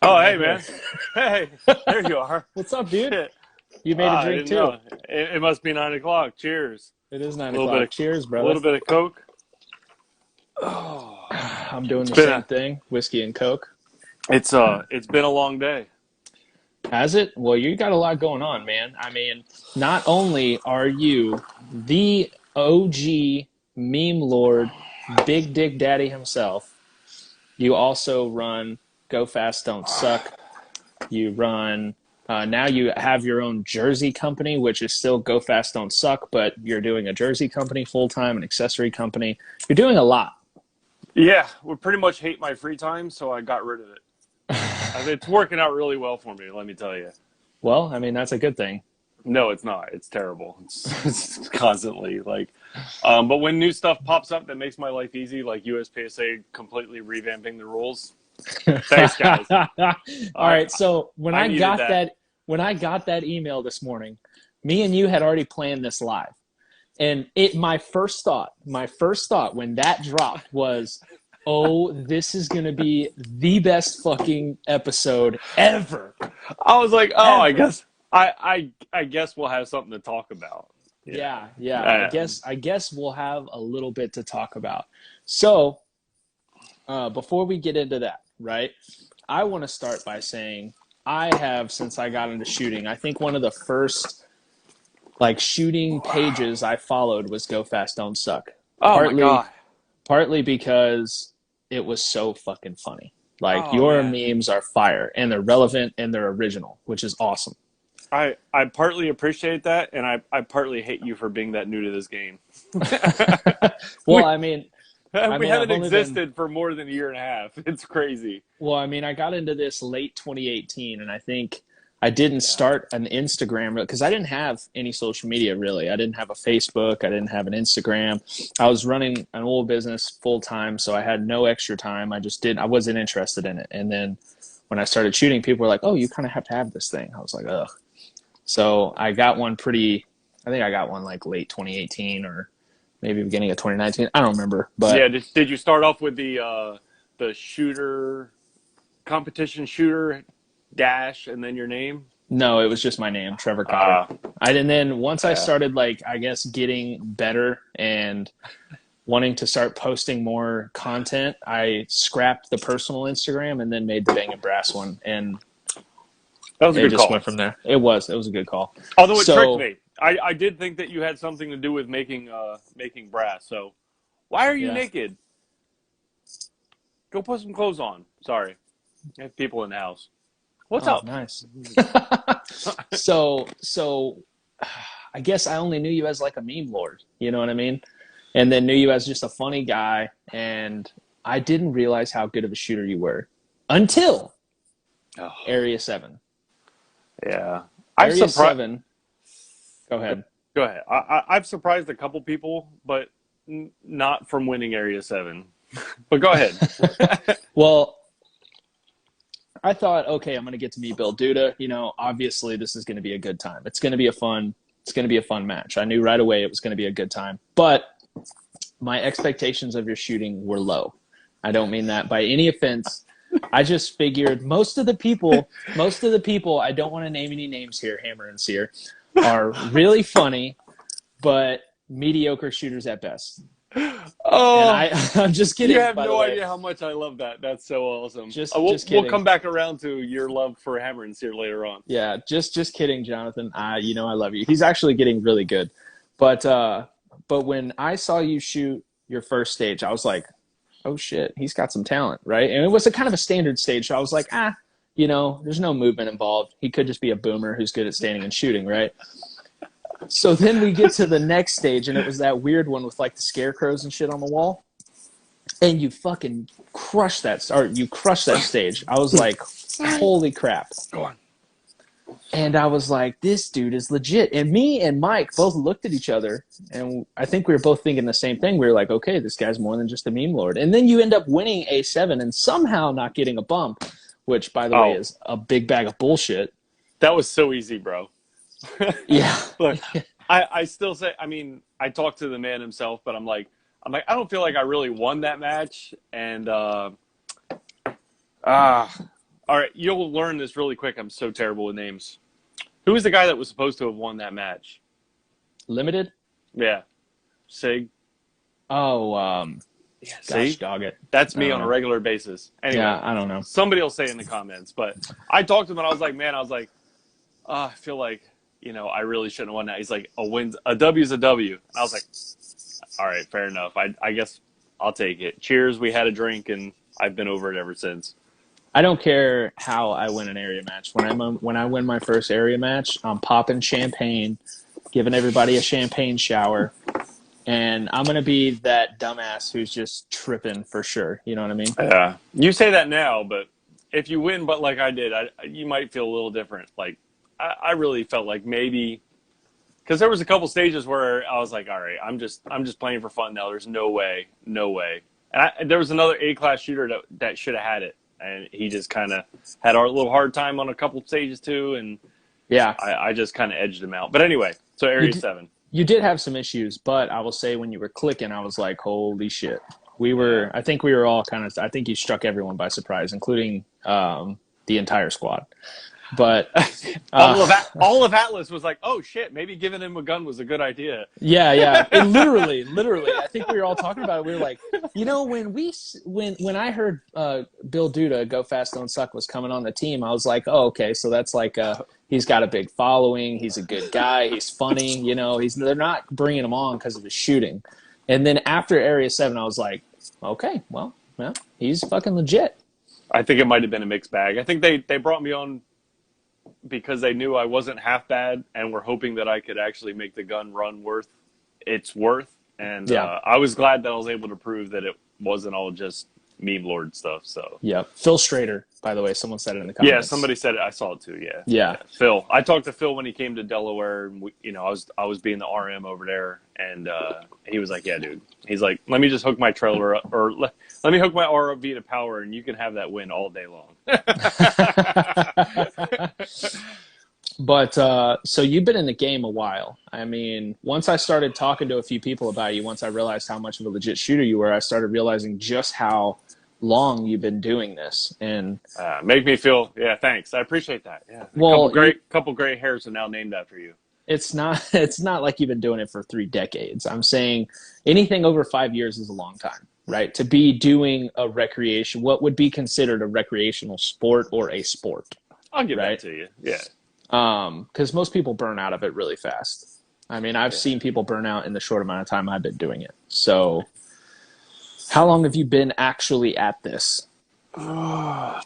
Oh, hey, man. Hey, there you are. What's up, dude? Shit. You made a I drink didn't too. know. It must be 9 o'clock. Cheers. It is A nine little bit o'clock. of, Cheers, a brother. little bit of Coke. Oh, I'm doing it's the been same a, thing, whiskey and Coke. it's been a long day. Has it? Well, you got a lot going on, man. I mean, not only are you the OG meme lord, Big Dick Daddy himself, you also run Go Fast Don't Suck. You run now you have your own jersey company, which is still Go Fast Don't Suck, but you're doing a jersey company full time, an accessory company. You're doing a lot. Yeah, we pretty much hate my free time, so I got rid of it. It's working out really well for me, let me tell you. Well, I mean, that's a good thing. No, it's not. It's terrible. It's constantly like, but when new stuff pops up that makes my life easy, like USPSA completely revamping the rules. Thanks, guys. All I right, so I needed that. when I got that email this morning, me and you had already planned this live. And my first thought when that dropped was, "Oh, this is going to be the best fucking episode ever." I was like, oh, I Ever. guess I guess we'll have something to talk about. You know. Yeah. Uh, I guess we'll have a little bit to talk about. So, before we get into that, right? I want to start by saying I have, since I got into shooting, I think one of the first like shooting pages I followed was Go Fast Don't Suck. oh my Partly god. partly because it was so fucking funny. Like Oh your man. memes are fire and they're relevant and they're original, which is awesome. I partly appreciate that, and I partly hate you for being that new to this game. well, we I mean, we I've haven't only been existed for more than a year and a half. It's crazy. I got into this late 2018 and I think I didn't Yeah. start an Instagram because I didn't have any social media really. I didn't have a Facebook, I didn't have an Instagram. I was running an old business full time, so I had no extra time. I wasn't interested in it. And then when I started shooting, people were like, "Oh, you kind of have to have this thing." I was like, "Ugh." So I got one I think I got one like late 2018 or maybe beginning of 2019. I don't remember, Yeah. but Did you start off with the shooter competition shooter dash and then your name? no, it was just my name, Trevor Cotter. Uh, And then once I yeah. started like I guess getting better and wanting to start posting more content, I scrapped the personal Instagram and then made the Bangin Brass one, and That was a it good just call. went from there. It was a good call. Although it tricked So me. I did think that you had something to do with making brass. So why are you yeah. naked? Go put some clothes on. Sorry. I have people in the house. What's Oh, up? nice. So I guess I only knew you as like a meme lord. You know what I mean? And then knew you as just a funny guy. And I didn't realize how good of a shooter you were until Oh, Area 7. yeah. I've Area surprised. 7, go ahead. Go ahead. I've surprised a couple people, but not from winning Area 7. But go ahead. Well, I thought, okay, I'm going to get to meet Bill Duda. You know, obviously this is going to be a good time. It's going to be a fun match. I knew right away it was going to be a good time. But my expectations of your shooting were low. I don't mean that by any offense. I just figured most of the people, I don't want to name any names here, Hammer and Sear, are really funny, but mediocre shooters at best. And Oh, I'm just you kidding, have by the no way. idea how much I love that. That's so awesome. Just We'll kidding. come back around to your love for Hammer and Sear later on. Yeah, just kidding, Jonathan. You know I love you. He's actually getting really good. But when I saw you shoot your first stage, I was like, oh shit, he's got some talent, right? And it was a kind of a standard stage, so I was like, there's no movement involved. He could just be a boomer who's good at standing and shooting, right? So then we get to the next stage, and it was that weird one with like the scarecrows and shit on the wall. And you fucking you crushed that stage. I was like, holy crap. Go on. And I was like, this dude is legit. And me and Mike both looked at each other, and I think we were both thinking the same thing. We were like, okay, this guy's more than just a meme lord. And then you end up winning A7 and somehow not getting a bump, which, by the way, Oh, is a big bag of bullshit. that was so easy, bro. Yeah. Look, I still say, I mean, I talked to the man himself, but I'm like, I don't feel like I really won that match. And, All right, you'll learn this really quick. I'm so terrible with names. Who was the guy that was supposed to have won that match? Limited? Yeah. Sig. Oh, Yeah, gosh, see? dog it. That's me I on don't a know. regular basis. Anyway, Yeah, I don't know. somebody will say it in the comments. But I talked to him and I was like, man, I feel like, I really shouldn't have won that. He's like, a W's a W. And I was like, all right, fair enough. I guess I'll take it. Cheers. We had a drink and I've been over it ever since. I don't care how I win an area match. When I win my first area match, I'm popping champagne, giving everybody a champagne shower, and I'm gonna be that dumbass who's just tripping for sure. You know what I mean? Yeah. You say that now, but if you win, but like I did, you might feel a little different. Like, I really felt like maybe because there was a couple stages where I was like, all right, I'm just playing for fun now. There's no way. And there was another A-class shooter that should have had it. And he just kind of had a little hard time on a couple stages too, and Yeah. I just kind of edged him out. But anyway, so Area 7. You did have some issues, but I will say when you were clicking, I was like, holy shit. I think we were all I think you struck everyone by surprise, including the entire squad. But all of Atlas was like, oh shit, maybe giving him a gun was a good idea. Yeah. It literally, I think we were all talking about it. We were like, when I heard Bill Duda, Go Fast Don't Suck, was coming on the team, I was like, oh, okay, so that's like he's got a big following, he's a good guy, he's funny, they're not bringing him on because of his shooting. And then after Area 7, I was like, okay, well, he's fucking legit. I think it might have been a mixed bag. I think they brought me on because they knew I wasn't half bad and were hoping that I could actually make the gun run its worth. And I was glad that I was able to prove that it wasn't all just meme lord stuff. So yeah, Phil Strader, by the way, someone said it in the comments. Yeah, somebody said it. I saw it too. Yeah. Phil. I talked to Phil when he came to Delaware. And I was being the RM over there, and he was like, "Yeah, dude." He's like, "Let me just hook my trailer up, or let me hook my RV to power, and you can have that win all day long." But so you've been in the game a while. I mean, once I started talking to a few people about you, once I realized how much of a legit shooter you were, I started realizing just how long you've been doing this. And make me feel, thanks. I appreciate that. Yeah. Well, couple gray hairs are now named after you. It's not like you've been doing it for 3 decades. I'm saying anything over 5 years is a long time, right? To be doing what would be considered a recreational sport or a sport. I'll give that to you. Yeah. Because most people burn out of it really fast. I mean, I've seen people burn out in the short amount of time I've been doing it. So how long have you been actually at this? Summer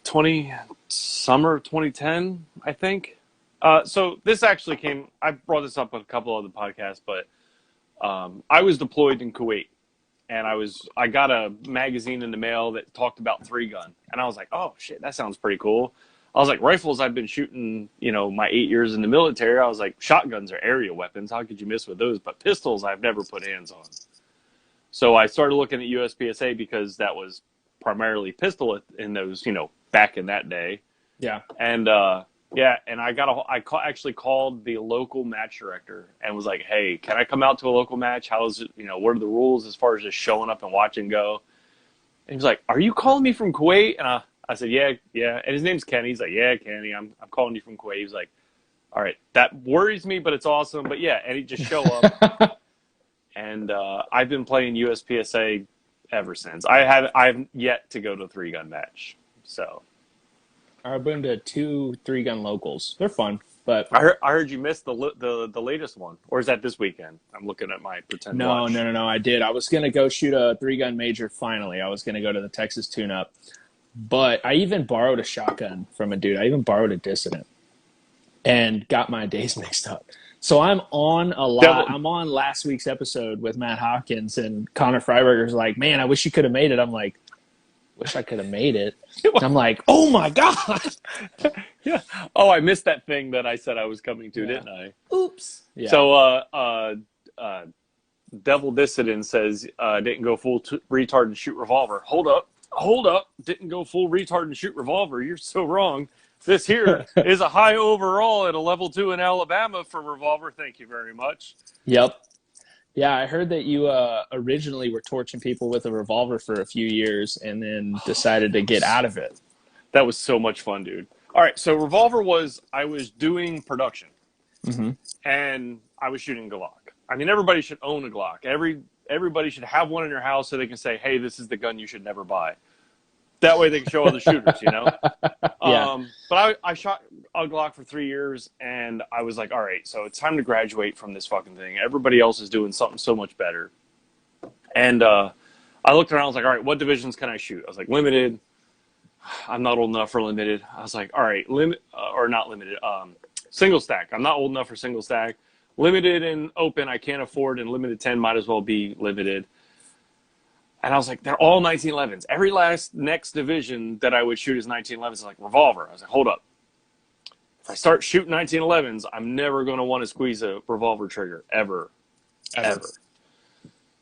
of 2010, I think. So this actually I brought this up on a couple other podcasts, but I was deployed in Kuwait, and I got a magazine in the mail that talked about 3-gun, and I was like, oh shit, that sounds pretty cool. I was like, rifles I've been shooting, my 8 years in the military. I was like, shotguns are area weapons. How could you miss with those? But pistols I've never put hands on. So I started looking at USPSA because that was primarily pistol in those, back in that day. Yeah. And and I actually called the local match director and was like, hey, can I come out to a local match? How is it, what are the rules as far as just showing up and watching go? And he was like, are you calling me from Kuwait? And I said, yeah. And his name's Kenny. He's like, yeah, Kenny, I'm calling you from Kuwait. He was like, all right, that worries me, but it's awesome. But yeah, and he just show up. And I've been playing USPSA ever since. I've yet to go to a 3-gun match. So I've been to 2 3-gun locals. They're fun, but I heard you missed the latest one, or is that this weekend? I'm looking at my pretend watch. No. I did. I was gonna go shoot a 3-gun major. Finally, I was gonna go to the Texas tune-up, but I even borrowed a shotgun from a dude. I even borrowed a Dissident, and got my days mixed up. So I'm on a lot. I'm on last week's episode with Matt Hopkins, and Connor Freiberger's like, man, I wish you could have made it. I'm like, wish I could have made it. And I'm like, oh my God. Yeah. Oh, I missed that thing that I said I was coming to, didn't I? Oops. Yeah. So Devil Dissident says, didn't go full retard and shoot revolver. Hold up. Didn't go full retard and shoot revolver. You're so wrong. This here is a high overall at a level 2 in Alabama for revolver. Thank you very much. Yep. Yeah, I heard that you originally were torching people with a revolver for a few years and then decided to get out of it. That was so much fun, dude. All right, so revolver I was doing production, and I was shooting a Glock. I mean, everybody should own a Glock. Everybody should have one in their house so they can say, "Hey, this is the gun you should never buy." That way, they can show other shooters, you know. Yeah. But I shot a Glock for 3 years, and I was like, "All right, so it's time to graduate from this fucking thing. Everybody else is doing something so much better." And I looked around. I was like, "All right, what divisions can I shoot?" I was like, "Limited." I'm not old enough for limited. I was like, all right, or not limited, single stack. I'm not old enough for single stack. Limited and open, I can't afford, and limited 10 might as well be limited. And I was like, they're all 1911s. Every next division that I would shoot is 1911s. Like revolver. I was like, hold up. If I start shooting 1911s, I'm never going to want to squeeze a revolver trigger ever.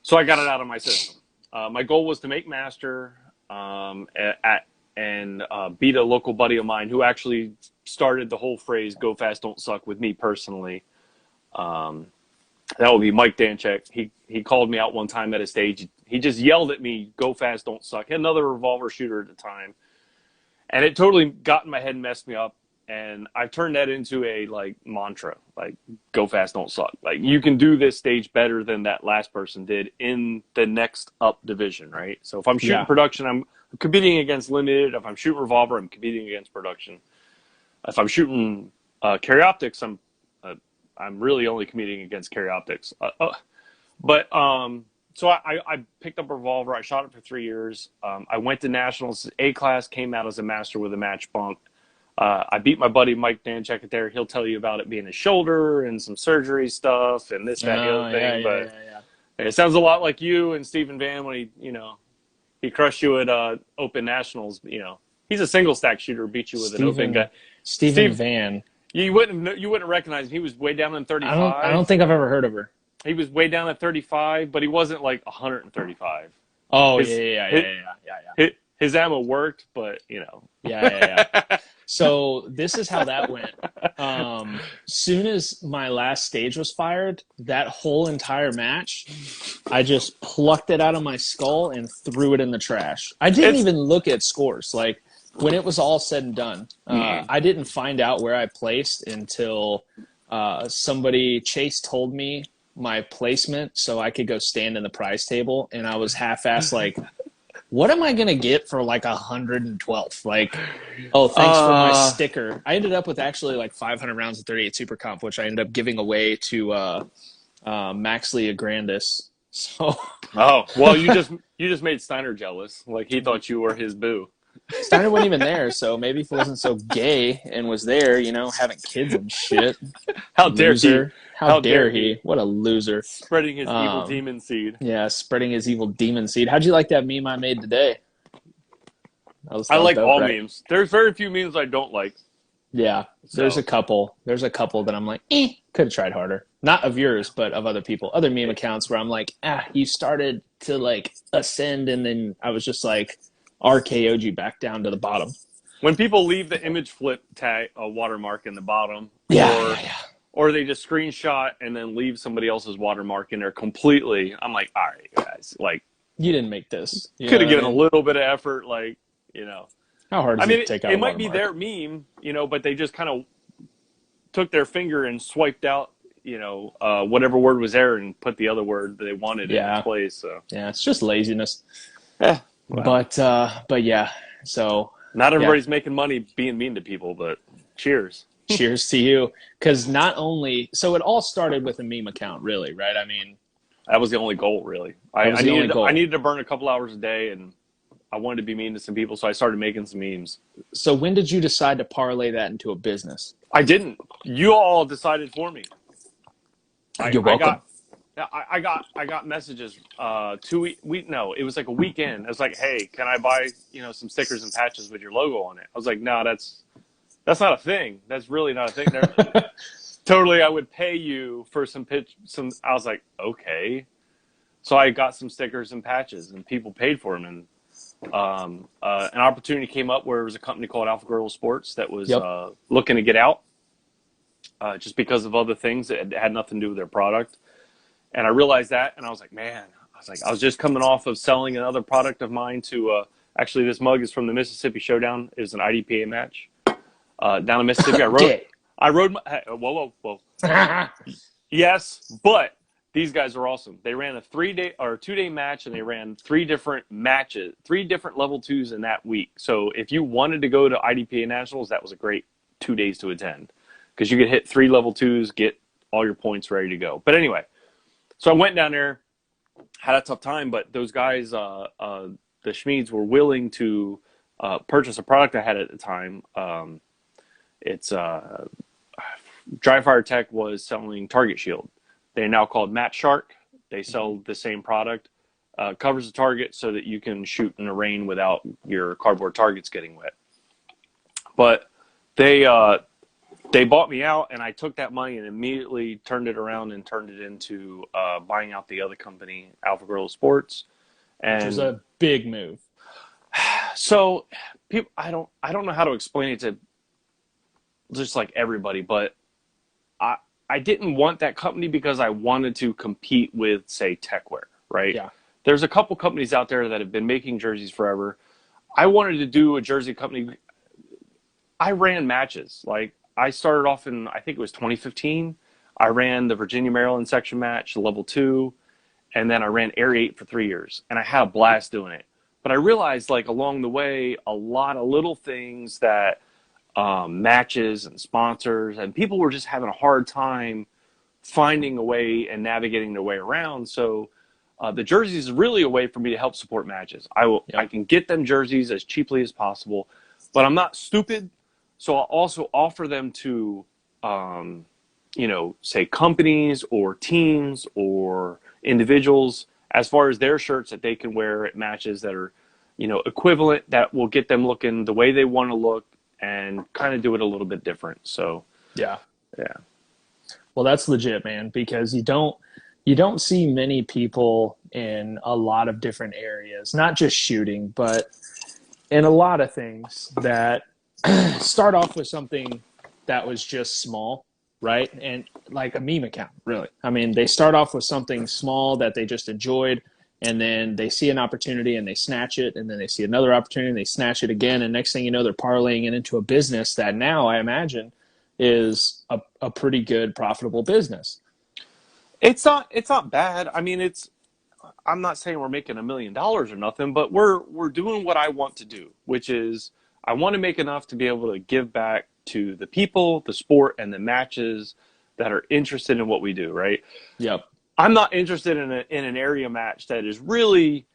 So I got it out of my system. My goal was to make master and beat a local buddy of mine who actually started the whole phrase "Go fast, don't suck" with me personally. That would be Mike Danchek. He called me out one time at a stage. He just yelled at me, "Go fast, don't suck." Another revolver shooter at the time, and it totally got in my head and messed me up. And I've turned that into a mantra, like "Go fast, don't suck." Like you can do this stage better than that last person did in the next up division, right? So if I'm shooting production, I'm competing against limited. If I'm shooting revolver, I'm competing against production. If I'm shooting carry optics, I'm really only competing against carry optics. So I picked up a revolver. I shot it for 3 years. I went to nationals, A class, came out as a master with a match bunk. I beat my buddy Mike Danchek there. He'll tell you about it being his shoulder and some surgery stuff and this, that, and the other thing. It sounds a lot like you and Stephen Van when he crushed you at Open Nationals. He's a single stack shooter, beat you with an open gun. Stephen Van. You wouldn't recognize him. He was way down in 35. I don't think I've ever heard of her. He was way down at 35, but he wasn't like 135. Oh, his, yeah. His ammo worked, but Yeah. So this is how that went. Soon as my last stage was fired, that whole entire match, I just plucked it out of my skull and threw it in the trash. I didn't even look at scores. Like when it was all said and done, I didn't find out where I placed until Chase told me my placement so I could go stand in the prize table, and I was half-assed like, what am I going to get for like 112th? Like, oh, thanks for my sticker. I ended up with actually like 500 rounds of 38 Super Comp, which I ended up giving away to Max Leograndis. So, well, you just made Steiner jealous. Like he thought you were his boo. Steiner wasn't even there, so maybe if he wasn't so gay and was there, having kids and shit. How dare he? How dare he? What a loser. Spreading his evil demon seed. Yeah, spreading his evil demon seed. How'd you like that meme I made today? I like all memes. There's very few memes I don't like. Yeah, there's a couple. There's a couple that I'm like, could have tried harder. Not of yours, but of other people. Other meme accounts where I'm like, you started to like ascend, and then I was just like, RKO'd you back down to the bottom. When people leave the image flip tag a watermark in the bottom, or they just screenshot and then leave somebody else's watermark in there completely, I'm like, all right, guys, like you didn't make this. Could have given a little bit of effort, like How hard is it to take out? It might be their meme, but they just kind of took their finger and swiped out, whatever word was there and put the other word that they wanted in its place. So yeah, it's just laziness. Wow. But yeah, so not everybody's making money being mean to people, but cheers. Cheers to you. Because not only, so it all started with a meme account, really, right? I mean, that was the only goal, really. I needed to burn a couple hours a day, and I wanted to be mean to some people, so I started making some memes. So when did you decide to parlay that into a business? I didn't. You all decided for me. You're welcome. I got messages 2 weeks. No, it was like a weekend. I was like, hey, can I buy some stickers and patches with your logo on it? I was like, no, that's not a thing. That's really not a thing. Totally, I would pay you for some. I was like, okay. So I got some stickers and patches, and people paid for them. And an opportunity came up where there was a company called Alpha Girl Sports that was looking to get out, just because of other things that had nothing to do with their product. And I realized that, and I was like, man, I was just coming off of selling another product of mine to Actually, this mug is from the Mississippi Showdown. It was an IDPA match down in Mississippi. I rode. Whoa. Yes, but these guys are awesome. They ran a 2-day match, and they ran 3 different matches, 3 different level 2s in that week. So if you wanted to go to IDPA Nationals, that was a great 2 days to attend because you could hit 3 level 2s, get all your points ready to go. But anyway, so I went down there, had a tough time, but those guys, the Schmeeds, were willing to purchase a product I had at the time. It's Dry Fire Tech was selling Target Shield. They're now called Match Shark. They sell the same product. Covers the target so that you can shoot in the rain without your cardboard targets getting wet. But they bought me out, and I took that money and immediately turned it around and turned it into buying out the other company, Alpha Gorilla Sports. And which was a big move. So people, I don't know how to explain it to just like everybody, but I didn't want that company because I wanted to compete with, say, Techwear, right? Yeah. There's a couple companies out there that have been making jerseys forever. I wanted to do a jersey company. I ran matches. Like, I started off in, I think it was 2015. I ran the Virginia, Maryland section match, level 2, and then I ran Area 8 for 3 years, and I had a blast doing it. But I realized, like, along the way, a lot of little things that matches and sponsors, and people were just having a hard time finding a way and navigating their way around. So the jerseys is really a way for me to help support matches. I can get them jerseys as cheaply as possible, but I'm not stupid. So I'll also offer them to, say companies or teams or individuals as far as their shirts that they can wear at matches that are, equivalent, that will get them looking the way they want to look and kind of do it a little bit different. So, yeah. Yeah. Well, that's legit, man, because you don't see many people in a lot of different areas, not just shooting, but in a lot of things that start off with something that was just small, right? And like a meme account, really. I mean, they start off with something small that they just enjoyed, and then they see an opportunity and they snatch it, and then they see another opportunity and they snatch it again, and next thing you know, they're parlaying it into a business that now, I imagine, is a pretty good, profitable business. It's not bad. I mean, I'm not saying we're making $1 million or nothing, but we're doing what I want to do, which is I want to make enough to be able to give back to the people, the sport, and the matches that are interested in what we do, right? Yep. I'm not interested in an area match that is really,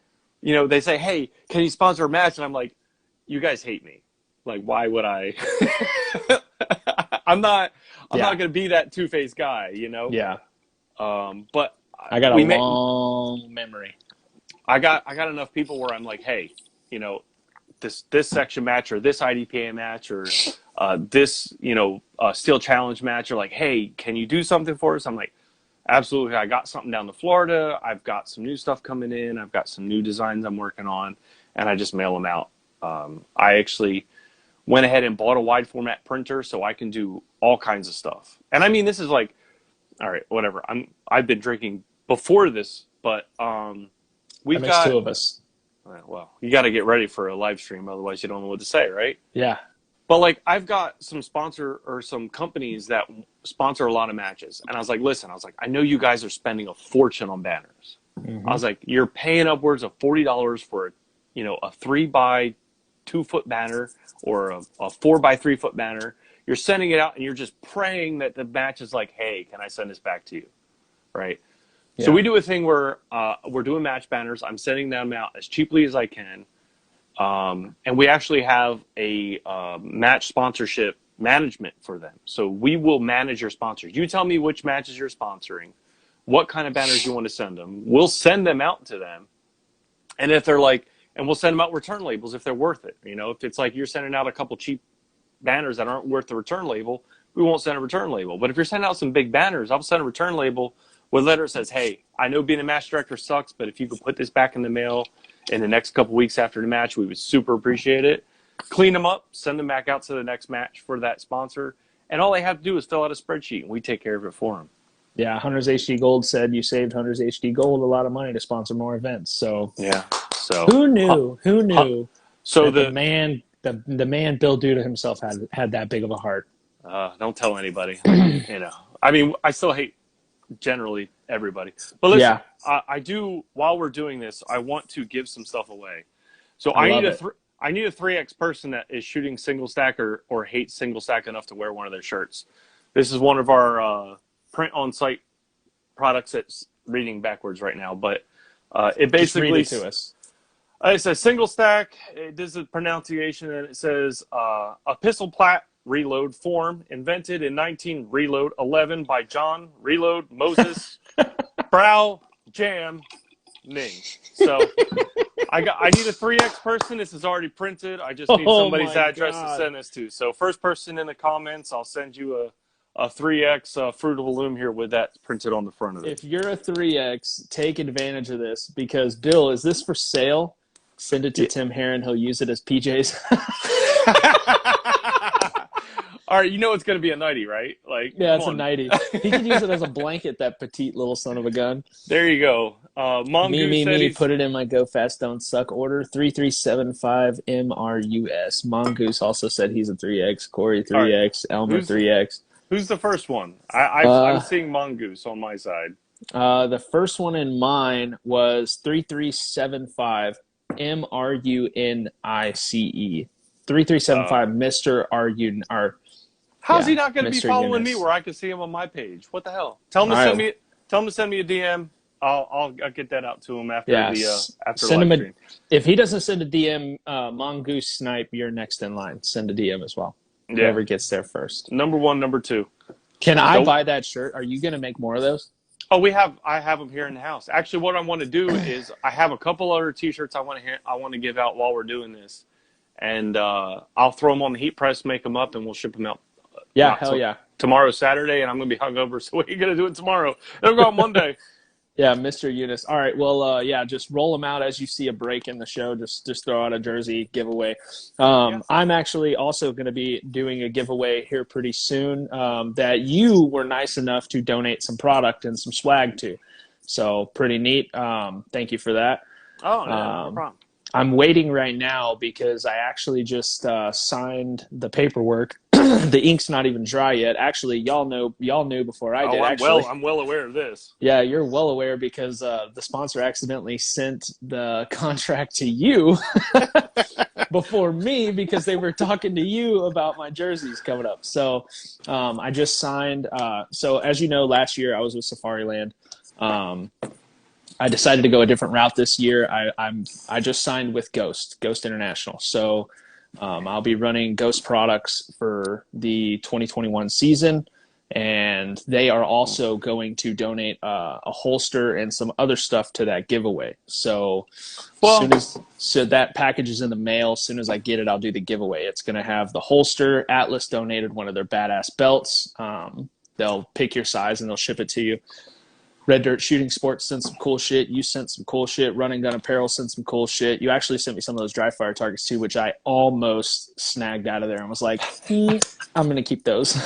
they say, hey, can you sponsor a match? And I'm like, you guys hate me. Like, why would I? I'm not going to be that two-faced guy, Yeah. But I got a long memory. I got enough people where I'm like, hey, this section match or this IDPA match or this, Steel Challenge match, or like, hey, can you do something for us? I'm like, absolutely. I got something down to Florida. I've got some new stuff coming in. I've got some new designs I'm working on, and I just mail them out. I actually went ahead and bought a wide format printer so I can do all kinds of stuff. And I mean, this is like, all right, whatever. I've been drinking before this, but we've got 2 of us. Well, you got to get ready for a live stream, otherwise you don't know what to say, right? Yeah. But like, I've got some some companies that sponsor a lot of matches, and I was like, listen, I know you guys are spending a fortune on banners. Mm-hmm. I was like, you're paying upwards of $40 for a 3x2 foot banner or a 4x3 foot banner. You're sending it out, and you're just praying that the match is like, hey, can I send this back to you, right? Yeah. So we do a thing where we're doing match banners. I'm sending them out as cheaply as I can. And we actually have a match sponsorship management for them. So we will manage your sponsors. You tell me which matches you're sponsoring, what kind of banners you want to send them. We'll send them out to them. And if they're like, and we'll send them out return labels if they're worth it. If it's like you're sending out a couple cheap banners that aren't worth the return label, we won't send a return label. But if you're sending out some big banners, I'll send a return label with a letter that says, hey, I know being a match director sucks, but if you could put this back in the mail in the next couple weeks after the match, we would super appreciate it. Clean them up, send them back out to the next match for that sponsor, and all they have to do is fill out a spreadsheet, and we take care of it for them. Yeah, Hunters HD Gold said you saved Hunters HD Gold a lot of money to sponsor more events. So yeah, so who knew? So that the man Bill Duda himself had that big of a heart. don't tell anybody. I mean, I still hate generally everybody. But listen, Yeah. I do, while we're doing this, I want to give some stuff away. So I need love it. I need a 3X person that is shooting single stack or hates single stack enough to wear one of their shirts. This is one of our print on site products that's reading backwards right now, but it basically Just read it to us. It says single stack. This is a pronunciation, and it says a pistol plat reload form invented in 1911 by John Reload Moses Brow Jam Ning. So I need a 3X person. This is already printed. I just need somebody's address to send this to. So first person in the comments, I'll send you a 3X Fruit of the Loom here with that printed on the front of it. If you're a 3X, take advantage of this because, Bill, is this for sale? Send it to Tim Herron. He'll use it as PJs. All right, you know it's going to be a nightie, right? Yeah, it's a nightie. He could use it as a blanket, that petite little son of a gun. There you go. Me, put it in my Go Fast Don't Suck order, 3375 MRUS. Mongoose also said he's a 3X. Corey 3X. Right. Elmer 3X. Who's the first one? I'm seeing Mongoose on my side. The first one in mine was 3375 MRUNICE. 3375 Mr. RU. How's he not going to be following me where I can see him on my page? What the hell? Tell him to send me a DM. I'll get that out to him after after send live stream. If he doesn't send a DM, Mongoose Snipe, you're next in line. Send a DM as well. Whoever gets there first. Number 1, number 2. Can I buy that shirt? Are you going to make more of those? Oh, I have them here in the house. Actually, what I want to do is I have a couple other T-shirts I want to give out while we're doing this, and I'll throw them on the heat press, make them up, and we'll ship them out. Tomorrow's Saturday, and I'm going to be hungover, so what are you going to do it tomorrow? It'll go out Monday. Yeah, Mr. Eunice. All right, well, just roll them out as you see a break in the show. Just throw out a jersey giveaway. I'm actually also going to be doing a giveaway here pretty soon that you were nice enough to donate some product and some swag to. So pretty neat. Thank you for that. Oh, no problem. I'm waiting right now because I actually just signed the paperwork. The ink's not even dry yet. Actually, y'all knew before I did. I'm well aware of this. Yeah, you're well aware because the sponsor accidentally sent the contract to you before me because they were talking to you about my jerseys coming up. So I just signed. So as you know, last year I was with Safariland. I decided to go a different route this year. I just signed with Ghost International. So I'll be running Ghost products for the 2021 season, and they are also going to donate a holster and some other stuff to that giveaway. So that package is in the mail. As soon as I get it, I'll do the giveaway. It's going to have the holster. Atlas donated one of their badass belts. They'll pick your size and they'll ship it to you. Red Dirt Shooting Sports sent some cool shit. You sent some cool shit. Running Gun Apparel sent some cool shit. You actually sent me some of those dry fire targets too, which I almost snagged out of there and was like, I'm going to keep those.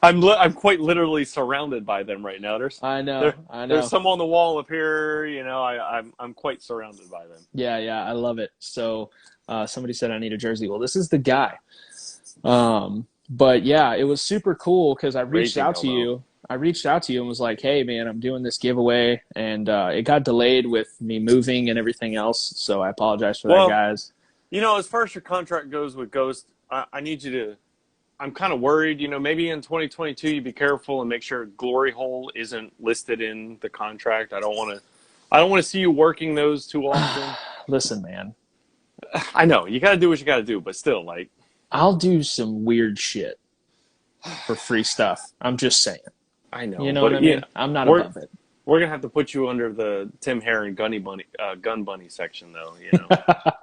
I'm quite literally surrounded by them right now. I know. There's some on the wall up here. I'm quite surrounded by them. Yeah, I love it. So somebody said I need a jersey. Well, this is the guy. But yeah, it was super cool because I reached out to you and was like, hey, man, I'm doing this giveaway. And it got delayed with me moving and everything else. So I apologize for that, guys. As far as your contract goes with Ghost, I need you to – I'm kind of worried. Maybe in 2022 you be careful and make sure Glory Hole isn't listed in the contract. I don't want to see you working those too often. Listen, man. I know. You got to do what you got to do, but still, I'll do some weird shit for free stuff. I'm just saying. I know. You know what I mean? I'm not above it. We're going to have to put you under the Tim Herron Gun Bunny section, though.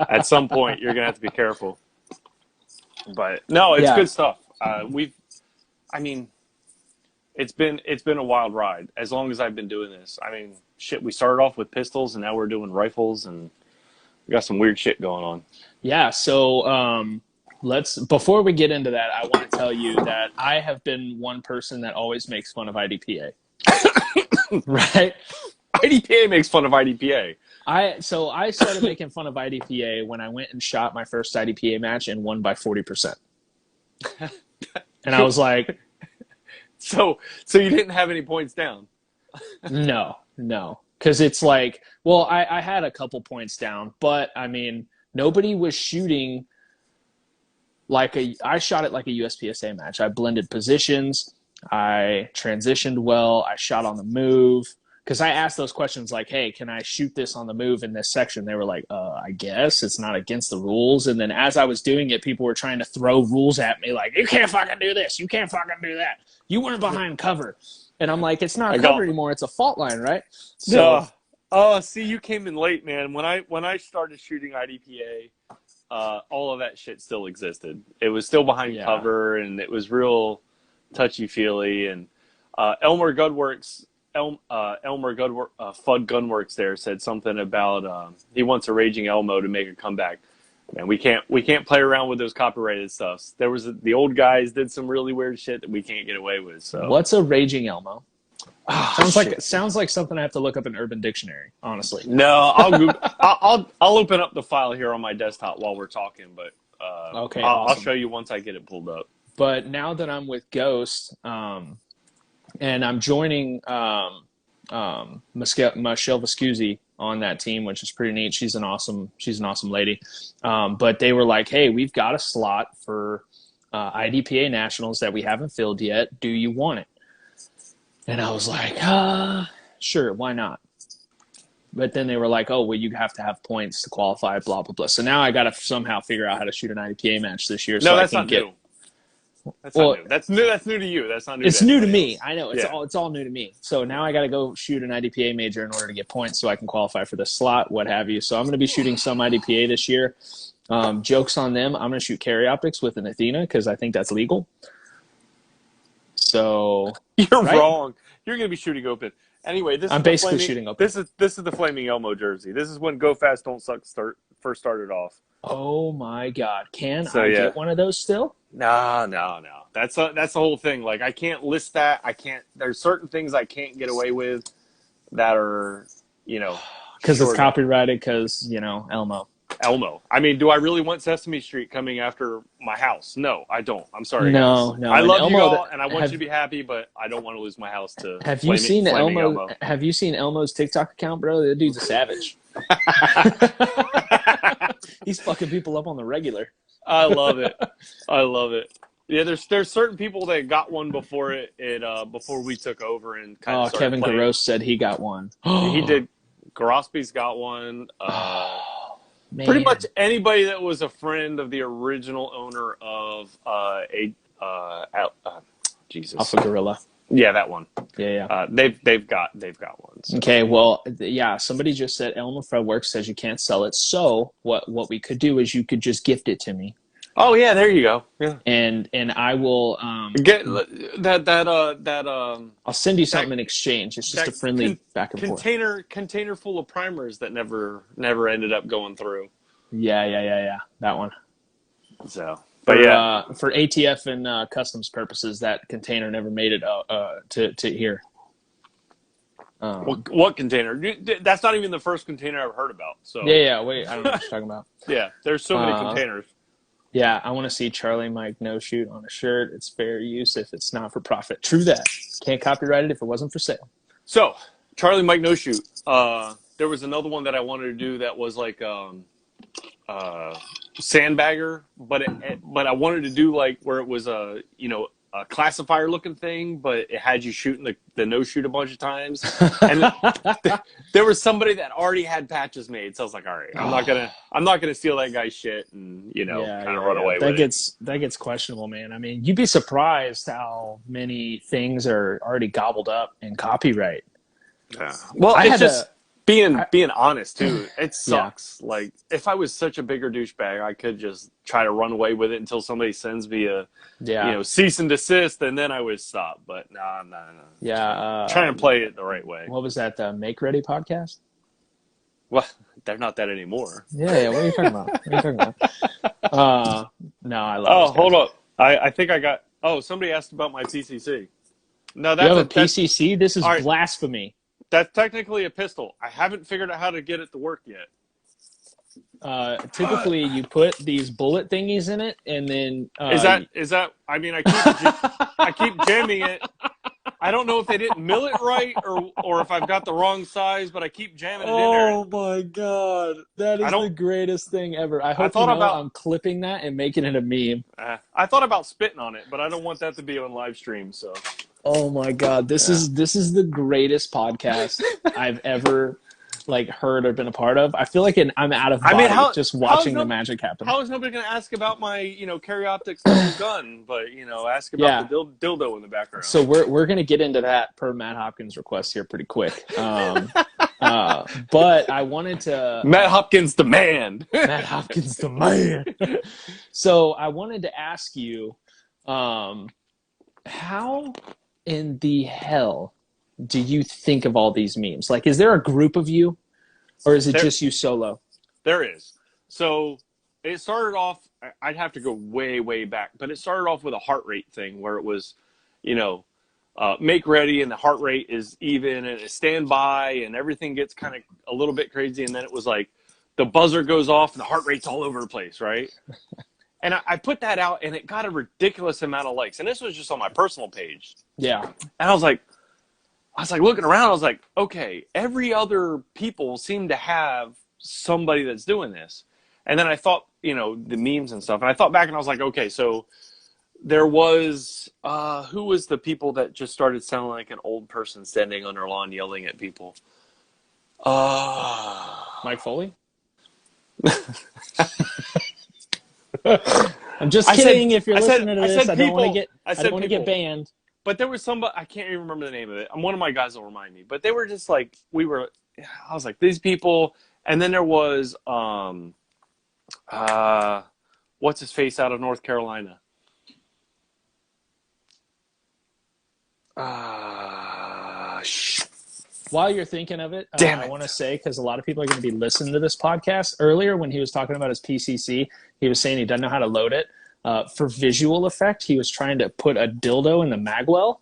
At some point, you're going to have to be careful. But, no, it's good stuff. It's been a wild ride as long as I've been doing this. We started off with pistols, and now we're doing rifles, and we got some weird shit going on. Yeah, so before we get into that, I want to tell you that I have been one person that always makes fun of IDPA. Right? IDPA makes fun of IDPA. So I started making fun of IDPA when I went and shot my first IDPA match and won by 40%. And I was like, so you didn't have any points down. no. Because it's like, well, I had a couple points down, but I mean, nobody was shooting I shot it like a USPSA match. I blended positions. I transitioned well. I shot on the move. Because I asked those questions like, hey, can I shoot this on the move in this section? They were like, I guess. It's not against the rules. And then as I was doing it, people were trying to throw rules at me like, you can't fucking do this. You can't fucking do that. You weren't behind cover. And I'm like, it's not cover anymore. It's a fault line, right? So, see, you came in late, man. When I started shooting IDPA, all of that shit still existed. It was still behind cover, and it was real touchy-feely. And Elmer Gunworks, Fud Gunworks there said something about he wants a Raging Elmo to make a comeback. Man, we can't play around with those copyrighted stuffs. There was the old guys did some really weird shit that we can't get away with. So what's a Raging Elmo? Sounds like something I have to look up in Urban Dictionary, honestly. No, I'll open up the file here on my desktop while we're talking, but okay, I'll show you once I get it pulled up. But now that I'm with Ghost, and I'm joining Michelle Vescuzzi on that team, which is pretty neat. She's an awesome lady. But they were like, hey, we've got a slot for IDPA Nationals that we haven't filled yet. Do you want it? And I was like, sure, why not? But then they were like, oh, well, you have to have points to qualify, blah, blah, blah. So now I got to somehow figure out how to shoot an IDPA match this year. No, that's not new. That's not new. That's new to you. That's not new. It's new to me. I know. It's all new to me. So now I got to go shoot an IDPA major in order to get points so I can qualify for the slot, what have you. So I'm going to be shooting some IDPA this year. Jokes on them. I'm going to shoot carry optics with an Athena because I think that's legal. So you're wrong. You're going to be shooting open. Anyway, I'm basically shooting open. This is the Flaming Elmo jersey. This is when Go Fast Don't Suck first started off. Oh my God! Can I get one of those still? No. That's the whole thing. Like I can't list that. I can't. There's certain things I can't get away with that are because it's copyrighted. Because Elmo. I mean, do I really want Sesame Street coming after my house? No, I don't. I'm sorry. No. I love you all, and I want you to be happy, but I don't want to lose my house to. Have you seen Elmo? Have you seen Elmo's TikTok account, bro? That dude's a savage. He's fucking people up on the regular. I love it. Yeah, there's certain people that got one before before we took over and kind of. Kevin Garros said he got one. He did. Garosby's got one. Pretty much anybody that was a friend of the original owner of Jesus Alpha Gorilla. Yeah, that one. Yeah. They've got ones. Okay, well, yeah. Somebody just said Elmo Fredworks says you can't sell it. So what we could do is you could just gift it to me. Oh yeah, there you go. Yeah. And I will get that. I'll send you something in exchange. It's just a friendly back and forth. Container full of primers that never ended up going through. Yeah. That one. So. But for ATF and customs purposes, that container never made it to here. What container? That's not even the first container I've heard about. So yeah. Wait, I don't know what you're talking about. Yeah, there's so many containers. Yeah, I want to see Charlie Mike No Shoot on a shirt. It's fair use if it's not for profit. True that. Can't copyright it if it wasn't for sale. So Charlie Mike No Shoot. There was another one that I wanted to do that was like sandbagger, but I wanted to do like where it was a classifier looking thing, but it had you shooting the no shoot a bunch of times. And there was somebody that already had patches made, so I was like, all right, I'm not gonna steal that guy's shit and kind of run away with it. That gets questionable, man. I mean, you'd be surprised how many things are already gobbled up in copyright. Yeah. Well, it's just being honest too. It sucks. Yeah. Like if I was such a bigger douchebag, I could just try to run away with it until somebody sends me a cease and desist, and then I would stop. But no. Yeah, try and play it the right way. What was that? The Make Ready podcast? Well, they're not that anymore. Yeah. What are you talking about? No, I love. Oh, hold up. I think I got. Oh, somebody asked about my PCC. No, you have a PCC. This is blasphemy. That's technically a pistol. I haven't figured out how to get it to work yet. Typically, you put these bullet thingies in it, and then Is that? I mean, I keep jamming it. I don't know if they didn't mill it right or if I've got the wrong size, but I keep jamming it in there. Oh my god, that is the greatest thing ever. I hope I'm clipping that and making it a meme. I thought about spitting on it, but I don't want that to be on live stream. So. Oh my god, this is the greatest podcast I've ever heard or been a part of. I feel like I'm out of body just watching the magic happen. How is nobody going to ask about my Carry Optics gun, but ask about the dildo in the background? So we're going to get into that per Matt Hopkins' request here pretty quick. But I wanted to Matt Hopkins the man. Matt Hopkins the man. So I wanted to ask you, how in the hell do you think of all these memes? Is there a group of you, or is it just you solo? There is. So it started off, I'd have to go way, way back, but it started off with a heart rate thing where it was, make ready and the heart rate is even and it's stand by and everything gets kind of a little bit crazy. And then it was like the buzzer goes off and the heart rate's all over the place, right? And I put that out and it got a ridiculous amount of likes. And this was just on my personal page. Yeah. And I was like looking around, I was like, okay, every other people seem to have somebody that's doing this. And then I thought, the memes and stuff. And I thought back and I was like, okay, so there was, who was the people that just started sounding like an old person standing on their lawn yelling at people? Mike Foley? I'm just kidding. If you're listening to this, I don't want to get banned. But there was somebody, I can't even remember the name of it. One of my guys will remind me. But they were just I was like, these people. And then there was, what's his face out of North Carolina? While you're thinking of it, I want to say, because a lot of people are going to be listening to this podcast, earlier when he was talking about his PCC, he was saying he doesn't know how to load it. For visual effect, he was trying to put a dildo in the magwell.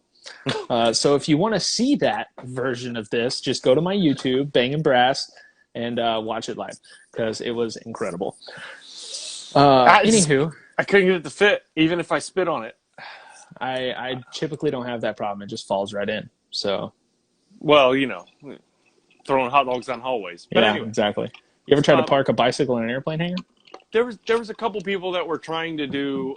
So if you want to see that version of this, just go to my YouTube, Bangin Brass, and watch it live, because it was incredible. Anywho, I couldn't get it to fit, even if I spit on it. I typically don't have that problem. It just falls right in. So... Well, throwing hot dogs down hallways. But yeah, anyway. Exactly. You ever tried to park a bicycle in an airplane hangar? There was a couple people that were trying to do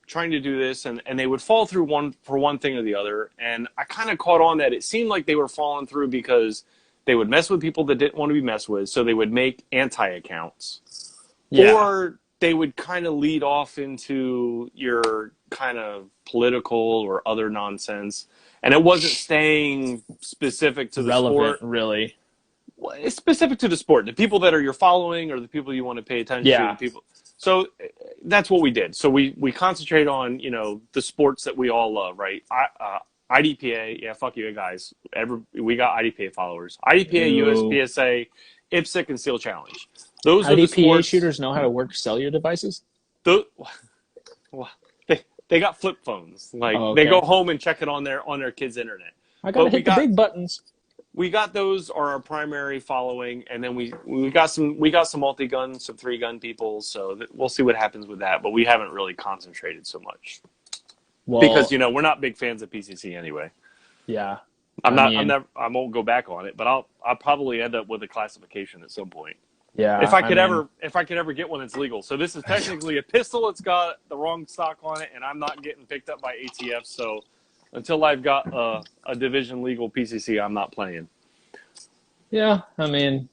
this, and they would fall through one thing or the other. And I kind of caught on that it seemed like they were falling through because they would mess with people that didn't want to be messed with, so they would make anti-accounts. Yeah. Or they would kind of lead off into your kind of political or other nonsense. And it wasn't staying specific to the sport. Really. It's specific to the sport. The people that are you're following or the people you want to pay attention to. People. So that's what we did. So we concentrate on, the sports that we all love, right? IDPA, fuck you guys. We got IDPA followers. IDPA, USPSA, IPSC, and SEAL Challenge. Those IDPA are the sports. shooters know how to work cellular devices? They got flip phones. They go home and check it on their kids' internet. I gotta hit the big buttons. We got those are our primary following, and then we got some multi-gun, some 3-gun people. So we'll see what happens with that. But we haven't really concentrated so much because we're not big fans of PCC anyway. Yeah, I won't go back on it, but I'll probably end up with a classification at some point. Yeah, if I could ever get one that's legal. So this is technically a pistol. It's got the wrong stock on it, and I'm not getting picked up by ATF. So until I've got a division legal PCC, I'm not playing. Yeah,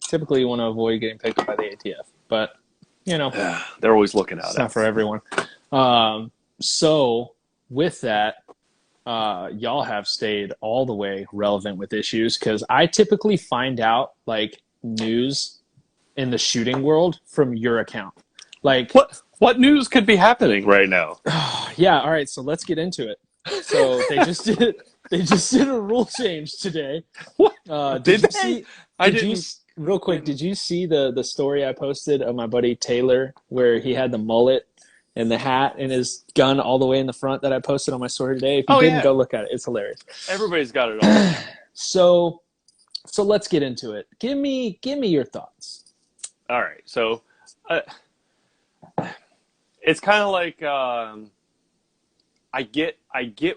typically you want to avoid getting picked up by the ATF, but they're always looking at it. It's not for everyone. So with that, y'all have stayed all the way relevant with issues, because I typically find out news in the shooting world from your account. What news could be happening right now? Yeah, all right, so let's get into it. So they just did a rule change today. What? Did you see the story I posted of my buddy Taylor where he had the mullet and the hat and his gun all the way in the front that I posted on my story today? If you didn't, go look at it. It's hilarious. Everybody's got it all. So let's get into it. Give me your thoughts. All right. So it's kind of like I get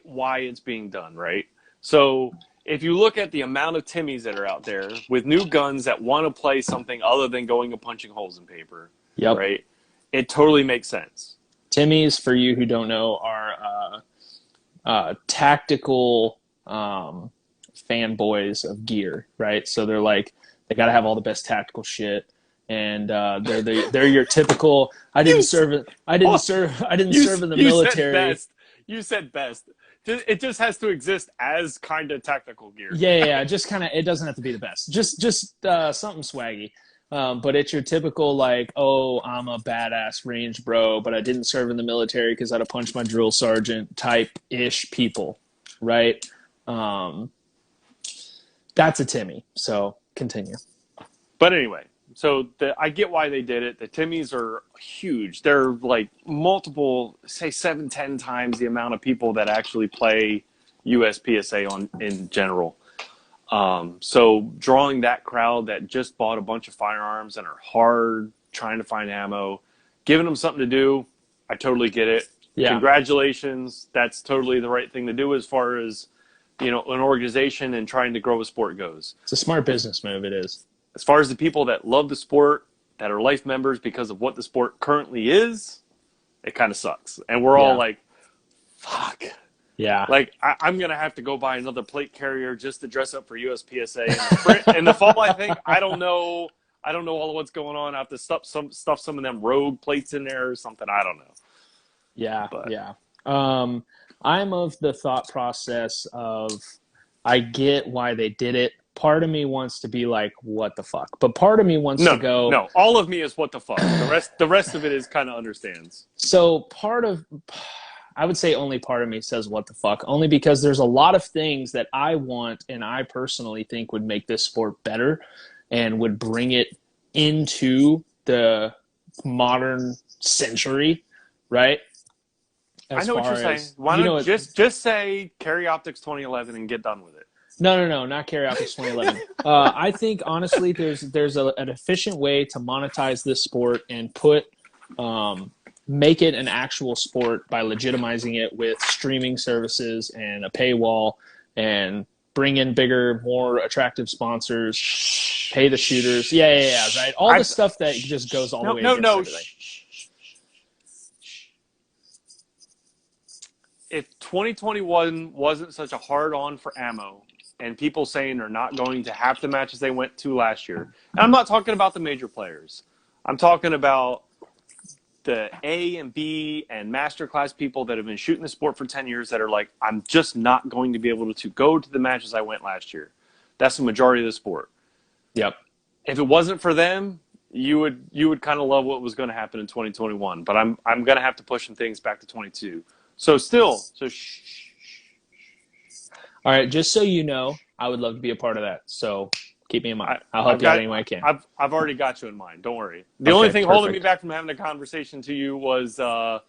why it's being done, right? So if you look at the amount of Timmies that are out there with new guns that want to play something other than going and punching holes in paper, Yep. right? It totally makes sense. Timmies, for you who don't know, are tactical fanboys of gear, right? So they're like, they got to have all the best tactical shit, and they're your typical. I didn't serve in the military. You said best. It just has to exist as kind of tactical gear. Yeah. Just kind of. It doesn't have to be the best. Just something swaggy. But it's your typical like, oh, I'm a badass range bro, but I didn't serve in the military because I'd have punched my drill sergeant type ish people, right? That's a Timmy. So continue. But anyway, so I get why they did it. The Timmies are huge. They're like multiple, say 7, 10 times the amount of people that actually play USPSA in general. So drawing that crowd that just bought a bunch of firearms and are hard trying to find ammo, giving them something to do, I totally get it. Yeah. Congratulations. That's totally the right thing to do as far as, an organization and trying to grow a sport goes. It's a smart business move. It is. As far as the people that love the sport, that are life members because of what the sport currently is, it kind of sucks. And we're all like, fuck. Yeah. Like, I'm going to have to go buy another plate carrier just to dress up for USPSA. In the fall, I think. I don't know all of what's going on. I have to stuff some of them rogue plates in there or something. I don't know. Yeah, yeah. I'm of the thought process of I get why they did it. Part of me wants to be like, what the fuck? But part of me wants to go... No, all of me is what the fuck. The rest of it is kind of understands. So I would say only part of me says what the fuck, only because there's a lot of things that I want and I personally think would make this sport better and would bring it into the modern century, right? I know what you're saying. Why don't you just say Carry Optics 2011 and get done with it? No, not Carry Optics 2011. I think, honestly, there's an efficient way to monetize this sport and make it an actual sport by legitimizing it with streaming services and a paywall and bring in bigger, more attractive sponsors, pay the shooters. Yeah, right? All the stuff that just goes all the way against everything. If 2021 wasn't such a hard-on for ammo and people saying they're not going to half the matches they went to last year, and I'm not talking about the major players. I'm talking about the A and B and masterclass people that have been shooting the sport for 10 years that are like, I'm just not going to be able to go to the matches I went last year. That's the majority of the sport. Yep. If it wasn't for them, you would kind of love what was going to happen in 2021. But I'm going to have to push some things back to 22. So all right, just so you know, I would love to be a part of that. So keep me in mind. I'll help you out any way I can. I've already got you in mind. Don't worry. The only thing holding me back from having a conversation to you was the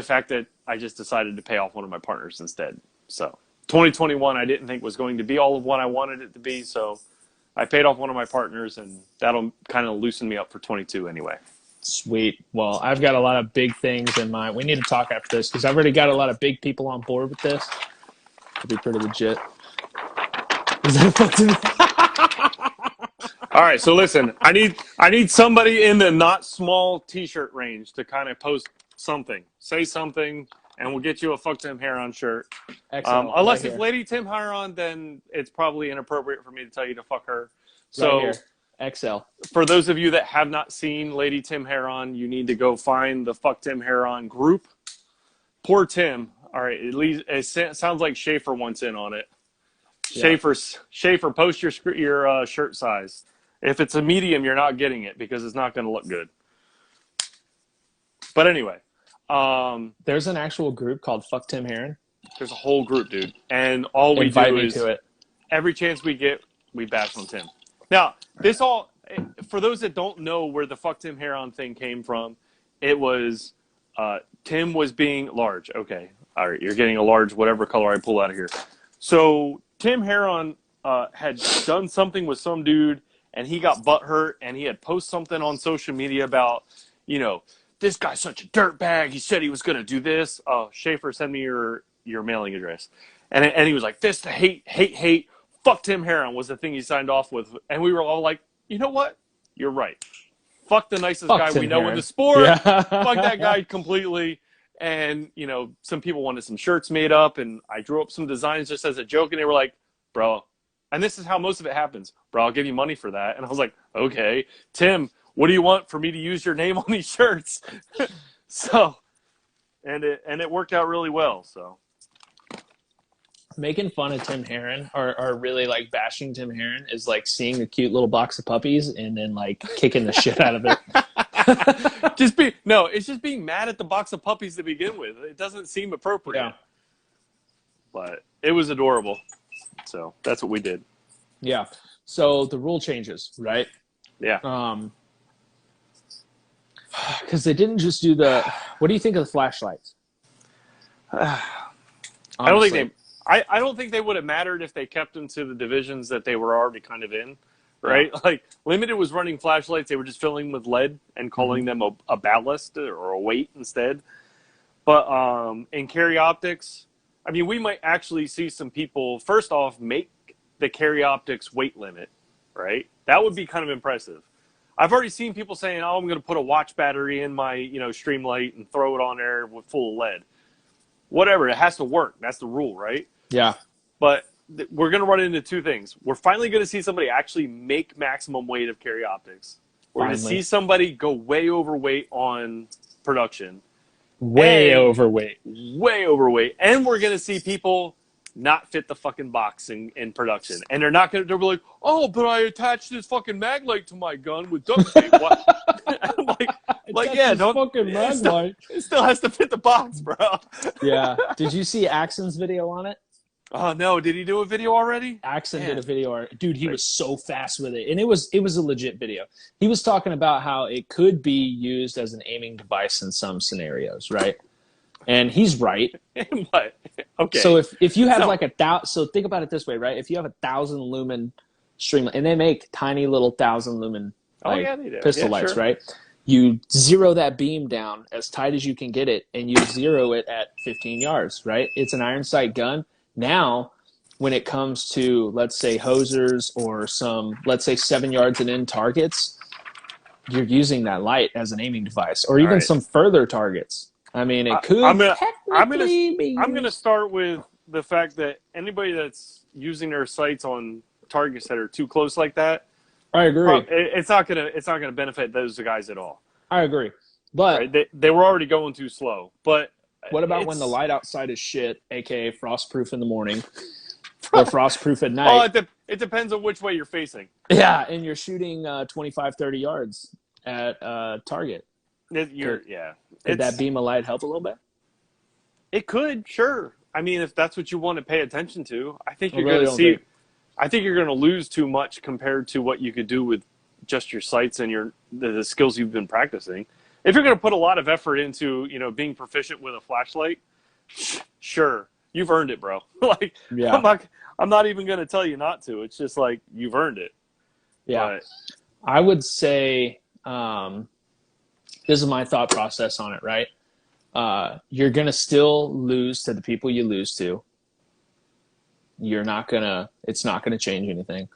fact that I just decided to pay off one of my partners instead. So 2021 I didn't think was going to be all of what I wanted it to be. So I paid off one of my partners, and that'll kind of loosen me up for 22 anyway. Sweet. Well, I've got a lot of big things in mind. We need to talk after this because I've already got a lot of big people on board with this. It'll be pretty legit. Is that All right, so listen, I need somebody in the not small T-shirt range to kind of post something, say something, and we'll get you a Fuck Tim Heron shirt. Unless it's Lady Tim Heron, then it's probably inappropriate for me to tell you to fuck her. So. Right XL. For those of you that have not seen Lady Tim Heron, you need to go find the Fuck Tim Heron group. Poor Tim. All right, at least it sounds like Schaefer wants in on it. Yeah. Schaefer, post your shirt size. If it's a medium, you're not getting it because it's not going to look good. But anyway, there's an actual group called Fuck Tim Heron. There's a whole group, dude, and all we Invite do me is to it. Every chance we get, we bash on Tim. Now, for those that don't know where the Fuck Tim Heron thing came from, it was Tim was being large. Okay, all right, you're getting a large whatever color I pull out of here. So Tim Heron had done something with some dude, and he got butthurt, and he had posted something on social media about, this guy's such a dirtbag. He said he was going to do this. Oh, Schaefer, send me your mailing address. And he was like, this hate. Fuck Tim Heron was the thing he signed off with. And we were all like, you know what? You're right. Fuck the nicest guy we know in the sport. Yeah. Fuck that guy completely. And, some people wanted some shirts made up, and I drew up some designs just as a joke, and they were like, bro, and this is how most of it happens. Bro, I'll give you money for that. And I was like, okay. Tim, what do you want for me to use your name on these shirts? So, and it worked out really well, so. Making fun of Tim Heron or really like bashing Tim Heron is like seeing a cute little box of puppies and then like kicking the shit out of it. It's just being mad at the box of puppies to begin with. It doesn't seem appropriate. Yeah. But it was adorable. So that's what we did. Yeah. So the rule changes, right? Yeah. Because they didn't just do what do you think of the flashlights? I don't think they would have mattered if they kept them to the divisions that they were already kind of in, right? Yeah. Like Limited was running flashlights; they were just filling with lead and calling them a ballast or a weight instead. But in carry optics, I mean, we might actually see some people first off make the carry optics weight limit, right? That would be kind of impressive. I've already seen people saying, "Oh, I'm going to put a watch battery in my Streamlight and throw it on there with full of lead." Whatever, it has to work. That's the rule, right? Yeah. But we're going to run into two things. We're finally going to see somebody actually make maximum weight of carry optics. We're going to see somebody go way overweight on production. Way overweight. And we're going to see people not fit the fucking box in production. And they're not going to be like, oh, but I attached this fucking mag light to my gun with duct tape. I'm like, yeah, don't fucking mag light. It still has to fit the box, bro. Yeah. Did you see Axon's video on it? Oh no! Did he do a video already? Axon did a video. Dude, he was so fast with it, and it was a legit video. He was talking about how it could be used as an aiming device in some scenarios, right? And he's right. What? Okay. So if you have so think about it this way, right? If you have 1,000 lumen stream, and they make tiny little 1,000 lumen pistol lights, sure. Right? You zero that beam down as tight as you can get it, and you zero it at 15 yards, right? It's an iron sight gun. Now, when it comes to, let's say, hosers or some, let's say, 7 yards and in targets, you're using that light as an aiming device, or even some further targets. I mean, it could I'm gonna start with the fact that anybody that's using their sights on targets that are too close like that, I agree. It's not gonna benefit those guys at all. I agree, but right? They were already going too slow. But what about when the light outside is shit, aka frostproof in the morning, or frostproof at night? Oh, it depends on which way you're facing. Yeah, and you're shooting 25, 30 yards at target. Could that beam of light help a little bit? It could, sure. I mean, if that's what you want to pay attention to, I think you're going to see. I think you're going to lose too much compared to what you could do with just your sights and the skills you've been practicing. If you're going to put a lot of effort into, being proficient with a flashlight, sure, you've earned it, bro. Yeah. I'm not even going to tell you not to. It's just like you've earned it. Yeah. But I would say this is my thought process on it, right? You're going to still lose to the people you lose to. It's not going to change anything.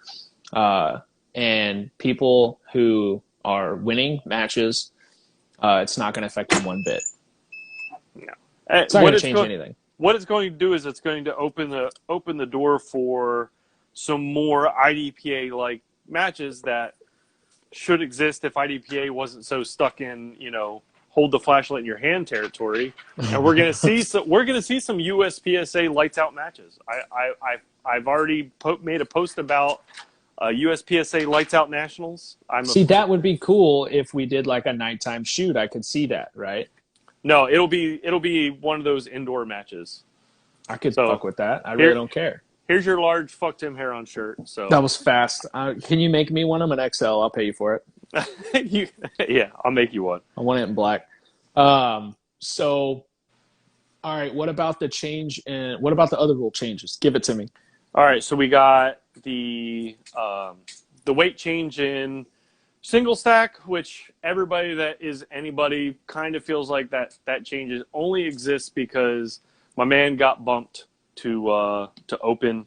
And people who are winning matches, it's not going to affect them one bit. No. It's not going to change anything. What it's going to do is it's going to open the door for some more IDPA-like matches that should exist if IDPA wasn't so stuck in, hold the flashlight in your hand territory. And we're going to see some USPSA lights out matches. I've already made a post about USPSA lights out nationals. That would be cool if we did like a nighttime shoot. I could see that, right? No, it'll be one of those indoor matches. I could fuck with that. I really don't care. Here's your large Fuck Tim Heron shirt. So that was fast. Can you make me one? I'm an XL. I'll pay you for it. Yeah, I'll make you one. I want it in black. So, all right. What about the change? What about the other rule changes? Give it to me. All right. So we got the weight change in single stack, which everybody that is anybody kind of feels like that changes only exists because my man got bumped to open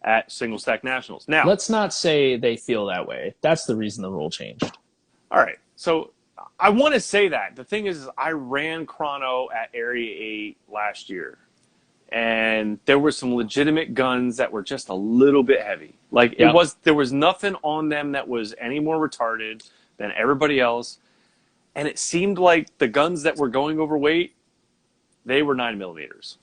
at single stack nationals. Now, let's not say they feel that way. That's the reason the rule changed. All right, so I want to say that. The thing is I ran chrono at Area 8 last year, and there were some legitimate guns that were just a little bit heavy. Like, there was nothing on them that was any more retarded than everybody else, and it seemed like the guns that were going overweight, they were 9mm.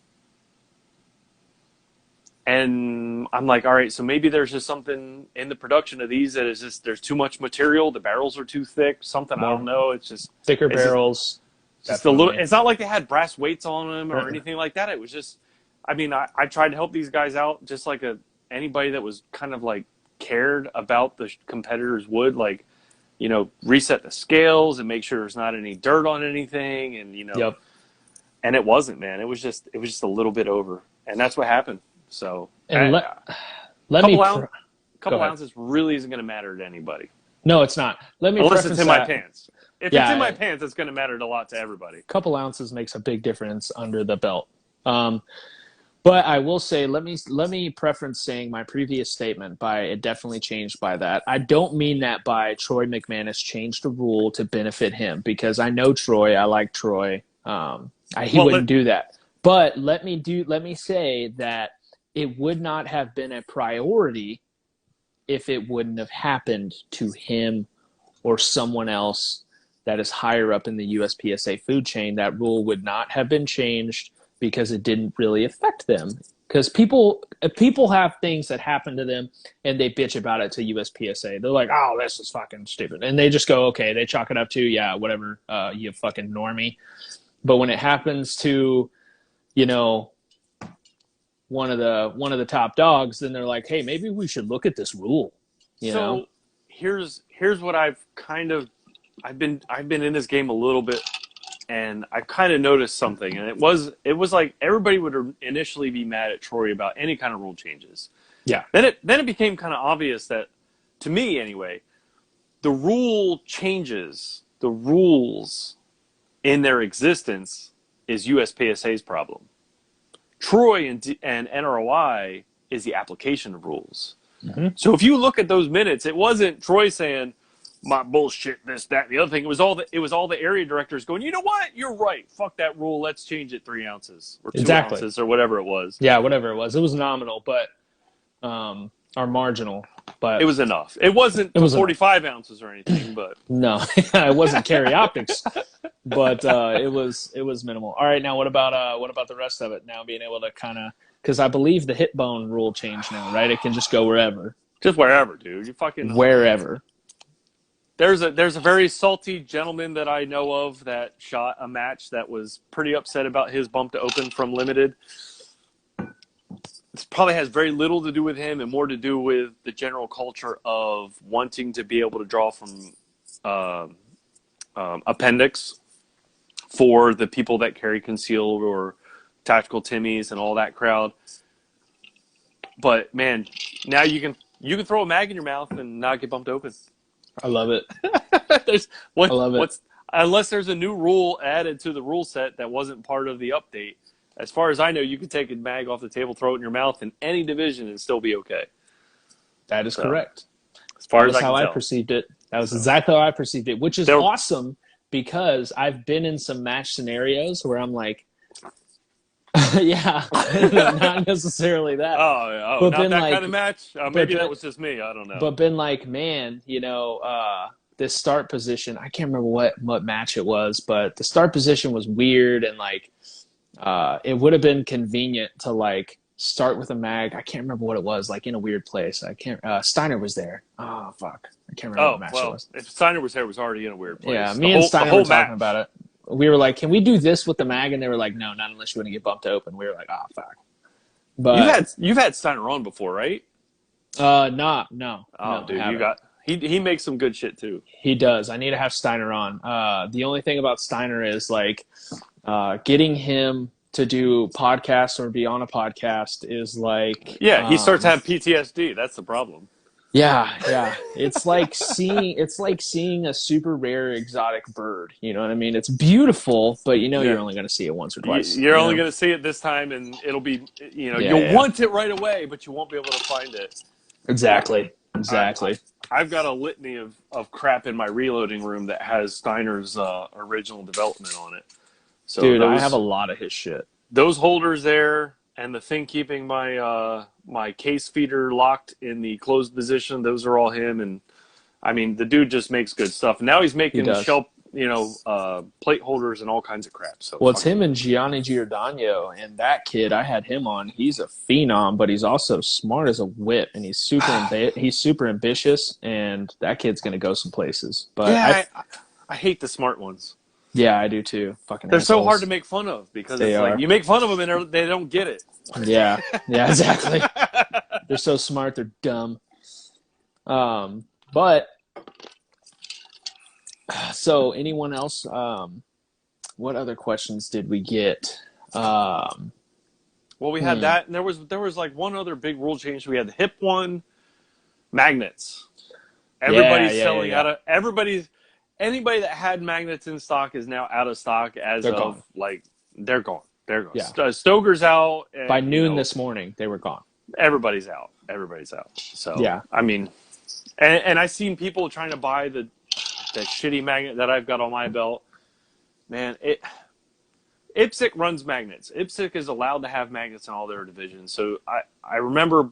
And I'm like, all right, so maybe there's just something in the production of these that is just, there's too much material. The barrels are too thick. Something, I don't know. It's just thicker barrels. Just a little. It's not like they had brass weights on them or anything like that. It was just, I mean, I tried to help these guys out just like anybody that was kind of like cared about the competitors would, like, you know, reset the scales and make sure there's not any dirt on anything. And, you know, and it wasn't, man. It was just a little bit over. And that's what happened. So, and couple ounces really isn't going to matter to anybody. No, it's not. Unless it's in my pants. If it's in my pants, it's going to matter a lot to everybody. A couple ounces makes a big difference under the belt. But I will say, let me preference saying my previous statement by it definitely changed by that. I don't mean that by Troy McManus changed the rule to benefit him, because I know Troy. I like Troy. He wouldn't do that. But let me say that it would not have been a priority if it wouldn't have happened to him or someone else that is higher up in the USPSA food chain. That rule would not have been changed because it didn't really affect them. Because people have things that happen to them and they bitch about it to USPSA. They're like, oh, this is fucking stupid. And they just go, okay, they chalk it up to, yeah, whatever, you fucking normie. But when it happens to, you know, one of the top dogs, then they're like, hey, maybe we should look at this rule. You know? Here's what I've been in this game a little bit, and I kind of noticed something, and it was like everybody would initially be mad at Troy about any kind of rule changes. Yeah. Then it became kind of obvious that, to me anyway, the rule changes, the rules in their existence is USPSA's problem. Troy and NROI is the application of rules. Mm-hmm. So if you look at those minutes, it wasn't Troy saying, my bullshit, this, that, and the other thing. It was all the area directors going, you know what? You're right. Fuck that rule. Let's change it 3 ounces or 2 ounces or whatever it was. Yeah, whatever it was. It was nominal, but or marginal. But it was enough. It wasn't 45 ounces or anything, but no, it wasn't carry optics. But it was minimal. All right, now what about the rest of it? Now being able to kind of, because I believe the hip bone rule changed now, right? It can just go wherever. Just wherever, dude. You fucking wherever. There's a very salty gentleman that I know of that shot a match that was pretty upset about his bump to open from limited. This probably has very little to do with him and more to do with the general culture of wanting to be able to draw from appendix for the people that carry concealed or tactical Timmies and all that crowd. But man, now you can throw a mag in your mouth and not get bumped open. I love it. I love it. Unless there's a new rule added to the rule set that wasn't part of the update. As far as I know, you could take a mag off the table, throw it in your mouth in any division and still be okay. That is correct. As far as I perceived it. That was exactly how I perceived it, which is awesome because I've been in some match scenarios where I'm like, yeah, not necessarily that. But not that kind of match? Maybe that was just me. I don't know. But been like, man, you know, this start position, I can't remember what match it was, but the start position was weird and like, it would have been convenient to like start with a mag. I can't remember what it was, like in a weird place. I can't. Steiner was there. Oh fuck, I can't remember what match it was. If Steiner was there, it was already in a weird place. Yeah, me and Steiner were talking about it. We were like, "Can we do this with the mag?" And they were like, "No, not unless you want to get bumped open." We were like, "Oh fuck." But you've had Steiner on before, right? No. Oh, dude, he makes some good shit too. He does. I need to have Steiner on. The only thing about Steiner is like getting him to do podcasts or be on a podcast is like Yeah, he starts to have PTSD. That's the problem. yeah. It's like seeing a super rare exotic bird. You know what I mean? It's beautiful, but you're only going to see it once or twice. You're only going to see it this time, and it'll be you'll want it right away, but you won't be able to find it. Exactly. I've got a litany of crap in my reloading room that has Steiner's original development on it. So dude, I have a lot of his shit. Those holders there and the thing keeping my my case feeder locked in the closed position, those are all him. And I mean, the dude just makes good stuff. And now he's making shelf, plate holders and all kinds of crap. So it's him and Gianni Giordano, and that kid, I had him on. He's a phenom, but he's also smart as a whip, and he's super ambitious, and that kid's gonna go some places. But yeah, I hate the smart ones. Yeah, I do too. Fucking they're assholes. so hard to make fun of because it's like you make fun of them and they don't get it. Yeah, exactly. They're so smart, they're dumb. But so anyone else? What other questions did we get? Well, we had that, and there was like one other big rule change. We had the hip one, magnets. Everybody's selling out of everybody's. Anybody that had magnets in stock is now out of stock they're gone. They're gone. Yeah. Stoker's out. And, by noon this morning, they were gone. Everybody's out. So, yeah. I mean, and I've seen people trying to buy the shitty magnet that I've got on my belt. Man, IPSC runs magnets. IPSC is allowed to have magnets in all their divisions. So I remember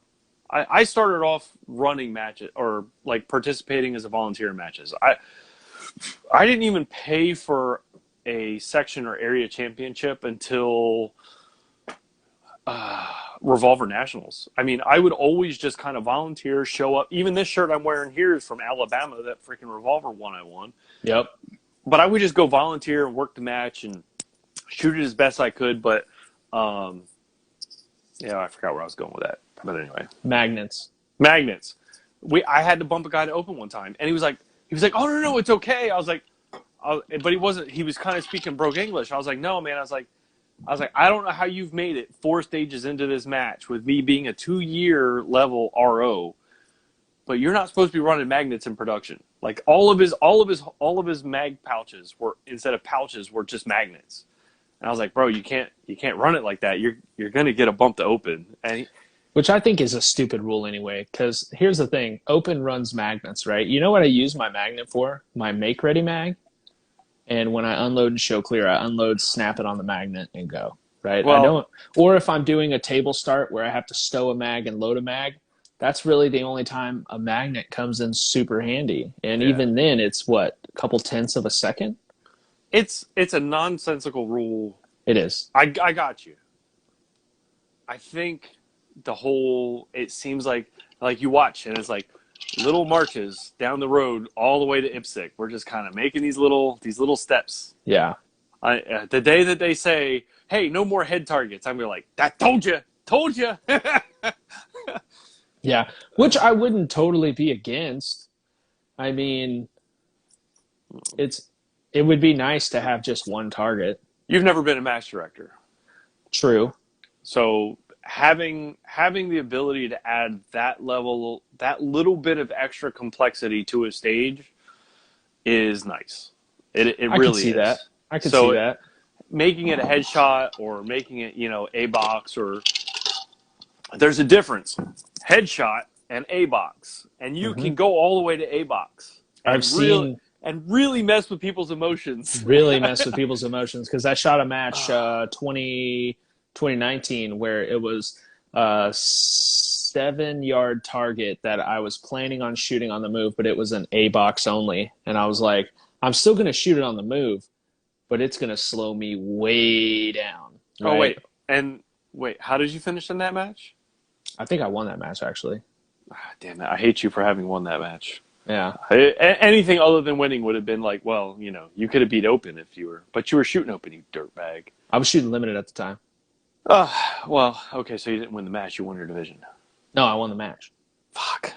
I started off running matches or like participating as a volunteer in matches. I didn't even pay for a section or area championship until Revolver Nationals. I mean, I would always just kind of volunteer, show up. Even this shirt I'm wearing here is from Alabama, that freaking Revolver one I won. Yep. But I would just go volunteer and work the match and shoot it as best I could. But, I forgot where I was going with that. But anyway. Magnets. I had to bump a guy to open one time. And he was like, oh, no, it's okay. I was like, but he wasn't, he was kind of speaking broke English. I was like, no, man. I was like, I don't know how you've made it 4 stages into this match with me being a 2-year level RO, but you're not supposed to be running magnets in production. Like all of his mag pouches were, instead of pouches, were just magnets. And I was like, bro, you can't run it like that. You're going to get a bump to open. Which I think is a stupid rule anyway, because here's the thing. Open runs magnets, right? You know what I use my magnet for? My make-ready mag. And when I unload and show clear, I unload, snap it on the magnet, and go, right? Well, or if I'm doing a table start where I have to stow a mag and load a mag, that's really the only time a magnet comes in super handy. And even then, it's a couple tenths of a second? It's a nonsensical rule. It is. I got you. I think it seems like you watch and it's like little marches down the road all the way to IPSC. We're just kind of making these little steps. Yeah. The day that they say, hey, no more head targets, I'm going to like, that told you. Yeah. Which I wouldn't totally be against. I mean, it would be nice to have just one target. You've never been a match director. True. So having the ability to add that little bit of extra complexity to a stage is nice. It really is. I can see that. Making it a headshot or making it, A box, or there's a difference. Headshot and A box. And you can go all the way to A box. And really mess with people's emotions. Because I shot a match 2019 where it was a 7-yard target that I was planning on shooting on the move, but it was an A box only. And I was like, I'm still going to shoot it on the move, but it's going to slow me way down. Right? Oh, wait. How did you finish in that match? I think I won that match, actually. Damn it. I hate you for having won that match. Yeah. Anything other than winning would have been like, well, you could have beat open but you were shooting open, you dirtbag. I was shooting limited at the time. Well, okay, so you didn't win the match, you won your division. No, I won the match. Fuck.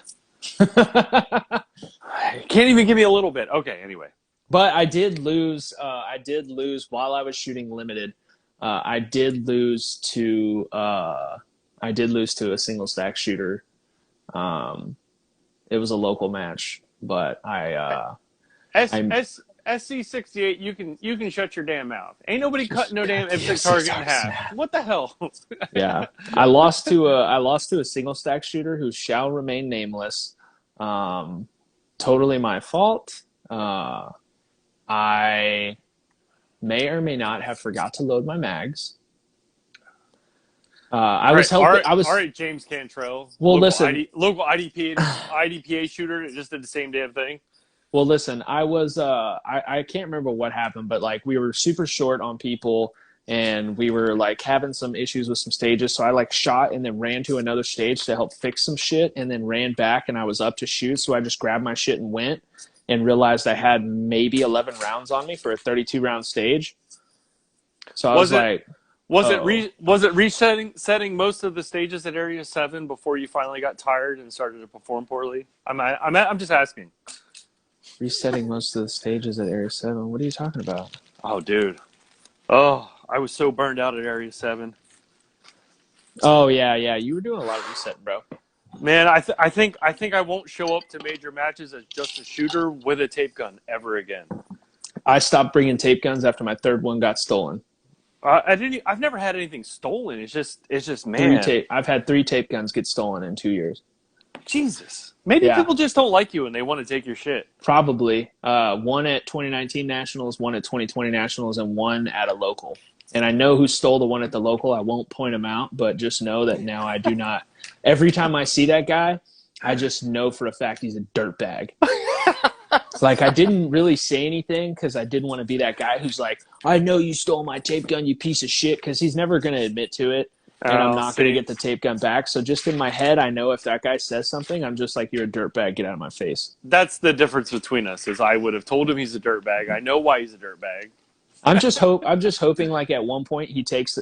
Can't even give me a little bit. Okay, anyway. But I did lose while I was shooting limited. I did lose to a single stack shooter. It was a local match, but I SC68, you can shut your damn mouth. Ain't nobody cutting no damn IPSC SC target in half. What the hell? yeah, I lost to a single stack shooter who shall remain nameless. Totally my fault. I may or may not have forgot to load my mags. I was helping. All right, James Cantrell. Well, listen. Local IDPA shooter that just did the same damn thing. Well, listen. I was. I can't remember what happened, but like we were super short on people, and we were like having some issues with some stages. So I like shot and then ran to another stage to help fix some shit, and then ran back, and I was up to shoot. So I just grabbed my shit and went, and realized I had maybe 11 rounds on me for a 32 round stage. So I was like. Was it setting most of the stages at Area 7 before you finally got tired and started to perform poorly? I'm just asking. Resetting most of the stages at Area 7? What are you talking about? Oh, dude. Oh, I was so burned out at Area 7. Oh, yeah. You were doing a lot of resetting, bro. Man, I think I won't show up to major matches as just a shooter with a tape gun ever again. I stopped bringing tape guns after my third one got stolen. I've never had anything stolen. It's just man. I've had 3 tape guns get stolen in 2 years. Jesus. Maybe people just don't like you and they want to take your shit. Probably. One at 2019 Nationals, one at 2020 Nationals, and one at a local. And I know who stole the one at the local. I won't point him out, but just know that now I do not. Every time I see that guy, I just know for a fact he's a dirtbag. Like, I didn't really say anything because I didn't want to be that guy who's like, I know you stole my tape gun, you piece of shit, because he's never going to admit to it, and I'm not going to get the tape gun back. So just in my head, I know if that guy says something, I'm just like, you're a dirtbag, get out of my face. That's the difference between us, is I would have told him he's a dirtbag. I know why he's a dirtbag. I'm just hoping like at one point he takes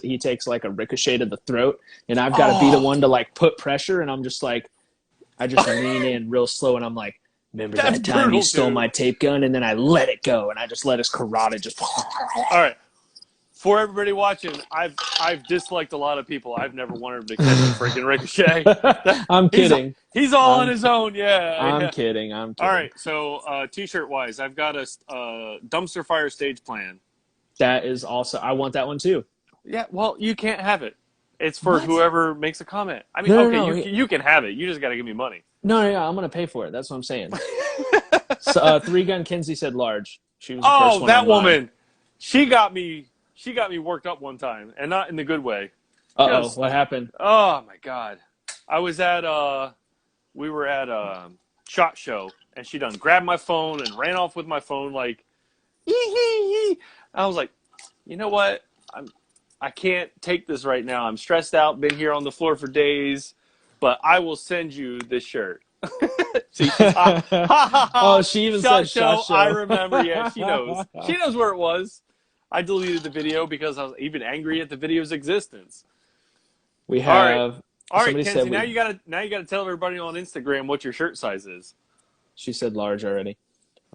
like a ricochet to the throat, and I've got to be the one to like put pressure, and I'm just like, I just lean in real slow, and I'm like, remember that time you stole my tape gun? And then I let it go, and I just let his carotid just. All right. For everybody watching, I've disliked a lot of people. I've never wanted him to catch a freaking ricochet. I'm kidding. He's all on his own, yeah. I'm kidding. All right, so T-shirt-wise, I've got a dumpster fire stage plan. That is also – I want that one too. Yeah, well, you can't have it. It's for whoever makes a comment. I mean, you can have it. You just got to give me money. No, I'm going to pay for it. That's what I'm saying. So, 3-gun Kinsey said large. She was the first one that online. woman. She got me worked up one time, and not in the good way. Uh-oh, what happened? Oh, my God. I was we were at a SHOT Show, and she done grabbed my phone and ran off with my phone like, hee. I was like, you know what? I can't take this right now. I'm stressed out, been here on the floor for days, but I will send you this shirt. See, oh, she even said SHOT Show. I remember, yeah, she knows. She knows where it was. I deleted the video because I was even angry at the video's existence. We have all right, Kenzie. Now you gotta tell everybody on Instagram what your shirt size is. She said large already.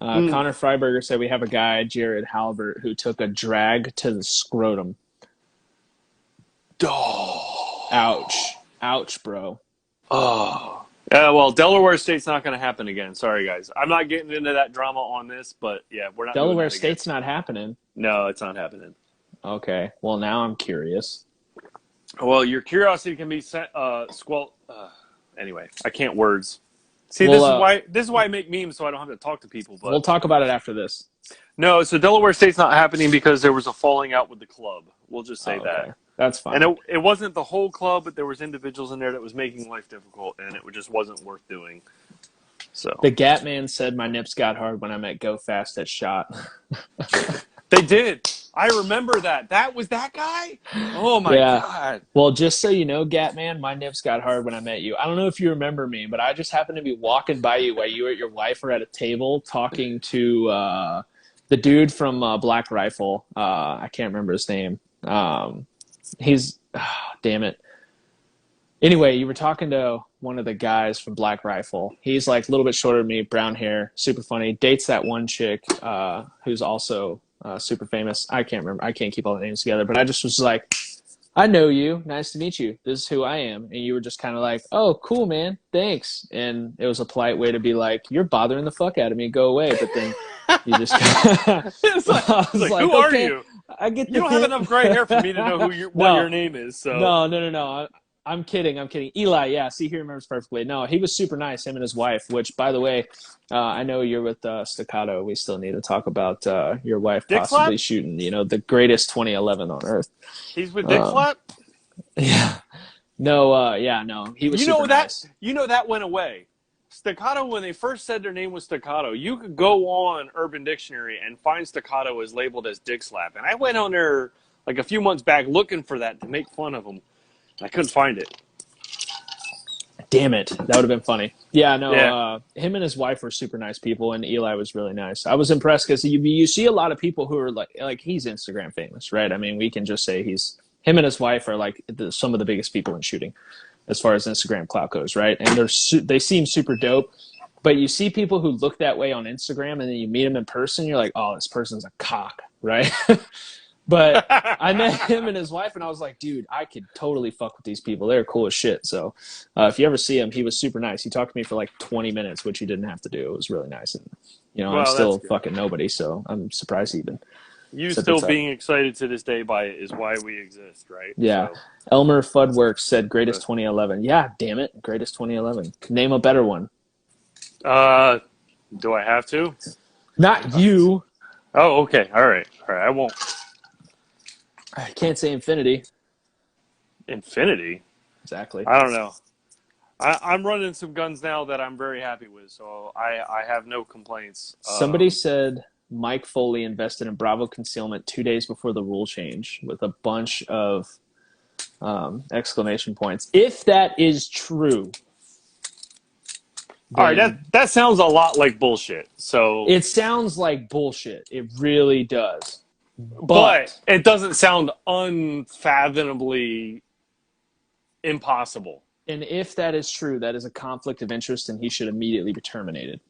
Connor Freiberger said we have a guy, Jared Halbert, who took a drag to the scrotum. Oh. Ouch, bro. Oh. Yeah, well, Delaware State's not going to happen again. Sorry, guys. I'm not getting into that drama on this, but yeah, we're not. Delaware State's not happening. No, it's not happening. Okay. Well, now I'm curious. Well, your curiosity can be anyway, I can't words. See, this is why I make memes, so I don't have to talk to people. But we'll talk about it after this. No, so Delaware State's not happening because there was a falling out with the club. We'll just say that. That's fine. And it wasn't the whole club, but there was individuals in there that was making life difficult, and it just wasn't worth doing. So the Gat Man said my nips got hard when I met Go Fast at SHOT. They did. I remember that. That was that guy? Oh, my God. Well, just so you know, Gat Man, my nips got hard when I met you. I don't know if you remember me, but I just happened to be walking by you while you and your wife were at a table talking to the dude from Black Rifle. I can't remember his name. He's damn it. Anyway, you were talking to one of the guys from Black Rifle. He's like a little bit shorter than me, brown hair, super funny. Dates that one chick who's also super famous. I can't remember. I can't keep all the names together, but I just was like, I know you. Nice to meet you. This is who I am. And you were just kind of like, oh, cool, man. Thanks. And it was a polite way to be like, you're bothering the fuck out of me. Go away. But then you just It's like, I was like, who are okay, you? I get You the don't have hint. enough gray hair for me to know what your name is. So No. I'm kidding. Eli, yeah, see, he remembers perfectly. No, he was super nice, him and his wife, which, by the way, I know you're with Staccato. We still need to talk about your wife Dick possibly Slap? shooting, the greatest 2011 on Earth. He's with Dick Um, Slap? yeah. No, he was super nice. That went away. Staccato, when they first said their name was Staccato, you could go on Urban Dictionary and find Staccato as labeled as Dick Slap. And I went on there like a few months back looking for that to make fun of him. I couldn't find it. Damn it. That would have been funny. Yeah, no, Yeah. him and his wife were super nice people, and Eli was really nice. I was impressed because you see a lot of people who are like he's Instagram famous, right? I mean, we can just say him and his wife are like some of the biggest people in shooting as far as Instagram clout goes, right? And they seem super dope. But you see people who look that way on Instagram, and then you meet them in person, you're like, oh, this person's a cock, right? But I met him and his wife, and I was like, dude, I could totally fuck with these people. They're cool as shit. So if you ever see him, he was super nice. He talked to me for like 20 minutes, which he didn't have to do. It was really nice. And, I'm Well, still that's good. fucking nobody, so I'm surprised he even You said still what's up. being excited to this day by it is why we exist, right? Yeah. So, Elmer Fuddworks said greatest 2011. Yeah, damn it. Greatest 2011. Name a better one. do I have to? Not you. Oh, okay. All right. I won't. I can't say Infinity. Infinity? Exactly. I don't know. I'm running some guns now that I'm very happy with, so I have no complaints. Somebody said Mike Foley invested in Bravo Concealment 2 days before the rule change with a bunch of exclamation points. If that is true, all right, that sounds a lot like bullshit. So it sounds like bullshit. It really does. But it doesn't sound unfathomably impossible. And if that is true, that is a conflict of interest, and he should immediately be terminated.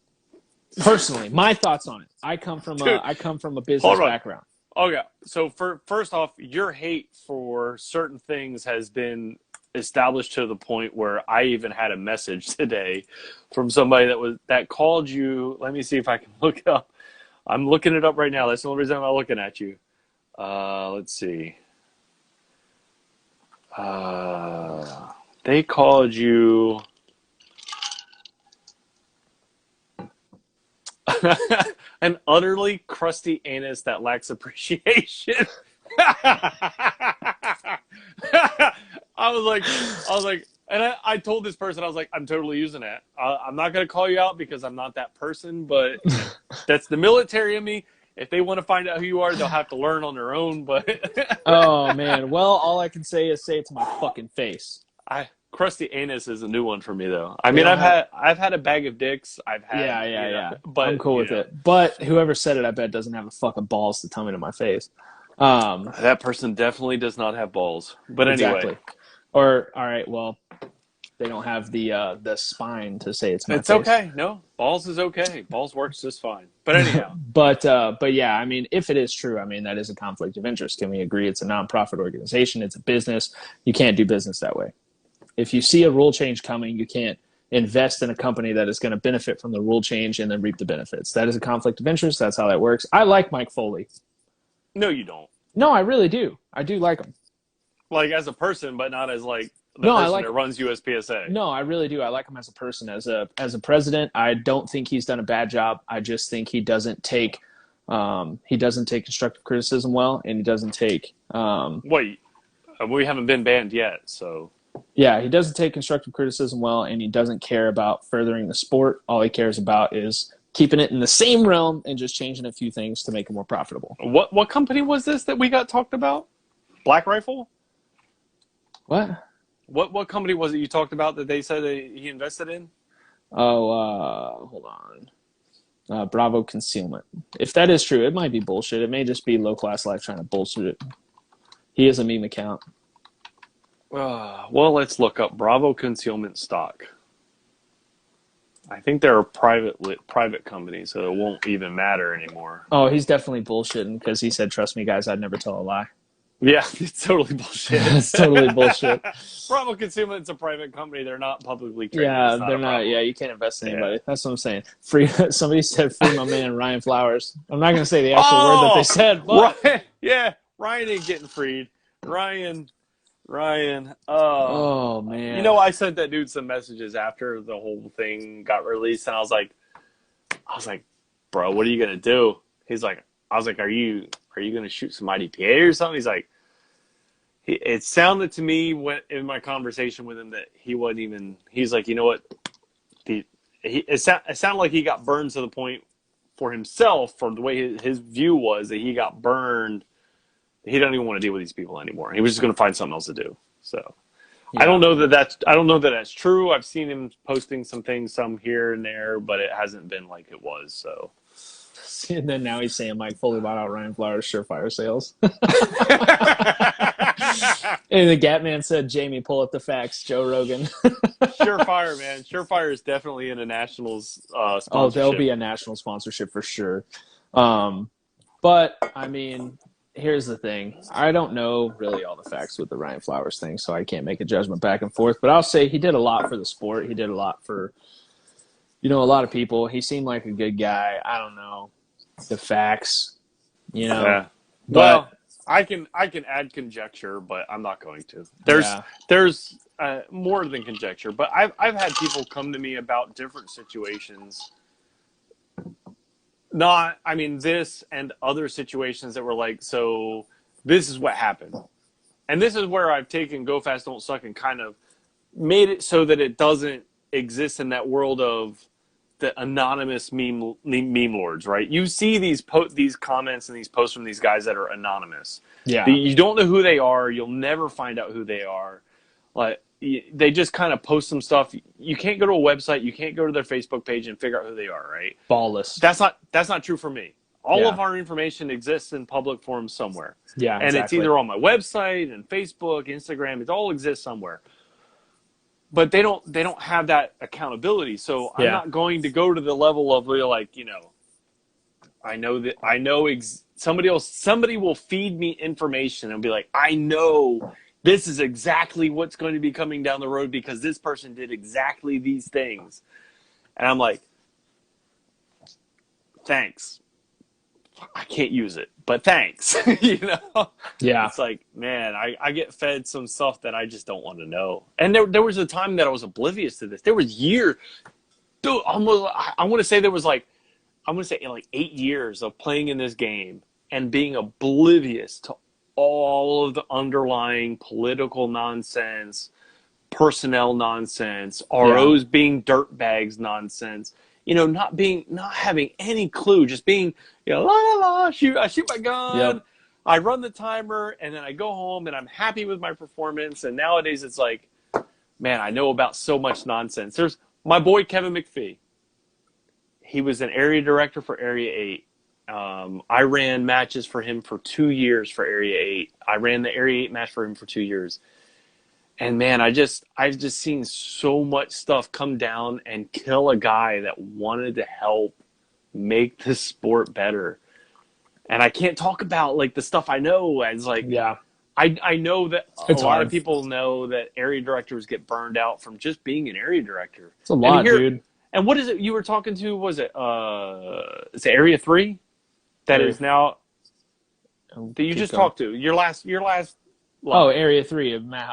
Personally, my thoughts on it. I come from a business background. Okay, so first off, your hate for certain things has been established to the point where I even had a message today from somebody that called you. Let me see if I can look it up. I'm looking it up right now. That's the only reason I'm not looking at you. Let's see. They called you an utterly crusty anus that lacks appreciation. I was like, and I told this person, I was like, I'm totally using that. I'm not going to call you out because I'm not that person, but that's the military in me. If they want to find out who you are, they'll have to learn on their own. But oh man, well, all I can say is say it to my fucking face. Crusty anus is a new one for me, though. I mean, I've had a bag of dicks. I've had yeah. But I'm cool with it. But whoever said it, I bet doesn't have the fucking balls to tell me to my face. That person definitely does not have balls. But exactly. Anyway, or all right, well, they don't have the spine to say it's my it's face. okay. No, balls is okay. Balls works just fine. But anyhow, but yeah, I mean, if it is true, I mean that is a conflict of interest. Can we agree? It's a nonprofit organization. It's a business. You can't do business that way. If you see a rule change coming, you can't invest in a company that is going to benefit from the rule change and then reap the benefits. That is a conflict of interest. That's how that works. I like Mike Foley. no, you don't. No, I really do. I do like him. Like as a person, but not as like the person that runs USPSA. No, I really do. I like him as a person. As a president, I don't think he's done a bad job. I just think he doesn't take constructive criticism well, and he doesn't take Wait, we haven't been banned yet, so. Yeah, he doesn't take constructive criticism well, and he doesn't care about furthering the sport. All he cares about is keeping it in the same realm and just changing a few things to make it more profitable. What company was this that we got talked about? Black Rifle? What? What company was it you talked about that they said that he invested in? Oh, hold on. Bravo Concealment. If that is true, it might be bullshit. It may just be Low Class Life trying to bullshit it. He is a meme account. Well, let's look up Bravo Concealment stock. I think they're a private company, so it won't even matter anymore. Oh, he's definitely bullshitting because he said, "Trust me, guys, I'd never tell a lie." Yeah, it's totally bullshit. It's totally bullshit. Bravo Consumer, it's a private company. They're not publicly traded. Yeah, It's not they're a not. problem. Yeah, you can't invest in anybody. That's what I'm saying. Free. Somebody said, "Free my man Ryan Flowers." I'm not gonna say the actual word that they said, but Ryan, yeah, Ryan ain't getting freed. Ryan. oh man, You know, I sent that dude some messages after the whole thing got released, and I was like, bro, what are you gonna do? I was like, are you gonna shoot some IDPA or something? He's like, it sounded to me in my conversation with him that he wasn't even. He's like, you know what? It sounded like he got burned to the point for himself, from the way his view was, that he got burned. He doesn't even want to deal with these people anymore. He was just going to find something else to do. So yeah. I don't know that that's true. I've seen him posting some things, some here and there, but it hasn't been like it was. So. And then now he's saying Mike Foley bought out Ryan Flowers' Surefire sales. And the Gap Man said, "Jamie, pull up the facts." Joe Rogan. Surefire, man. Surefire is definitely in a Nationals sponsorship. Oh, there'll be a national sponsorship for sure. But I mean, here's the thing. I don't know really all the facts with the Ryan Flowers thing, so I can't make a judgment back and forth. But I'll say he did a lot for the sport. He did a lot for, a lot of people. He seemed like a good guy. I don't know the facts, Yeah. But, well, I can add conjecture, but I'm not going to. There's more than conjecture, but I've had people come to me about different situations. This and other situations that were like, so this is what happened. And this is where I've taken Go Fast, Don't Suck and kind of made it so that it doesn't exist in that world of the anonymous meme lords, right? You see these comments and these posts from these guys that are anonymous. yeah. You don't know who they are. You'll never find out who they are. Like, they just kind of post some stuff. You can't go to a website. You can't go to their Facebook page and figure out who they are, right? Ballless. That's not true for me. All of our information exists in public forums somewhere. Yeah, and exactly. it's either on my website and Facebook, Instagram. It all exists somewhere. But they don't have that accountability. So I'm not going to go to the level of somebody will feed me information and be like, I know this is exactly what's going to be coming down the road because this person did exactly these things. And I'm like, thanks. I can't use it, but thanks. Yeah. It's like, man, I get fed some stuff that I just don't want to know. And there was a time that I was oblivious to this. There was years, dude. Almost, I want to say like 8 years of playing in this game and being oblivious to all of the underlying political nonsense, personnel nonsense, ROs being dirtbags nonsense. Not having any clue, just being, la la la, I shoot my gun, Yep. I run the timer, and then I go home and I'm happy with my performance. And nowadays it's like, man, I know about so much nonsense. There's my boy Kevin McPhee. He was an area director for Area 8. I ran matches for him for 2 years for Area 8. I ran the Area 8 match for him for 2 years. And man, I've just seen so much stuff come down and kill a guy that wanted to help make this sport better. And I can't talk about like the stuff I know as like, I know that a lot of people know that area directors get burned out from just being an area director. It's a lot, dude. And what is it you were talking to? Was it it's Area 3 that is now that you just talked to? Your last Area 3 of Matt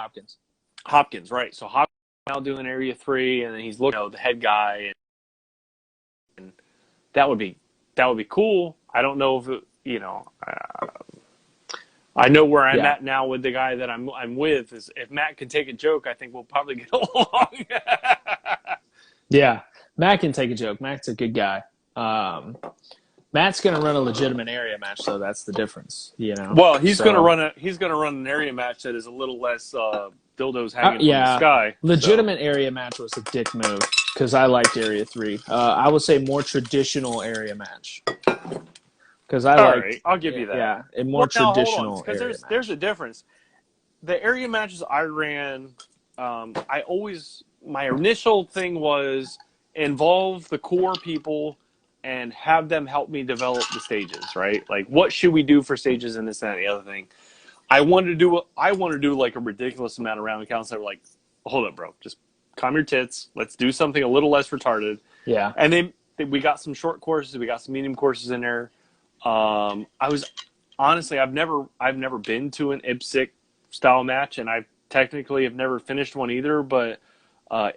Hopkins, right? So Hopkins now doing Area 3, and then he's looking the head guy, and that would be cool. I don't know if I know where I'm at now with the guy that I'm with. Is if Matt can take a joke, I think we'll probably get along. Yeah, Matt can take a joke. Matt's a good guy. Matt's going to run a legitimate area match, though. That's the difference, Well, he's going to run an area match that is a little less dildos hanging from the sky. Legitimate area match was a dick move because I liked Area 3. I would say more traditional area match because right, I'll give you that. Yeah, a more traditional area match. There's a difference. The area matches I ran, my initial thing was involve the core people and have them help me develop the stages, right? Like, what should we do for stages and this and that and the other thing? I wanted to do like a ridiculous amount of round counts that were like, hold up, bro, just calm your tits. Let's do something a little less retarded. Yeah. And then we got some short courses, we got some medium courses in there. I was honestly, I've never been to an IPSC style match, and I technically have never finished one either. But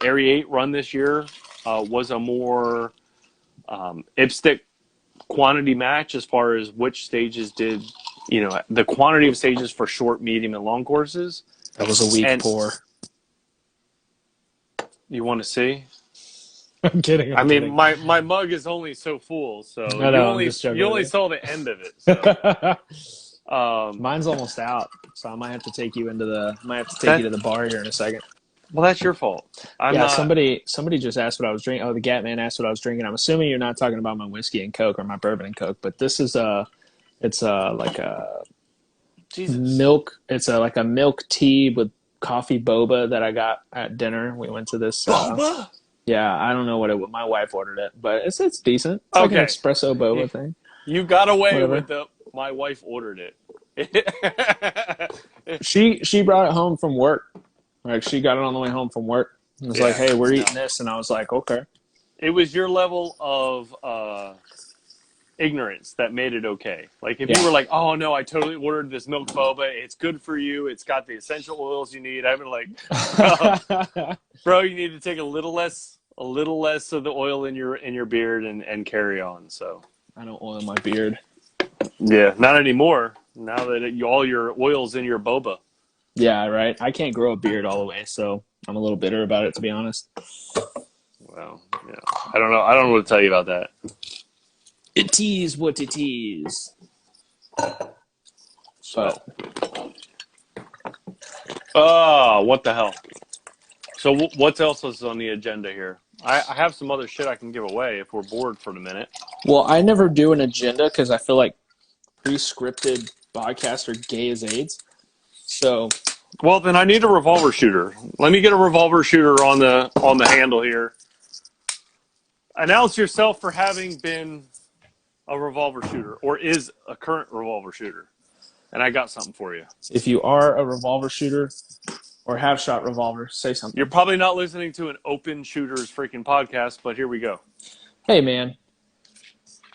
Area 8 run this year was a more IPSC quantity match as far as which stages did, the quantity of stages for short, medium, and long courses. That was a week And pour. You want to see? I'm kidding. I mean, my mug is only so full, so I know, you only saw the end of it. So. Mine's almost out, so I might have to take you to the bar here in a second. Well, that's your fault. Somebody just asked what I was drinking. Oh, the Gat Man asked what I was drinking. I'm assuming you're not talking about my whiskey and Coke or my bourbon and Coke, but this is like a Jesus. milk. It's like a milk tea with coffee boba that I got at dinner. We went to this. Boba? Yeah, I don't know what my wife ordered it, but it's decent. It's like an espresso boba thing. You got away with my wife ordered it. She brought it home from work. Like, she got it on the way home from work. It was like, hey, we're eating this. And I was like, okay. It was your level of ignorance that made it okay. Like, if you were like, oh, no, I totally ordered this milk boba. It's good for you. It's got the essential oils you need. I've been like, bro, you need to take a little less of the oil in your beard and carry on. So I don't oil my beard. Yeah, not anymore. Now that all your oil's in your boba. Yeah, right. I can't grow a beard all the way, so I'm a little bitter about it, to be honest. Well, yeah. I don't know. I don't know what to tell you about that. It is what it is. So. Oh, what the hell? So what else is on the agenda here? I have some other shit I can give away if we're bored for a minute. Well, I never do an agenda because I feel like pre-scripted podcasts are gay as AIDS. So, well, then I need a revolver shooter. Let me get a revolver shooter on the handle here. Announce yourself for having been a revolver shooter or is a current revolver shooter. And I got something for you. If you are a revolver shooter or have shot revolver, say something. You're probably not listening to an open shooters freaking podcast, but here we go. Hey, man.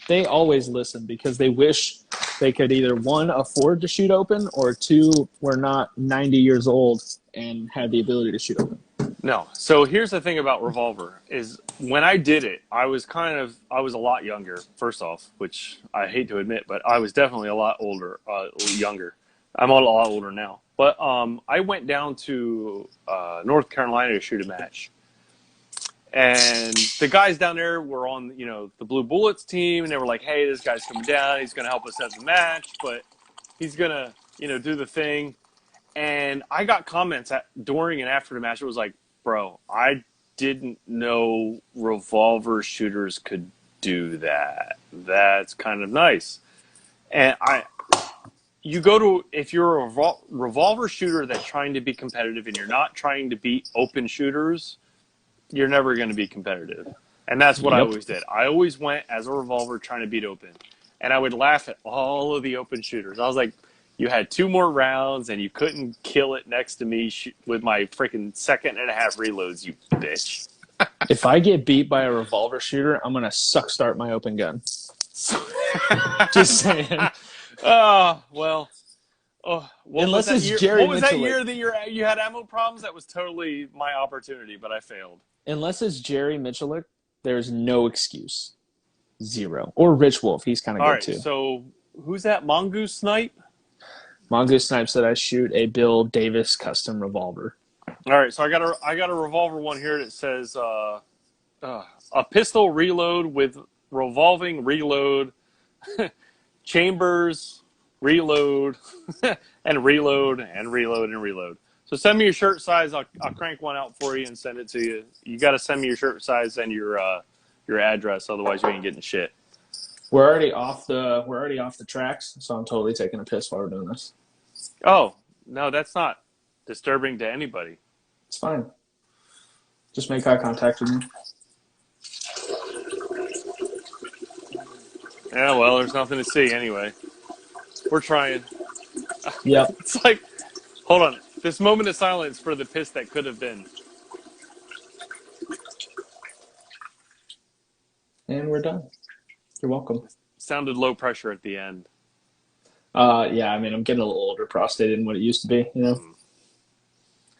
They always listen because they wish they could either, one, afford to shoot open, or two, were not 90 years old and had the ability to shoot open. No. So here's the thing about revolver is when I did it, I was a lot younger, first off, which I hate to admit, but I was definitely a lot younger. I'm a lot older now. But I went down to North Carolina to shoot a match. And the guys down there were on, the Blue Bullets team, and they were like, hey, this guy's coming down. He's going to help us at the match, but he's going to, do the thing. And I got comments during and after the match. It was like, bro, I didn't know revolver shooters could do that. That's kind of nice. And if you're a revolver shooter that's trying to be competitive and you're not trying to beat open shooters, you're never going to be competitive. And that's what I always did. I always went as a revolver trying to beat open. And I would laugh at all of the open shooters. I was like, you had 2 more rounds and you couldn't kill it next to me with my freaking 1.5 reloads, you bitch. If I get beat by a revolver shooter, I'm going to suck start my open gun. Just saying. Oh, well. Unless it's Jerry What was that Mitchell. year that you had ammo problems? That was totally my opportunity, but I failed. Unless it's Jerry Mitchell, there's no excuse. 0. Or Rich Wolf. He's kind of good too. So who's that? Mongoose Snipe? Mongoose Snipe said I shoot a Bill Davis custom revolver. All right, so I got a revolver one here that says a pistol reload with revolving reload, chambers, reload, and reload, and reload, and reload. So send me your shirt size. I'll crank one out for you and send it to you. You got to send me your shirt size and your address, otherwise you ain't getting shit. We're already off the tracks, so I'm totally taking a piss while we're doing this. Oh, no, that's not disturbing to anybody. It's fine. Just make eye contact with me. Yeah, well, there's nothing to see anyway. We're trying. Yep. It's like, hold on. This moment of silence for the piss that could have been. And we're done. You're welcome. Sounded low pressure at the end. Yeah, I mean, I'm getting a little older, prostate isn't what it used to be, you know? It's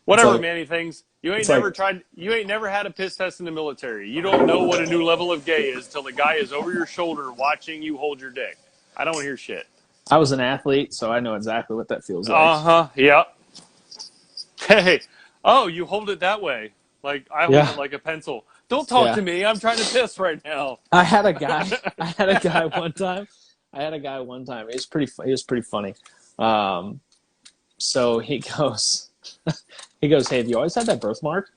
Whatever, like, Manny things. You ain't it's never like, tried. You ain't never had a piss test in the military. You don't know what a new level of gay is till the guy is over your shoulder watching you hold your dick. I don't hear shit. I was an athlete, so I know exactly what that feels like. Yep. Hey. Oh, you hold it that way. Like I hold Yeah. it like a pencil. Don't talk Yeah. to me. I'm trying to piss right now. I had a guy one time. He was pretty funny. So he goes, hey, have you always had that birthmark?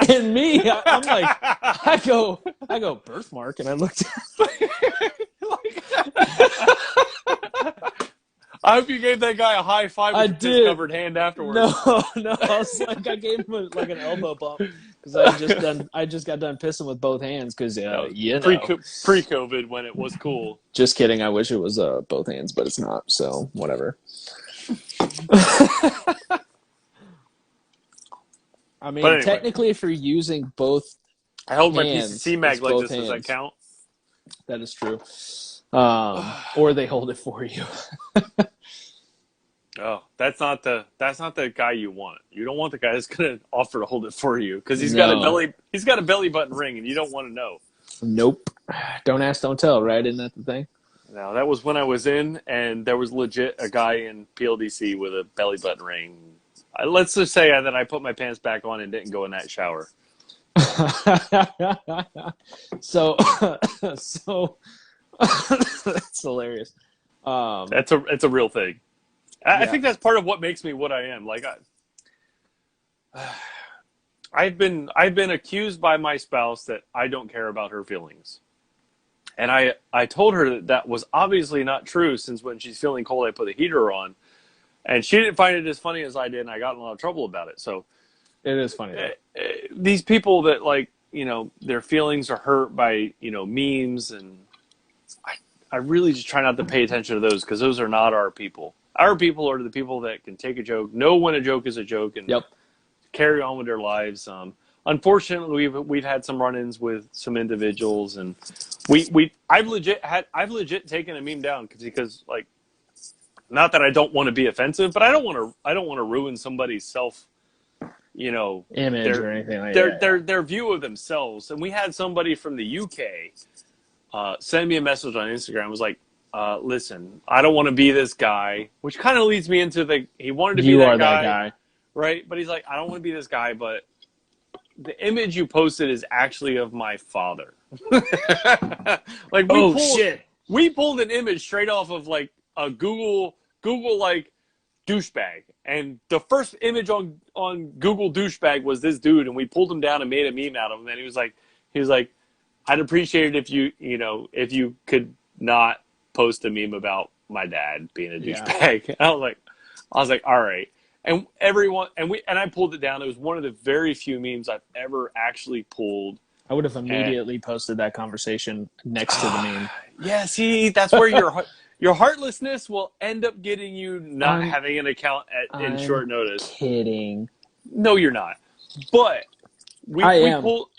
And me, I'm like, I go birthmark, and I looked. I hope you gave that guy a high five with I your did. piss-covered hand afterwards. No, I was like, I gave him like an elbow bump because I just got done pissing with both hands because you know. Pre-COVID when it was cool. Just kidding. I wish it was both hands, but it's not. So whatever. I mean, Anyway. technically, if you're using both, I held my hands, PCC mag it's like both this. Does that hands. count? That is true. Or they hold it for you. Oh, that's not the guy you want. You don't want the guy that's gonna offer to hold it for you because he's got a belly button ring and you don't want to know. Nope. Don't ask, don't tell, right? Isn't that the thing? No, that was when I was in, and there was legit a guy in PLDC with a belly button ring. Let's just say that I put my pants back on and didn't go in that shower. so that's hilarious. It's a real thing. I think that's part of what makes me what I am. Like I've been accused by my spouse that I don't care about her feelings. And I told her that was obviously not true, since when she's feeling cold, I put the heater on. And she didn't find it as funny as I did, and I got in a lot of trouble about it. So it is funny. These people that, like, you know, their feelings are hurt by, you know, memes, and I really just try not to pay attention to those, because those are not our people. Our people are the people that can take a joke, know when a joke is a joke, and carry on with their lives. Unfortunately, we've had some run-ins with some individuals, and I've legit taken a meme down because, like, not that I don't want to be offensive, but I don't want to ruin somebody's self, you know, image or anything like that. Their view of themselves. And we had somebody from the UK send me a message on Instagram. It was like, listen, I don't want to be this guy, which kind of leads me into he wanted to be that guy, right? But he's like, I don't want to be this guy, but the image you posted is actually of my father. Like, we pulled an image straight off of, like, a Google like douchebag, and the first image on Google douchebag was this dude, and we pulled him down and made a meme out of him. And he was like, I'd appreciate it if you could not post a meme about my dad being a douchebag. Yeah. I was like, all right. And I pulled it down. It was one of the very few memes I've ever actually pulled. I would have immediately posted that conversation next to the meme. Yeah, see, that's where your heartlessness will end up getting you not having an account in short notice. Kidding. No, you're not. But we pulled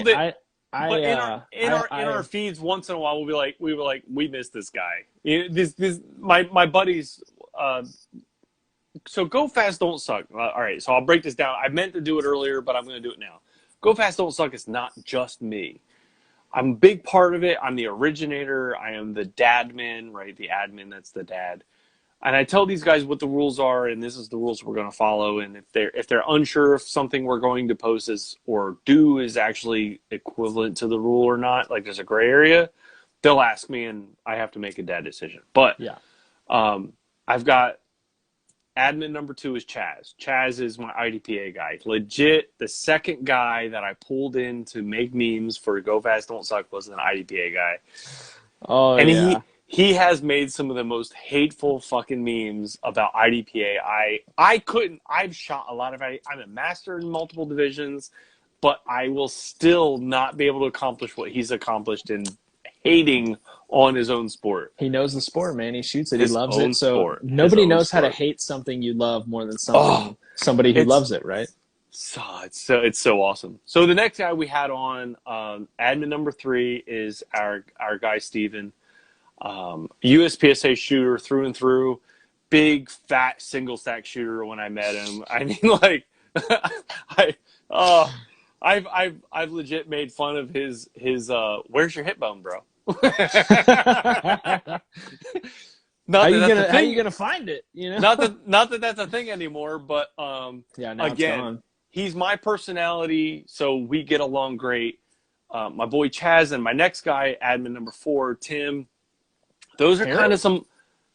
it. In our feeds once in a while, we missed this guy. My buddies. So Go Fast Don't Suck. All right, so I'll break this down. I meant to do it earlier, but I'm going to do it now. Go Fast Don't Suck is not just me. I'm a big part of it. I'm the originator. I am the dadmin, right? The admin, that's the dad. And I tell these guys what the rules are, and this is the rules we're going to follow. And if they're unsure if something we're going to post is actually equivalent to the rule or not, like there's a gray area, they'll ask me, and I have to make a dad decision. But I've got admin number 2 is Chaz. Chaz is my IDPA guy. Legit, the second guy that I pulled in to make memes for Go Fast Don't Suck was an IDPA guy. Oh, and yeah. He has made some of the most hateful fucking memes about IDPA. I've shot a lot of I'm a master in multiple divisions, but I will still not be able to accomplish what he's accomplished in hating on his own sport. He knows the sport, man. He shoots it. His He loves own it. So sport. nobody knows how to sport. hate something you love more than Oh, somebody who loves it, right? So it's so awesome. So the next guy we had on, admin number 3 is our guy Steven. USPSA shooter through and through, big fat single stack shooter. When I met him, I mean, like, I've legit made fun of his where's your hip bone, bro? How are you gonna find it? You know, not that that's a thing anymore, but yeah, now again, it's gone. He's my personality, so we get along great. My boy Chaz and my next guy, admin number 4, Tim. Those are kind of some.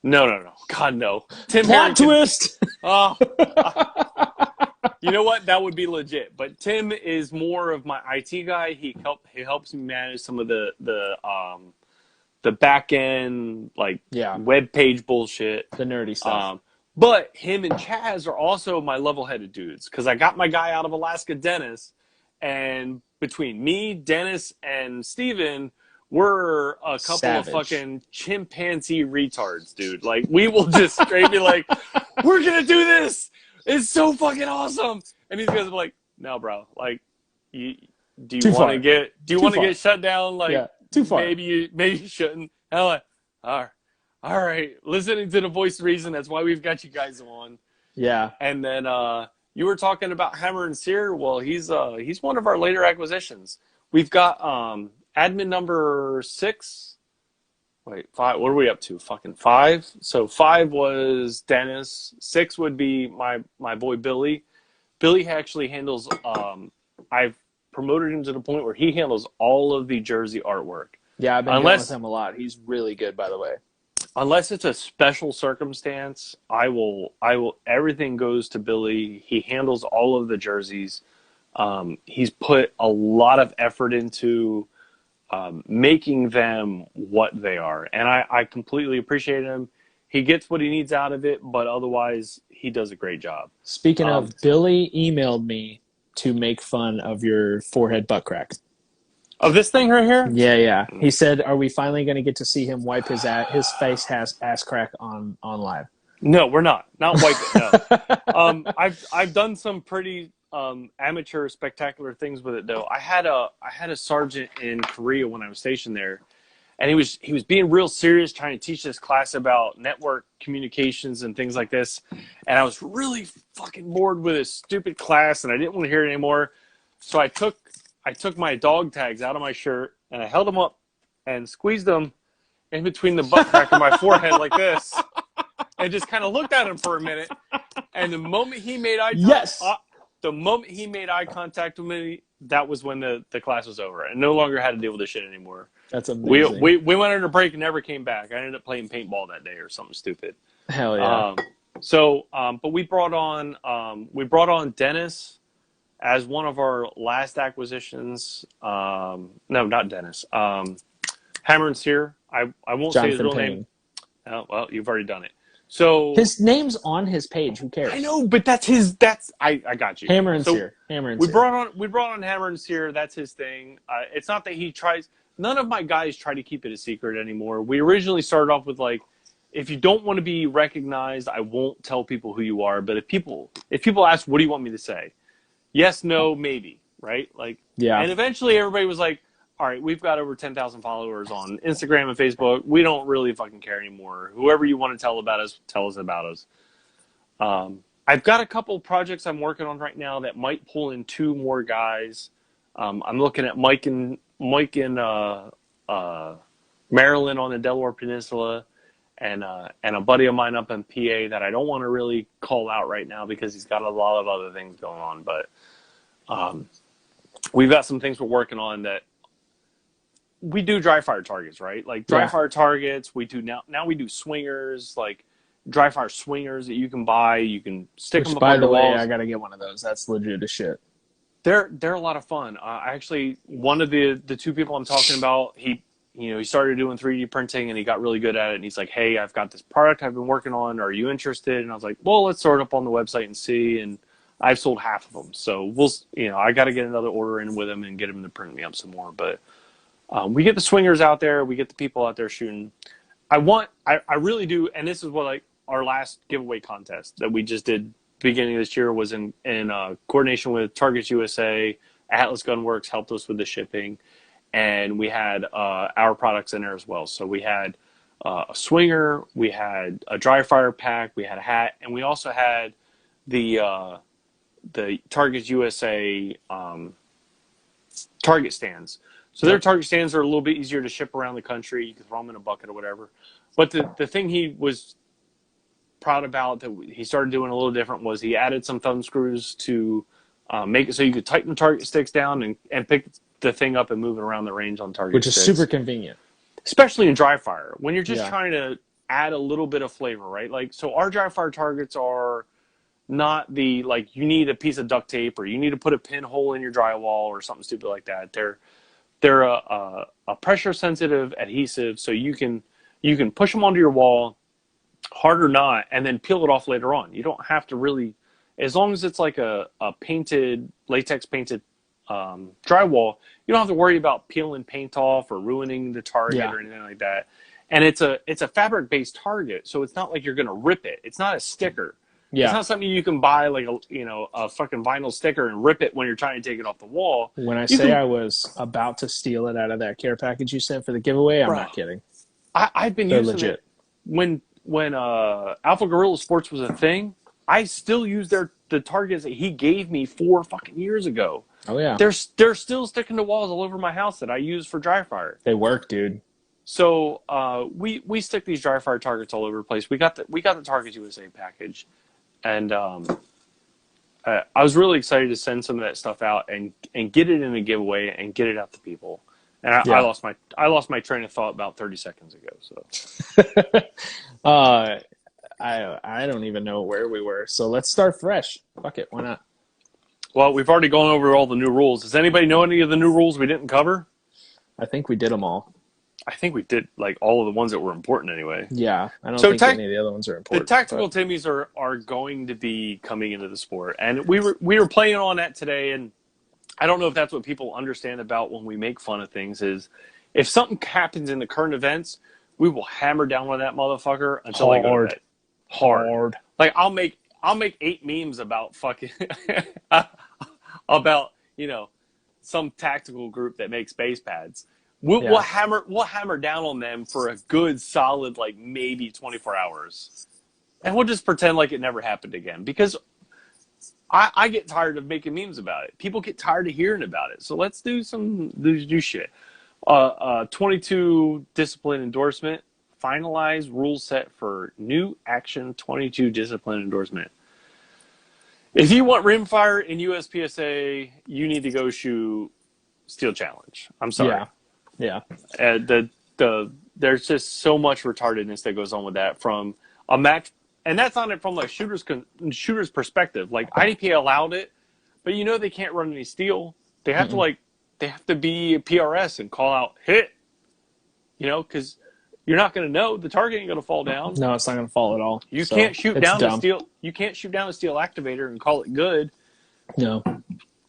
No. God, no. Tim Plot twist. Oh, you know what? That would be legit. But Tim is more of my IT guy. He helps me manage some of the back end, like, web page bullshit, the nerdy stuff. But him and Chaz are also my level-headed dudes, because I got my guy out of Alaska, Dennis, and between me, Dennis, and Steven, we're a couple of fucking chimpanzee retards, dude. Like, we will just straight be like, we're gonna do this! It's so fucking awesome! And these guys are like, no, bro. Like, do you want to get shut down? Like, too far. Maybe you shouldn't. Hell, all right. Listening to the voice of reason. That's why we've got you guys on. Yeah. And then you were talking about Hammer and Sear. Well, he's one of our later acquisitions. We've got admin number 6. Wait, 5. What are we up to? Fucking 5. So 5 was Dennis. 6 would be my boy Billy. Billy actually handles. I've promoted him to the point where he handles all of the jersey artwork. Yeah, I've been dealing with him a lot. He's really good, by the way. Unless it's a special circumstance, I will. Everything goes to Billy. He handles all of the jerseys. He's put a lot of effort into making them what they are, and I completely appreciate him. He gets what he needs out of it, but otherwise, he does a great job. Speaking of, Billy emailed me to make fun of your forehead butt crack. Of this thing right here? Yeah. He said, "Are we finally going to get to see him wipe his face ass crack on live?" No, we're not. Not wipe it. No. I've done some pretty amateur, spectacular things with it though. I had a sergeant in Korea when I was stationed there, and he was being real serious trying to teach this class about network communications and things like this, and I was really fucking bored with his stupid class, and I didn't want to hear it anymore. So I took my dog tags out of my shirt and I held them up and squeezed them in between the butt crack of my forehead like this, and just kind of looked at him for a minute. And the moment he made eye contact with me, that was when the class was over. I no longer had to deal with this shit anymore. That's amazing. We went on a break and never came back. I ended up playing paintball that day or something stupid. Hell yeah. But we brought on Dennis as one of our last acquisitions. No, not Dennis. Hammer and Sear. I won't say his real name. Oh, well, you've already done it. So his name's on his page. Who cares? I know, but I got you. Hammer and Sear. We brought on Hammer and Sear. That's his thing. It's not that he tries. None of my guys try to keep it a secret anymore. We originally started off with, like, if you don't want to be recognized, I won't tell people who you are. But if people ask, what do you want me to say? Yes, no, maybe, right? Like, yeah. And eventually everybody was like, all right, we've got over 10,000 followers on Instagram and Facebook. We don't really fucking care anymore. Whoever you want to tell about us, tell us about us. I've got a couple projects I'm working on right now that might pull in 2 more guys. I'm looking at Mike in Maryland on the Delaware Peninsula, and a buddy of mine up in PA that I don't want to really call out right now because he's got a lot of other things going on. But we've got some things we're working on that we do dry fire targets, right? Like dry fire targets. We do now we do swingers, like dry fire swingers that you can buy. You can stick them up on the walls. By the way, I got to get one of those. That's legit as shit. They're a lot of fun. Actually, one of the 2 people I'm talking about, he started doing 3D printing and he got really good at it. And he's like, hey, I've got this product I've been working on. Are you interested? And I was like, well, let's sort up on the website and see. And I've sold half of them. So I got to get another order in with him and get him to print me up some more. But We get the swingers out there. We get the people out there shooting. I really do, and this is what like our last giveaway contest that we just did beginning of this year was in coordination with Targets USA. Atlas Gunworks helped us with the shipping, and we had our products in there as well. So we had a swinger, we had a dry fire pack, we had a hat, and we also had the Targets USA target stands. So their target stands are a little bit easier to ship around the country. You can throw them in a bucket or whatever. But the thing he was proud about that he started doing a little different was he added some thumb screws to make it so you could tighten the target sticks down and pick the thing up and move it around the range on target Which sticks. is super convenient. Especially in dry fire. When you're just trying to add a little bit of flavor, right? Like, so our dry fire targets are not the, like, you need a piece of duct tape or you need to put a pinhole in your drywall or something stupid like that. They're a pressure sensitive adhesive, so you can push them onto your wall, hard or not, and then peel it off later on. You don't have to really, as long as it's like a painted, latex painted drywall, you don't have to worry about peeling paint off or ruining the target or anything like that. And it's a fabric based target, so it's not like you're gonna rip it. It's not a sticker. Yeah. It's not something you can buy like a fucking vinyl sticker and rip it when you're trying to take it off the wall. When I was about to steal it out of that care package you sent for the giveaway, I'm not kidding. I've been using legit. it when Alpha Gorilla Sports was a thing. I still use the targets that he gave me 4 fucking years ago. Oh yeah, they're still sticking to walls all over my house that I use for dry fire. They work, dude. So we stick these dry fire targets all over the place. We got the Targets USA package. And I was really excited to send some of that stuff out and get it in a giveaway and get it out to people. And I lost my train of thought about 30 seconds ago. So I don't even know where we were. So let's start fresh. Fuck it, why not? Well, we've already gone over all the new rules. Does anybody know any of the new rules we didn't cover? I think we did them all. I think we did like all of the ones that were important anyway. Yeah, I don't think any of the other ones are important. The tactical Timmies are going to be coming into the sport, and we were playing on that today. And I don't know if that's what people understand about when we make fun of things. Is if something happens in the current events, we will hammer down on that motherfucker until they go to bed. Hard. Like I'll make 8 memes about fucking about some tactical group that makes base pads. We'll hammer down on them for a good solid like maybe 24 hours, and we'll just pretend like it never happened again because I get tired of making memes about it. People get tired of hearing about it. So let's do do shit. 22 discipline endorsement. Finalize rule set for new action 22 discipline endorsement. If you want rimfire in USPSA, you need to go shoot Steel Challenge. I'm sorry. Yeah. There's just so much retardedness that goes on with that from a match, and that's on it from like shooter's perspective. Like IDPA allowed it, but they can't run any steel. They have to be a PRS and call out hit. Because you're not going to know the target ain't going to fall down. No, it's not going to fall at all. You can't shoot down the steel. You can't shoot down the steel activator and call it good. No,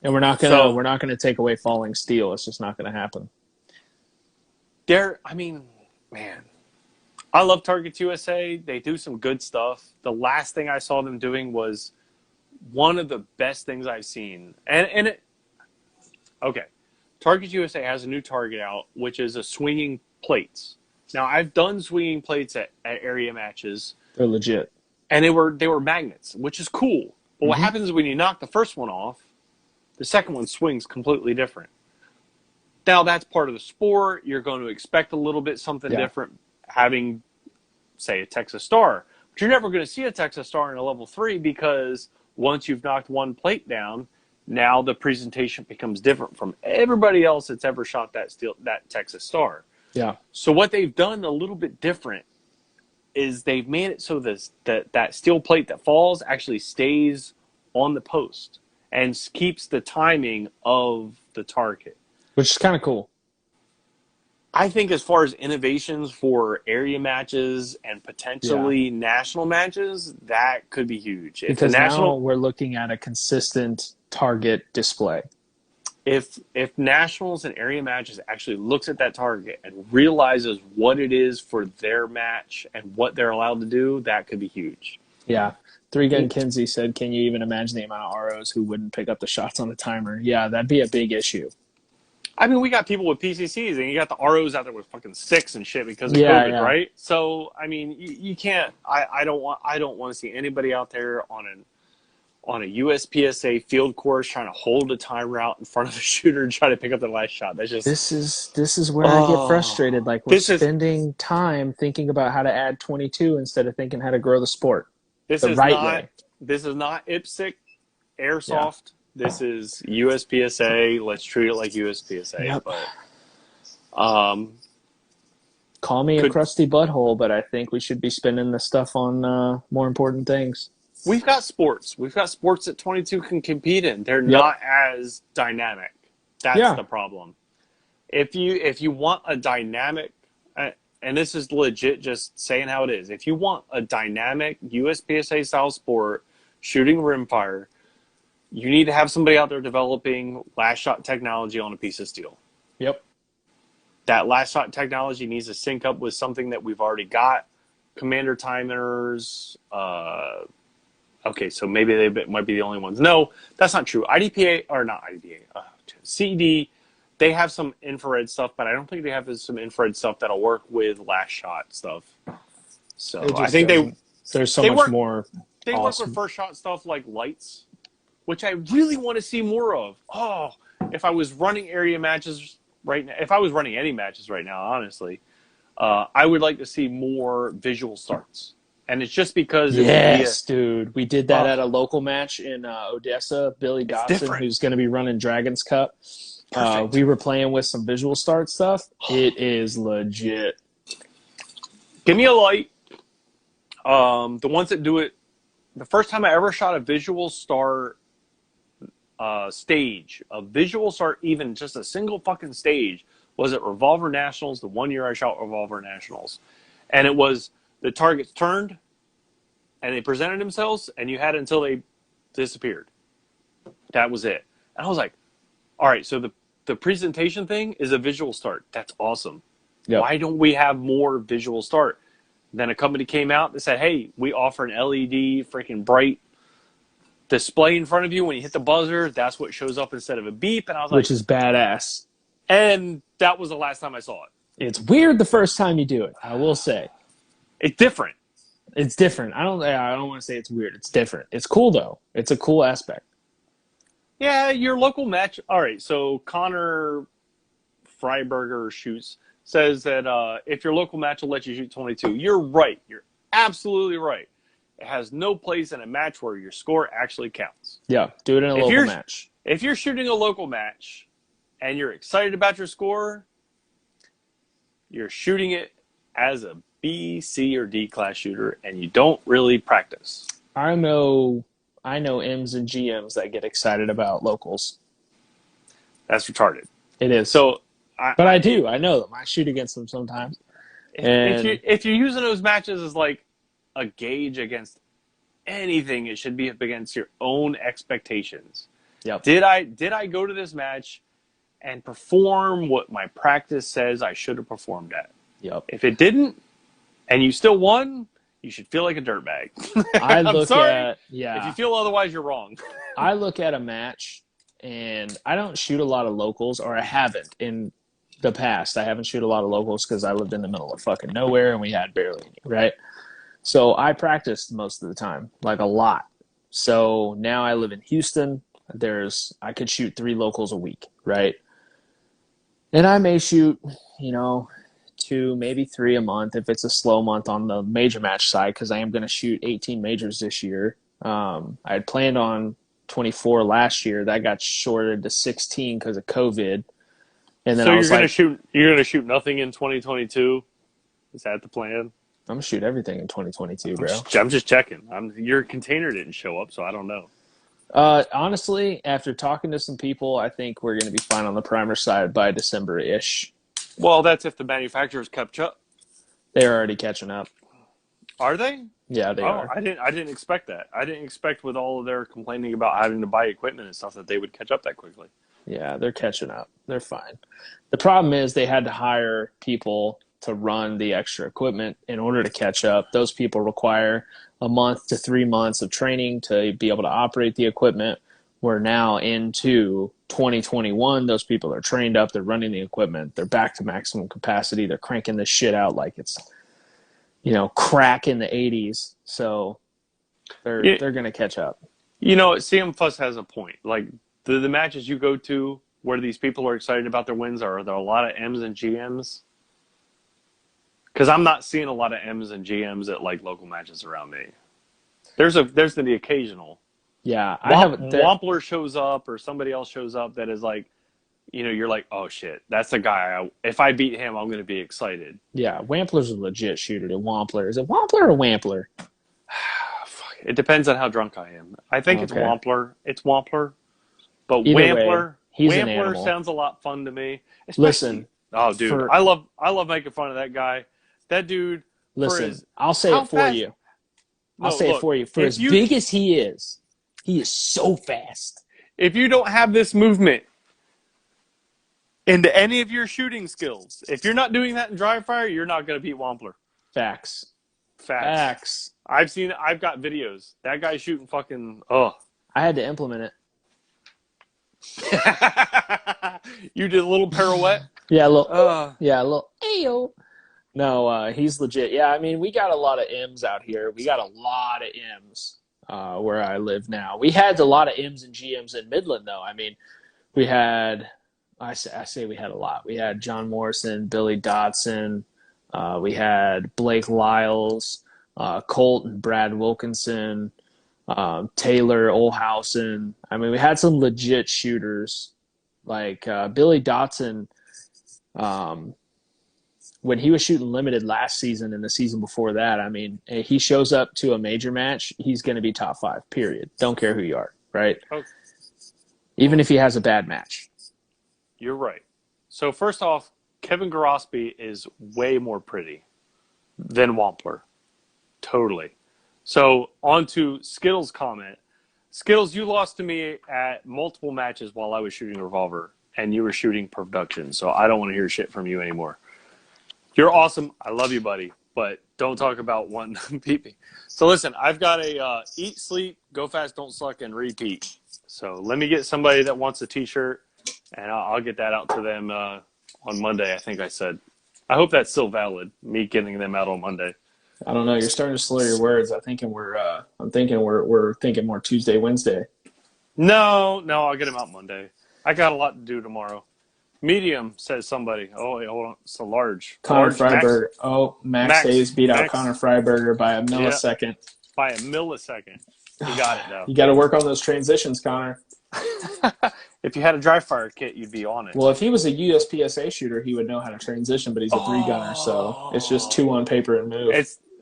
and we're not gonna take away falling steel. It's just not going to happen. Man, I love Targets USA. They do some good stuff. The last thing I saw them doing was one of the best things I've seen. Targets USA has a new target out, which is a swinging plates. Now, I've done swinging plates at area matches. They're legit. And they were magnets, which is cool. But what happens is when you knock the first one off, the second one swings completely different. Now, that's part of the sport. You're going to expect a little bit something different having, say, a Texas Star. But you're never going to see a Texas Star in a level 3 because once you've knocked one plate down, now the presentation becomes different from everybody else that's ever shot that Texas Star. Yeah. So what they've done a little bit different is they've made it so that steel plate that falls actually stays on the post and keeps the timing of the target. Which is kind of cool. I think as far as innovations for area matches and potentially national matches, that could be huge. Because now we're looking at a consistent target display. if nationals and area matches actually looks at that target and realizes what it is for their match and what they're allowed to do, that could be huge. Yeah. Three Gun Kinsey said, "Can you even imagine the amount of ROs who wouldn't pick up the shots on the timer?" Yeah, that'd be a big issue. I mean, we got people with PCCs, and you got the ROs out there with fucking sticks and shit because of Yeah, COVID, yeah. right? So, I mean, you can't. I don't want to see anybody out there on a USPSA field course trying to hold a timer out in front of the shooter and try to pick up the last shot. That's just This is where I get frustrated. Like, we're this is spending time thinking about how to add 22 instead of thinking how to grow the sport this the is right not way. this is not IPSC Yeah. airsoft. This is USPSA. Let's treat it like USPSA. Yep. But Call me a crusty butthole, but I think we should be spending the stuff on more important things. we've got sports. We've got sports that 22 can compete in. They're Yep. not as dynamic. That's Yeah. the problem. If you want a dynamic, and this is legit, just saying how it is. If you want a dynamic USPSA style sport, shooting rimfire, you need to have somebody out there developing last shot technology on a piece of steel. Yep. That last shot technology needs to sync up with something that we've already got. Commander timers. Okay, so maybe they might be the only ones. No, that's not true. IDPA, or not IDPA, CED, they have some infrared stuff, but I don't think they have some infrared stuff that'll work with last shot stuff. So I think there's so they much work- more. they work with first shot stuff like lights, which I really want to see more of. Oh, if I was running area matches right now, if I was running any matches right now, honestly, I would like to see more visual starts. And it's just because Yes, dude. We did that at a local match in Odessa. Billy Dotson, different. who's going to be running Dragon's Cup. Perfect. We were playing with some visual start stuff. It is legit. Give me a light. The ones that do it, the first time I ever shot a visual start stage, a visual start, even just a single fucking stage, was at Revolver Nationals, the 1 year I shot Revolver Nationals. And it was the targets turned and they presented themselves, and you had until they disappeared. That was it. And I was like, all right, so the presentation thing is a visual start. That's awesome. Yep. Why don't we have more visual start? Then a company came out that said, hey, we offer an LED freaking bright display in front of you. When you hit the buzzer, that's what shows up instead of a beep. And I was like, Which is badass. and that was the last time I saw it. It's weird the first time you do it, I will say. It's different. It's different. I don't want to say it's weird. It's different. It's cool, though. It's a cool aspect. Yeah, your local match. All right, so Connor Freiberger says that if your local match will let you shoot 22, you're right. You're absolutely right. It has no place in a match where your score actually counts. Yeah, do it in a local match. If you're shooting a local match and you're excited about your score, you're shooting it as a B, C, or D class shooter, and you don't really practice. I know M's and GMs that get excited about locals. That's retarded. It is. So, but I do. I know them. I shoot against them sometimes. If you're using those matches as like a gauge against anything, it should be up against your own expectations. Yep. Did I go to this match and perform what my practice says I should have performed at? Yep. If it didn't, and you still won, you should feel like a dirtbag. I'm sorry. If you feel otherwise, you're wrong. I look at a match, and I don't shoot a lot of locals, or I haven't in the past. I haven't shoot a lot of locals because I lived in the middle of fucking nowhere, and we had barely any, right? So I practiced most of the time, like a lot. So now I live in Houston. I could shoot 3 locals a week, right? And I may shoot, 2, maybe 3 a month if it's a slow month on the major match side, because I am going to shoot 18 majors this year. I had planned on 24 last year. That got shorted to 16 because of COVID. And then so you're gonna shoot nothing in 2022? Is that the plan? I'm gonna shoot everything in 2022, bro. I'm just checking. Your container didn't show up, so I don't know. Honestly, after talking to some people, I think we're gonna be fine on the primer side by December-ish. Well, that's if the manufacturers kept up. They're already catching up. Are they? Yeah, they are. I didn't expect that. I didn't expect with all of their complaining about having to buy equipment and stuff that they would catch up that quickly. Yeah, they're catching up. They're fine. The problem is they had to hire people to run the extra equipment in order to catch up. Those people require a month to 3 months of training to be able to operate the equipment. We're now into 2021. Those people are trained up. They're running the equipment. They're back to maximum capacity. They're cranking this shit out like it's, crack in the 80s. So they're going to catch up. CM Fuss has a point. Like the matches you go to where these people are excited about their wins, are there a lot of M's and GMs? Because I'm not seeing a lot of M's and GMs at like local matches around me. There's the occasional. Yeah, Wampler shows up or somebody else shows up that is like, you're like, oh shit, that's the guy. If I beat him, I'm going to be excited. Yeah, Wampler's a legit shooter to Wampler. Is it Wampler or Wampler? It depends on how drunk I am. I think it's Wampler. It's Wampler. But Either Wampler, way, he's an Wampler animal. sounds a lot fun to me. Listen. Oh, dude. I love making fun of that guy. That dude. Listen, I'll say it for you. I'll say it for you. For as big as he is so fast. If you don't have this movement into any of your shooting skills, if you're not doing that in dry fire, you're not going to beat Wampler. Facts. I've got videos. That guy's shooting fucking, I had to implement it. You did a little pirouette? Yeah, a little ayo. No, he's legit. Yeah, I mean, we got a lot of M's out here. We got a lot of M's where I live now. We had a lot of M's and GM's in Midland, though. I mean, we had, I say we had a lot. We had John Morrison, Billy Dotson. We had Blake Lyles, Colt and Brad Wilkinson, Taylor Olhausen. I mean, we had some legit shooters like Billy Dotson. When he was shooting limited last season and the season before that, I mean, he shows up to a major match, he's going to be top 5, period. Don't care who you are, right? Okay. Even if he has a bad match. You're right. So first off, Kevin Garospi is way more pretty than Wampler. Totally. So on to Skittles' comment. Skittles, you lost to me at multiple matches while I was shooting Revolver, and you were shooting Production, so I don't want to hear shit from you anymore. You're awesome. I love you, buddy. But don't talk about wanting to beat me. So listen, I've got a eat, sleep, go fast, don't suck, and repeat. So let me get somebody that wants a T-shirt, and I'll get that out to them on Monday, I think I said. I hope that's still valid, me getting them out on Monday. I don't know. You're starting to slur your words. I'm thinking we're thinking more Tuesday, Wednesday. No, I'll get them out Monday. I got a lot to do tomorrow. Medium, says somebody. Oh, wait, hold on. It's a large. Connor Freiberger. Max Hayes beat out Connor Freiberger by a millisecond. Yeah, by a millisecond. You got it, though. You got to work on those transitions, Connor. If you had a dry fire kit, you'd be on it. Well, if he was a USPSA shooter, he would know how to transition, but he's a 3-gunner, so it's just 2 on paper and move.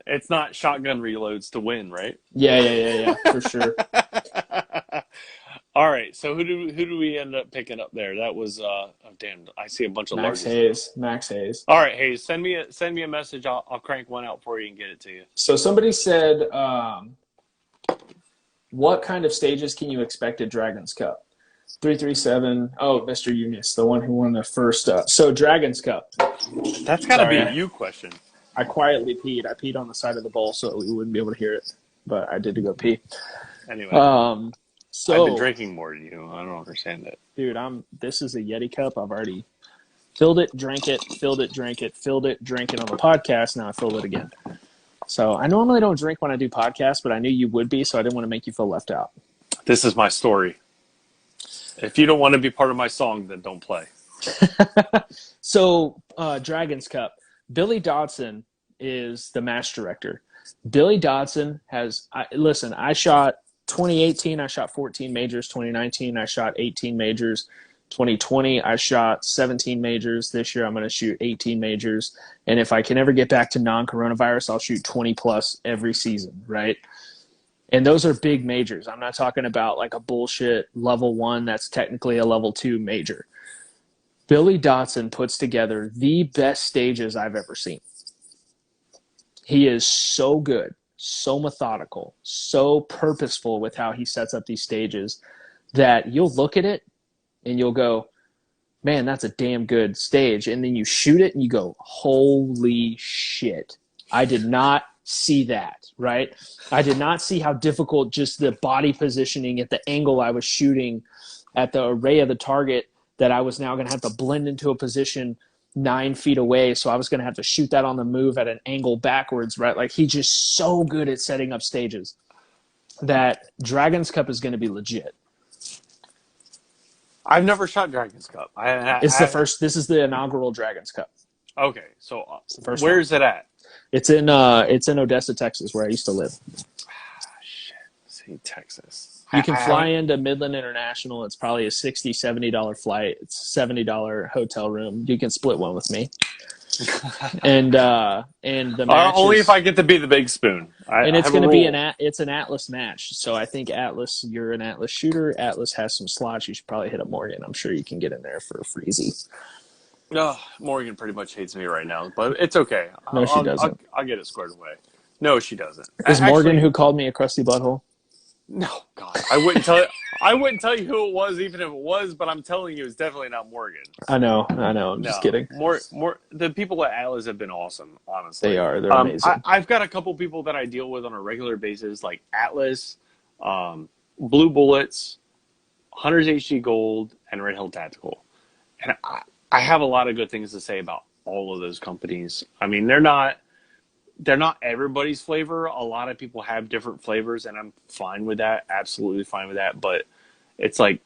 It's not shotgun reloads to win, right? Yeah, for sure. All right, so who do we end up picking up there? That was damn, I see a bunch of Max Hayes. All right, Hayes, send me a message. I'll crank one out for you and get it to you. So somebody said, what kind of stages can you expect at Dragon's Cup? 337. Oh, Mr. Eunice, the one who won the first. So Dragon's Cup. That's got to be a you question. I quietly peed. I peed on the side of the bowl so we wouldn't be able to hear it, but I did to go pee. Anyway. So I've been drinking more than you. I don't understand that. Dude, this is a Yeti cup. I've already filled it, drank it, filled it, drank it, filled it, drank it on the podcast. Now I filled it again. So I normally don't drink when I do podcasts, but I knew you would be, so I didn't want to make you feel left out. This is my story. If you don't want to be part of my song, then don't play. So Dragon's Cup. Billy Dotson is the match director. Billy Dotson I shot 2018, I shot 14 majors. 2019, I shot 18 majors. 2020, I shot 17 majors. This year, I'm going to shoot 18 majors. And if I can ever get back to non-coronavirus, I'll shoot 20 plus every season, right? And those are big majors. I'm not talking about like a bullshit level 1 that's technically a level 2 major. Billy Dotson puts together the best stages I've ever seen. He is so good, so methodical, so purposeful with how he sets up these stages that you'll look at it and you'll go, man, that's a damn good stage. And then you shoot it and you go, holy shit. I did not see that, right? I did not see how difficult just the body positioning at the angle I was shooting at the array of the target that I was now going to have to blend into a position 9 feet away. So I was going to have to shoot that on the move at an angle backwards, right? Like he's just so good at setting up stages that Dragon's Cup is going to be legit. I've never shot Dragon's Cup. This is the inaugural Dragon's Cup. Okay, so where's it at? It's in Odessa, Texas, where I used to live. Shit. See, Texas. You can fly into Midland International. It's probably a $60, $70 flight. It's a $70 hotel room. You can split one with me. and the match only if I get to be the big spoon. It's going to be it's an Atlas match. So I think Atlas, you're an Atlas shooter. Atlas has some slots. You should probably hit up Morgan. I'm sure you can get in there for a freezy. No, Morgan pretty much hates me right now, but it's okay. No, she doesn't. I'll get it squared away. No, she doesn't. Is Morgan who called me a crusty butthole? No, God, I wouldn't tell you. I wouldn't tell you who it was, even if it was. But I'm telling you, it's definitely not Morgan. I know. I'm just kidding. More. The people at Atlas have been awesome. Honestly, they are. They're amazing. I've got a couple people that I deal with on a regular basis, like Atlas, Blue Bullets, Hunters HD Gold, and Red Hill Tactical, and I have a lot of good things to say about all of those companies. I mean, they're not everybody's flavor. A lot of people have different flavors, and I'm fine with that. Absolutely fine with that. But it's like,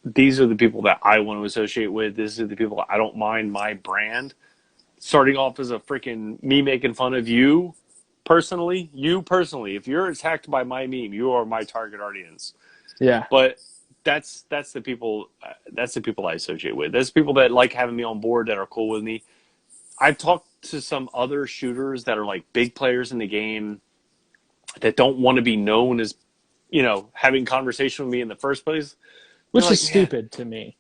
these are the people that I want to associate with. These are the people I don't mind my brand starting off as a freaking me making fun of you personally. If you're attacked by my meme, you are my target audience. Yeah. But that's the people I associate with. There's people that like having me on board, that are cool with me. I've talked to some other shooters that are like big players in the game that don't want to be known as, having conversation with me in the first place. Which is stupid to me.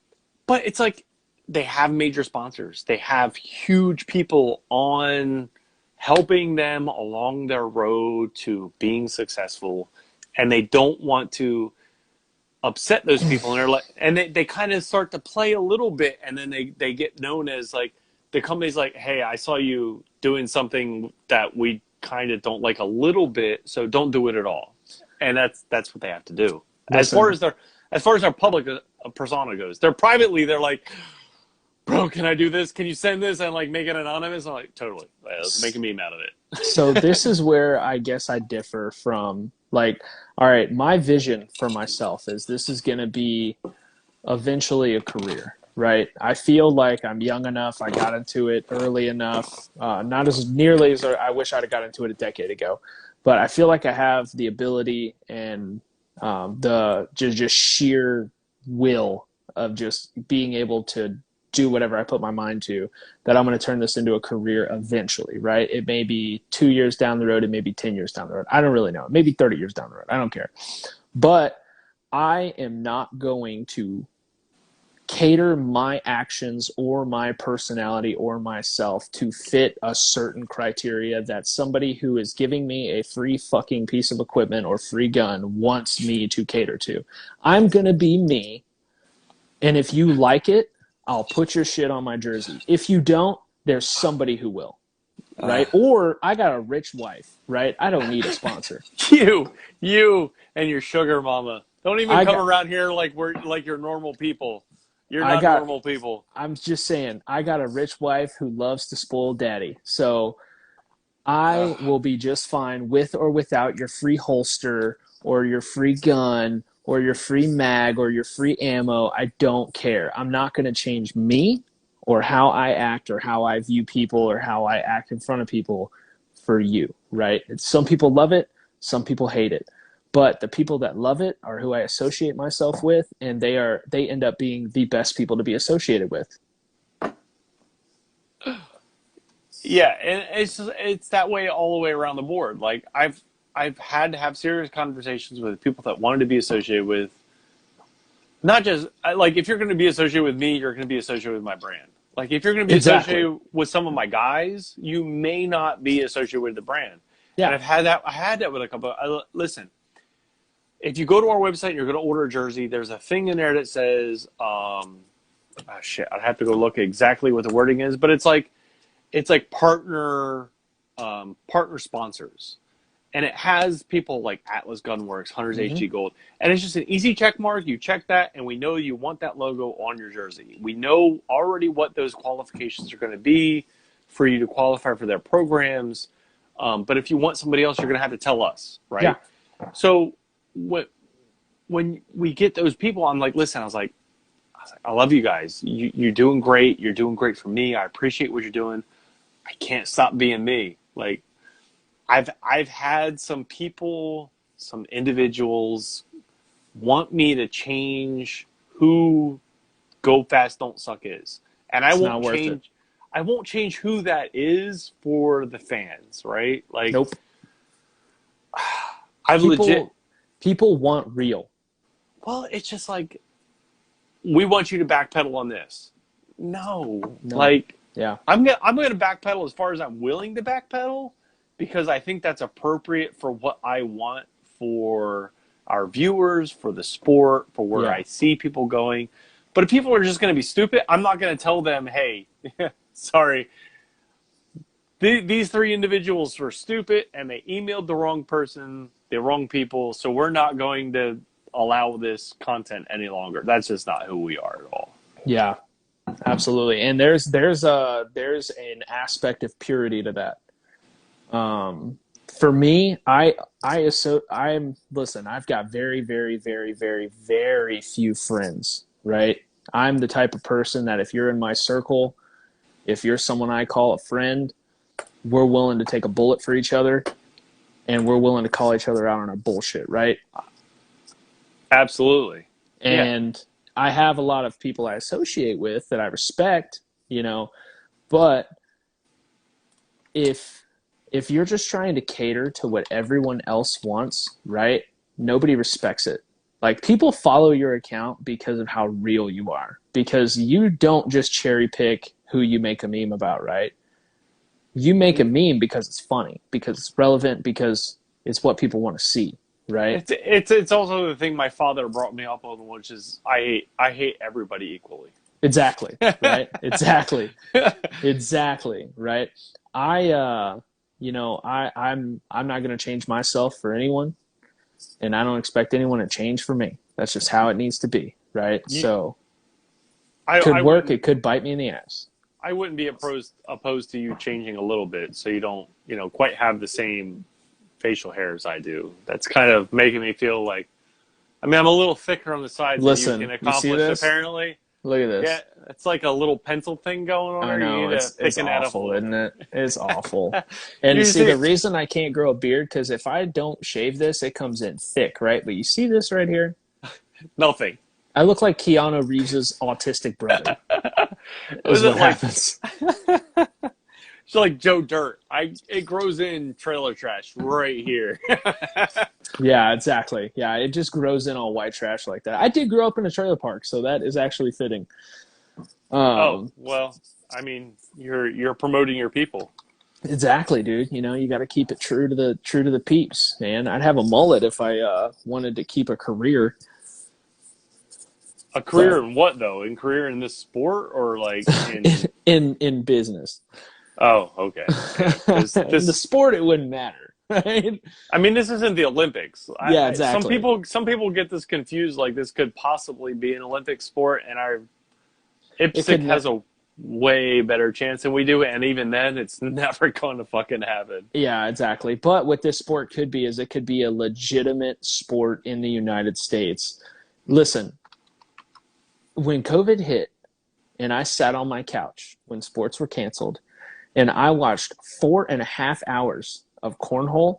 But it's like, they have major sponsors. They have huge people on helping them along their road to being successful. And they don't want to upset those people. And they're like, and they kind of start to play a little bit. And then they get known as like, the company's like, hey, I saw you doing something that we kind of don't like a little bit, so don't do it at all. And that's what they have to do. As far as our public persona goes, they're like, bro, can I do this? Can you send this and like make it anonymous? I'm like, totally. Let's make a meme out of it. So this is where I guess I differ from, like, all right, my vision for myself is this is going to be eventually a career. Right. I feel like I'm young enough. I got into it early enough. Not as nearly as I wish I'd have got into it a decade ago. But I feel like I have the ability and the just sheer will of just being able to do whatever I put my mind to, that I'm going to turn this into a career eventually. Right. It may be 2 years down the road. It may be 10 years down the road. I don't really know. Maybe 30 years down the road. I don't care. But I am not going to cater my actions or my personality or myself to fit a certain criteria that somebody who is giving me a free fucking piece of equipment or free gun wants me to cater to. I'm going to be me. And if you like it, I'll put your shit on my jersey. If you don't, there's somebody who will. Right? Or I got a rich wife, right? I don't need a sponsor. You and your sugar mama. Don't even come around here like you're normal people. You're not normal people. I'm just saying, I got a rich wife who loves to spoil daddy. So I will be just fine with or without your free holster or your free gun or your free mag or your free ammo. I don't care. I'm not going to change me or how I act or how I view people or how I act in front of people for you, right? Some people love it. Some people hate it. But the people that love it are who I associate myself with, and they end up being the best people to be associated with. Yeah, and it's that way all the way around the board. Like I've had to have serious conversations with people that wanted to be associated with, not just like, if you're going to be associated with me, you're going to be associated with my brand. Like if you're going to be associated with some of my guys, you may not be associated with the brand. Yeah, and I had that with a couple. Listen. if you go to our website and you're going to order a jersey, there's a thing in there that says, shit, I'd have to go look at exactly what the wording is, but it's like partner sponsors. And it has people like Atlas Gunworks, Hunters HG Gold. And it's just an easy check mark. You check that, and we know you want that logo on your jersey. We know already what those qualifications are going to be for you to qualify for their programs. But if you want somebody else, you're going to have to tell us, right? Yeah. So when we get those people, I'm like, listen, I was like, I love you guys. You're doing great. You're doing great for me. I appreciate what you're doing. I can't stop being me. Like, I've had some people, some individuals want me to change who Go Fast Don't Suck is. And I won't change who that is for the fans, right? Like, nope. People want real. Well, it's just like, we want you to backpedal on this. No. Like, yeah. I'm gonna backpedal as far as I'm willing to backpedal, because I think that's appropriate for what I want for our viewers, for the sport, for where I see people going. But if people are just going to be stupid, I'm not going to tell them, hey, sorry, these three individuals were stupid and they emailed the wrong person, the wrong people, so we're not going to allow this content any longer. That's just not who we are at all. Yeah, absolutely. And there's an aspect of purity to that. For me, listen, I've got very, very, very, very, very few friends, right? I'm the type of person that if you're in my circle, if you're someone I call a friend, we're willing to take a bullet for each other, and we're willing to call each other out on our bullshit, right? Absolutely. And I have a lot of people I associate with that I respect, but if you're just trying to cater to what everyone else wants, right? Nobody respects it. Like, people follow your account because of how real you are, because you don't just cherry pick who you make a meme about, right? You make a meme because it's funny, because it's relevant, because it's what people want to see, right? It's also the thing my father brought me up on, which is I hate everybody equally. Exactly. Right. Exactly. Right. I'm not going to change myself for anyone, and I don't expect anyone to change for me. That's just how it needs to be, right? So it could work. It could bite me in the ass. I wouldn't be opposed to you changing a little bit, so you don't, quite have the same facial hair as I do. That's kind of making me feel like, I'm a little thicker on the sides than you can accomplish, apparently. Look at this. Yeah, it's like a little pencil thing going on. I know, it's awful, isn't it? It's awful. And You see, the reason I can't grow a beard, because if I don't shave this, it comes in thick, right? But you see this right here? Nothing. I look like Keanu Reeves' autistic brother. Is what happens. It's like Joe Dirt. It grows in trailer trash right here. Yeah, exactly. Yeah, it just grows in all white trash like that. I did grow up in a trailer park, so that is actually fitting. Well, you're promoting your people. Exactly, dude. You got to keep it true to the peeps, man. I'd have a mullet if I wanted to keep a career. A career in what, though? In career in this sport, or like in business? Oh, okay. Yeah, in the sport, it wouldn't matter, right? This isn't the Olympics. Yeah, exactly. Some people get this confused. Like, this could possibly be an Olympic sport, and our IPSC has a way better chance than we do, and even then, it's never going to fucking happen. Yeah, exactly. But what this sport could be is it could be a legitimate sport in the United States. Listen, when COVID hit, and I sat on my couch when sports were canceled, and I watched 4.5 hours of cornhole,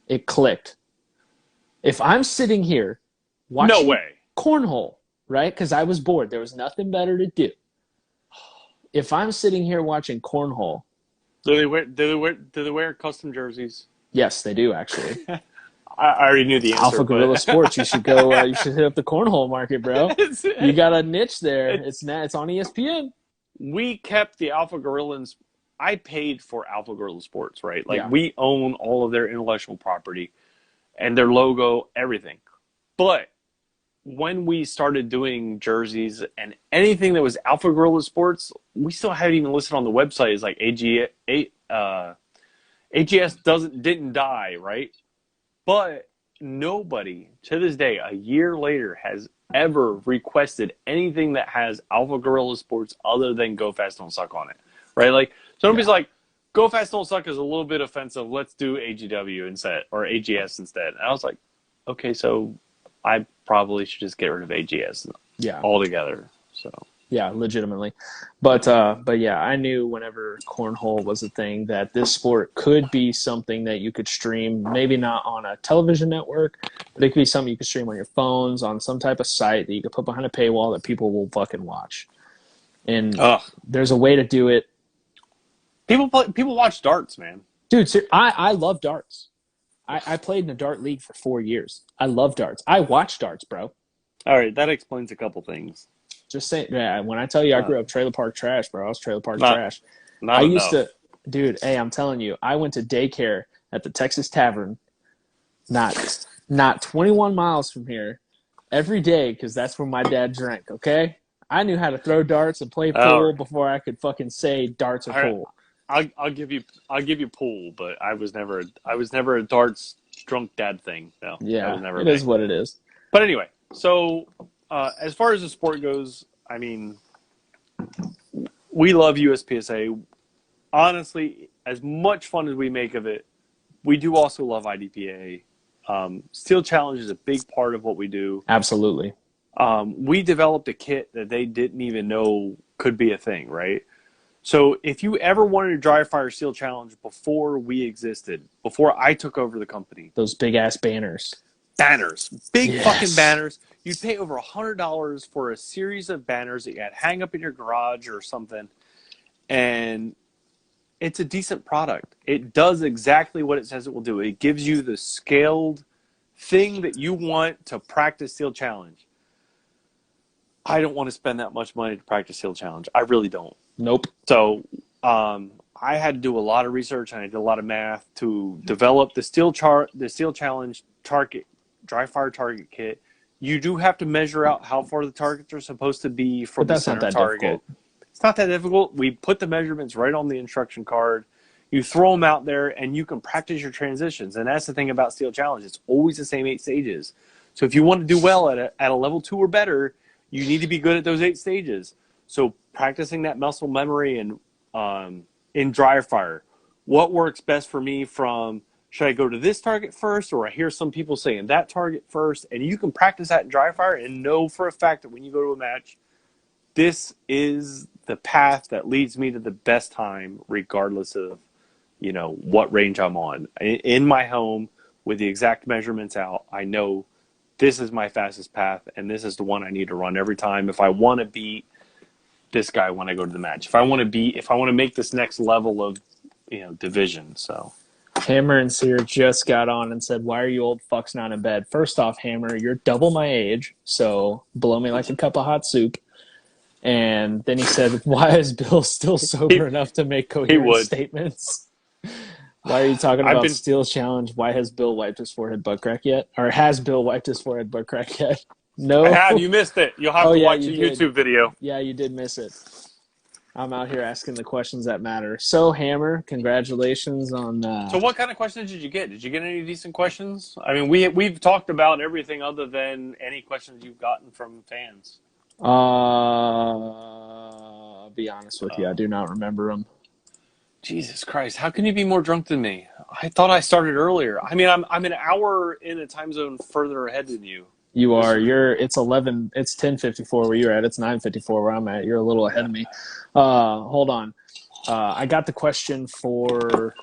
it clicked. If I'm sitting here watching cornhole, right? Because I was bored. There was nothing better to do. If I'm sitting here watching cornhole. Do they wear custom jerseys? Yes, they do, actually. I already knew the answer. Alpha Gorilla Sports. You should go. You should hit up the cornhole market, bro. You got a niche there. It's on ESPN. We kept the Alpha Gorillas. I paid for Alpha Gorilla Sports, right? Like, we own all of their intellectual property, and their logo, everything. But when we started doing jerseys and anything that was Alpha Gorilla Sports, we still haven't even listed on the website as like AGS didn't die, right? But nobody to this day, a year later, has ever requested anything that has Alpha Gorilla Sports other than Go Fast Don't Suck on it, right? Like somebody's like, Go Fast Don't Suck is a little bit offensive. Let's do AGW instead or AGS instead. And I was like, okay, so I probably should just get rid of AGS altogether. So yeah, legitimately. But yeah, I knew whenever cornhole was a thing that this sport could be something that you could stream, maybe not on a television network, but it could be something you could stream on your phones, on some type of site that you could put behind a paywall that people will fucking watch. And there's a way to do it. People watch darts, man. Dude, I love darts. I played in a dart league for 4 years. I love darts. I watch darts, bro. All right, that explains a couple things. Just saying, yeah, when I tell you I grew up trailer park trash, bro, I was trailer park trash. I used to, dude, hey, I'm telling you, I went to daycare at the Texas Tavern, not 21 miles from here, every day, because that's where my dad drank, okay? I knew how to throw darts and play pool before I could fucking say darts or pool. I'll give you pool, but I was never a darts drunk dad thing. No, yeah, it is what it is. But anyway, so as far as the sport goes, I mean, we love USPSA. Honestly, as much fun as we make of it, we do also love IDPA. Steel Challenge is a big part of what we do. Absolutely. We developed a kit that they didn't even know could be a thing, right? So if you ever wanted a dry fire Steel Challenge before we existed, before I took over the company. Those big-ass banners. Big fucking banners. You'd pay over $100 for a series of banners that you had hang up in your garage or something. And it's a decent product. It does exactly what it says it will do. It gives you the scaled thing that you want to practice Steel Challenge. I don't want to spend that much money to practice Steel Challenge. I really don't. Nope. So I had to do a lot of research and I did a lot of math to develop the Steel Challenge target dry fire target kit. You do have to measure out how far the targets are supposed to be from the center target. Difficult. It's not that difficult. We put the measurements right on the instruction card. You throw them out there and you can practice your transitions. And that's the thing about Steel Challenge. It's always the same 8 stages. So if you want to do well at a level 2 or better, you need to be good at those 8 stages. So practicing that muscle memory and in dry fire, what works best for me from should I go to this target first, or I hear some people saying that target first, and you can practice that in dry fire and know for a fact that when you go to a match, this is the path that leads me to the best time, regardless of what range I'm on. In my home with the exact measurements out, I know this is my fastest path, and this is the one I need to run every time if I want to beat this guy when I go to the match. If I want to make this next level of division. So Hammer and Sear just got on and said, "Why are you old fucks not in bed?" First off, Hammer, you're double my age, so blow me like a cup of hot soup. And then he said, "Why is Bill still sober enough to make coherent statements?" Why are you talking about Steel Challenge? Why has Bill wiped his forehead butt crack yet? Or has Bill wiped his forehead butt crack yet? No. I have. You missed it. You'll have to watch the YouTube video. Yeah, you did miss it. I'm out here asking the questions that matter. So, Hammer, congratulations on... So what kind of questions did you get? Did you get any decent questions? I mean, we've talked about everything other than any questions you've gotten from fans. I'll be honest with you. I do not remember them. Jesus Christ. How can you be more drunk than me? I thought I started earlier. I mean, I'm an hour in a time zone further ahead than you. You are. It's 10:54 where you're at. It's 9:54 where I'm at. You're a little ahead of me. Hold on. I got the question for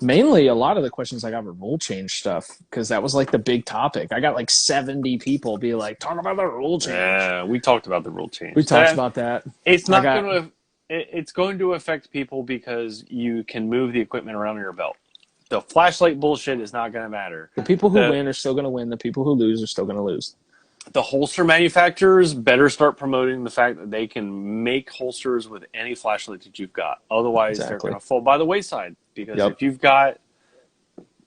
mainly a lot of the questions I got were rule change stuff because that was like the big topic. I got like 70 people be like, talk about the rule change. Yeah, we talked about the rule change. We talked about that. It's not going to. It's going to affect people because you can move the equipment around your belt. The flashlight bullshit is not going to matter. The people who win are still going to win. The people who lose are still going to lose. The holster manufacturers better start promoting the fact that they can make holsters with any flashlight that you've got. Otherwise, they're going to fall by the wayside. Because if you've got,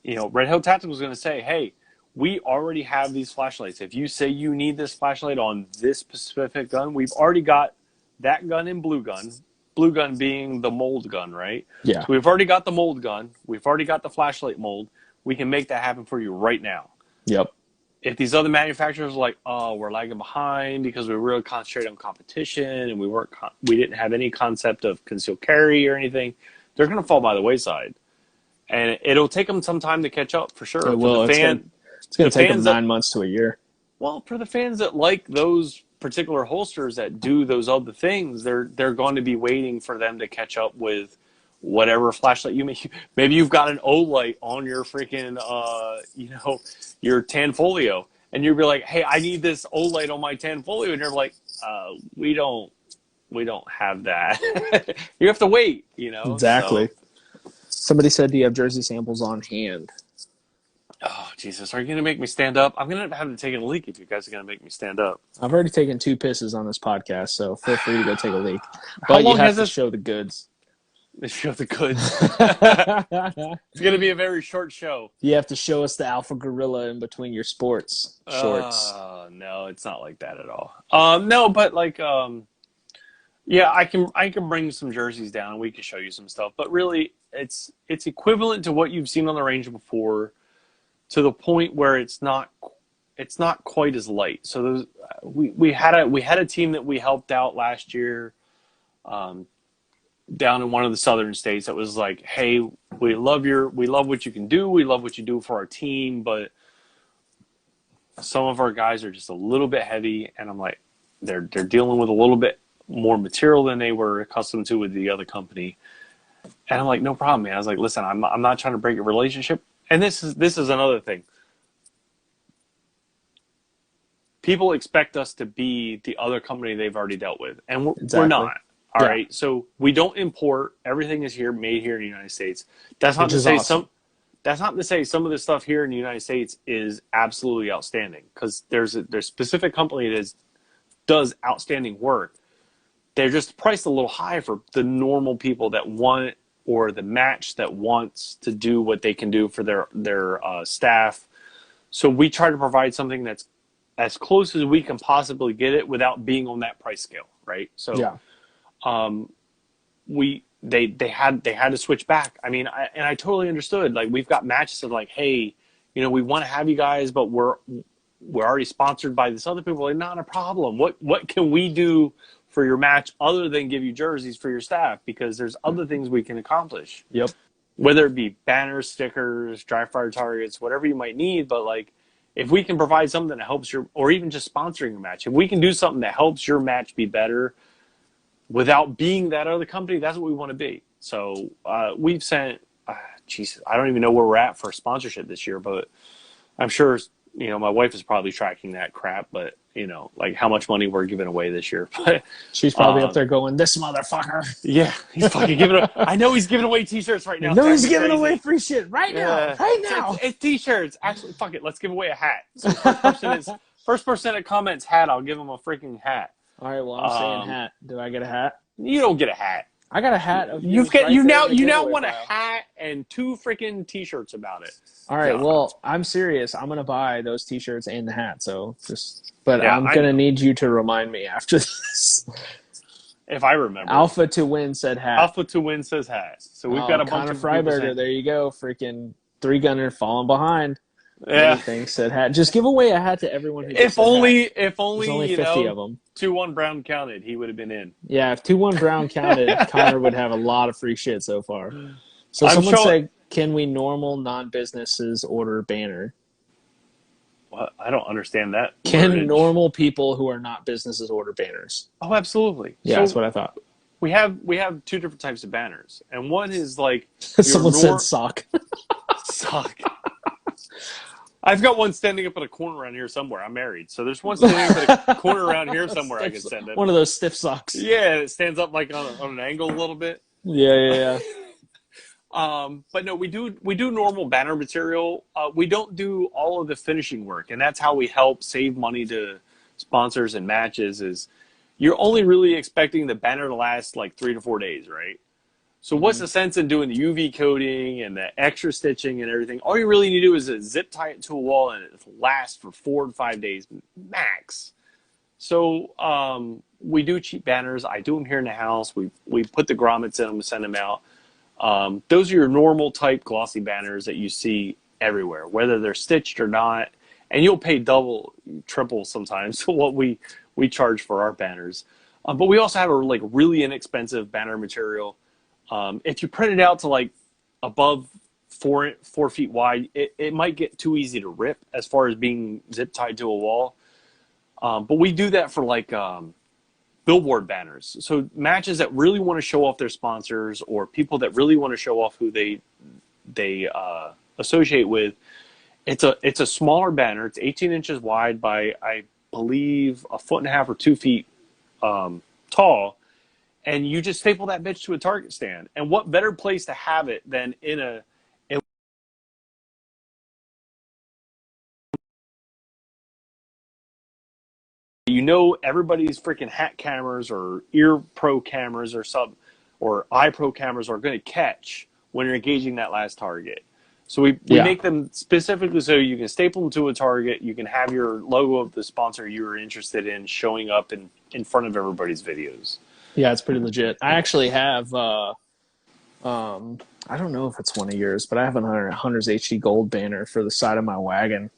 Red Hill Tactical is going to say, hey, we already have these flashlights. If you say you need this flashlight on this specific gun, we've already got that gun in blue gun. Blue gun being the mold gun, right? Yeah. So we've already got the mold gun. We've already got the flashlight mold. We can make that happen for you right now. Yep. If these other manufacturers are like, oh, we're lagging behind because we really concentrate on competition and we didn't have any concept of concealed carry or anything, they're going to fall by the wayside. And it'll take them some time to catch up for sure. It will. It's going to take them 9 months to a year. Well, for the fans that like those particular holsters that do those other things, they're going to be waiting for them to catch up with whatever flashlight you may. Maybe you've got an O light on your freaking, your Tanfolio, and you'll be like, "Hey, I need this O light on my Tanfolio," and you're like, "We don't have that." You have to wait, Exactly. So. Somebody said, "Do you have jersey samples on hand?" Oh, Jesus. Are you going to make me stand up? I'm going to have to take a leak if you guys are going to make me stand up. I've already taken 2 pisses on this podcast, so feel free to go take a leak. But you have to show the goods. Show the goods. It's going to be a very short show. You have to show us the alpha gorilla in between your sports shorts. No, it's not like that at all. No, but yeah, I can bring some jerseys down and we can show you some stuff. But really, it's equivalent to what you've seen on the range before, to the point where it's not quite as light. So we had a team that we helped out last year, down in one of the southern states that was like, hey, we love what you can do, we love what you do for our team, but some of our guys are just a little bit heavy, and I'm like, they're dealing with a little bit more material than they were accustomed to with the other company. And I'm like, no problem, man. I was like, listen, I'm not trying to break a relationship. And this is another thing. People expect us to be the other company they've already dealt with, and we're not. All right. So we don't import. Everything is made here in the United States. That's not to say That's not to say some of the stuff here in the United States is absolutely outstanding, because there's a specific company that does outstanding work. They're just priced a little high for the normal people that want, or the match that wants to do what they can do for their staff. So we try to provide something that's as close as we can possibly get it without being on that price scale, right? So they had to switch back. I mean, I totally understood. Like, we've got matches of like, hey, we want to have you guys, but we're already sponsored by this other people. Like, not a problem. What can we do for your match other than give you jerseys for your staff? Because there's other things we can accomplish. Yep. Whether it be banners, stickers, dry fire targets, whatever you might need. But like, if we can provide something that helps or even just sponsoring your match, if we can do something that helps your match be better without being that other company, that's what we want to be. So we've sent, I don't even know where we're at for sponsorship this year, but I'm sure, my wife is probably tracking that crap, but like how much money we're giving away this year. But she's probably up there going, this motherfucker. Yeah, he's fucking giving away. I know he's giving away T-shirts right now. No, he's giving away free shit right now. It's T-shirts. Actually, fuck it. Let's give away a hat. So first person that comments hat, I'll give him a freaking hat. All right, well, I'm saying hat. Do I get a hat? You don't get a hat. I got a hat. You now want a hat and 2 freaking T-shirts about it. All right, well, I'm serious. I'm gonna buy those T-shirts and the hat. So I'm gonna need you to remind me after this. If I remember, Alpha to Win said hat. Alpha to Win says hat. So we've got a bunch of Freiberger. There you go, freaking 3-gunner falling behind. Yeah, anything said hat. Just give away a hat to everyone who. If only 50 of them. 2-1 Brown counted, he would have been in. Yeah, if 2-1 Brown counted, Connor would have a lot of free shit so far. So someone said, can we normal non-businesses order banner? What? I don't understand that. Can normal people who are not businesses order banners? Oh, absolutely. Yeah, that's what I thought. We have 2 different types of banners, and one is like someone said sock. Sock. I've got one standing up at a corner around here somewhere. I'm married, so there's one standing up at a corner around here somewhere I can send it. One of those stiff socks. Yeah, it stands up like on an angle a little bit. Yeah. But no, we do normal banner material. We don't do all of the finishing work, and that's how we help save money to sponsors and matches. Is you're only really expecting the banner to last like 3 to 4 days, right? So what's the sense in doing the UV coating and the extra stitching and everything? All you really need to do is zip tie it to a wall, and it lasts for 4 to 5 days max. So we do cheap banners. I do them here in the house. We put the grommets in them, send them out. Those are your normal type glossy banners that you see everywhere, whether they're stitched or not. And you'll pay double, triple sometimes what we charge for our banners. But we also have a like really inexpensive banner material. If you print it out to like above 4 feet wide, it might get too easy to rip as far as being zip tied to a wall. But we do that for like billboard banners. So matches that really want to show off their sponsors, or people that really want to show off who they associate with. It's a smaller banner. It's 18 inches wide by, I believe, 1.5 feet or 2 feet tall. And you just staple that bitch to a Target stand. And what better place to have it than in everybody's freaking hat cameras or ear pro cameras or eye pro cameras are going to catch when you're engaging that last target. So we make them specifically so you can staple them to a target. You can have your logo of the sponsor you're interested in showing up in front of everybody's videos. Yeah, it's pretty legit. I actually have, I don't know if it's one of yours, but I have a Hunter's HD Gold banner for the side of my wagon.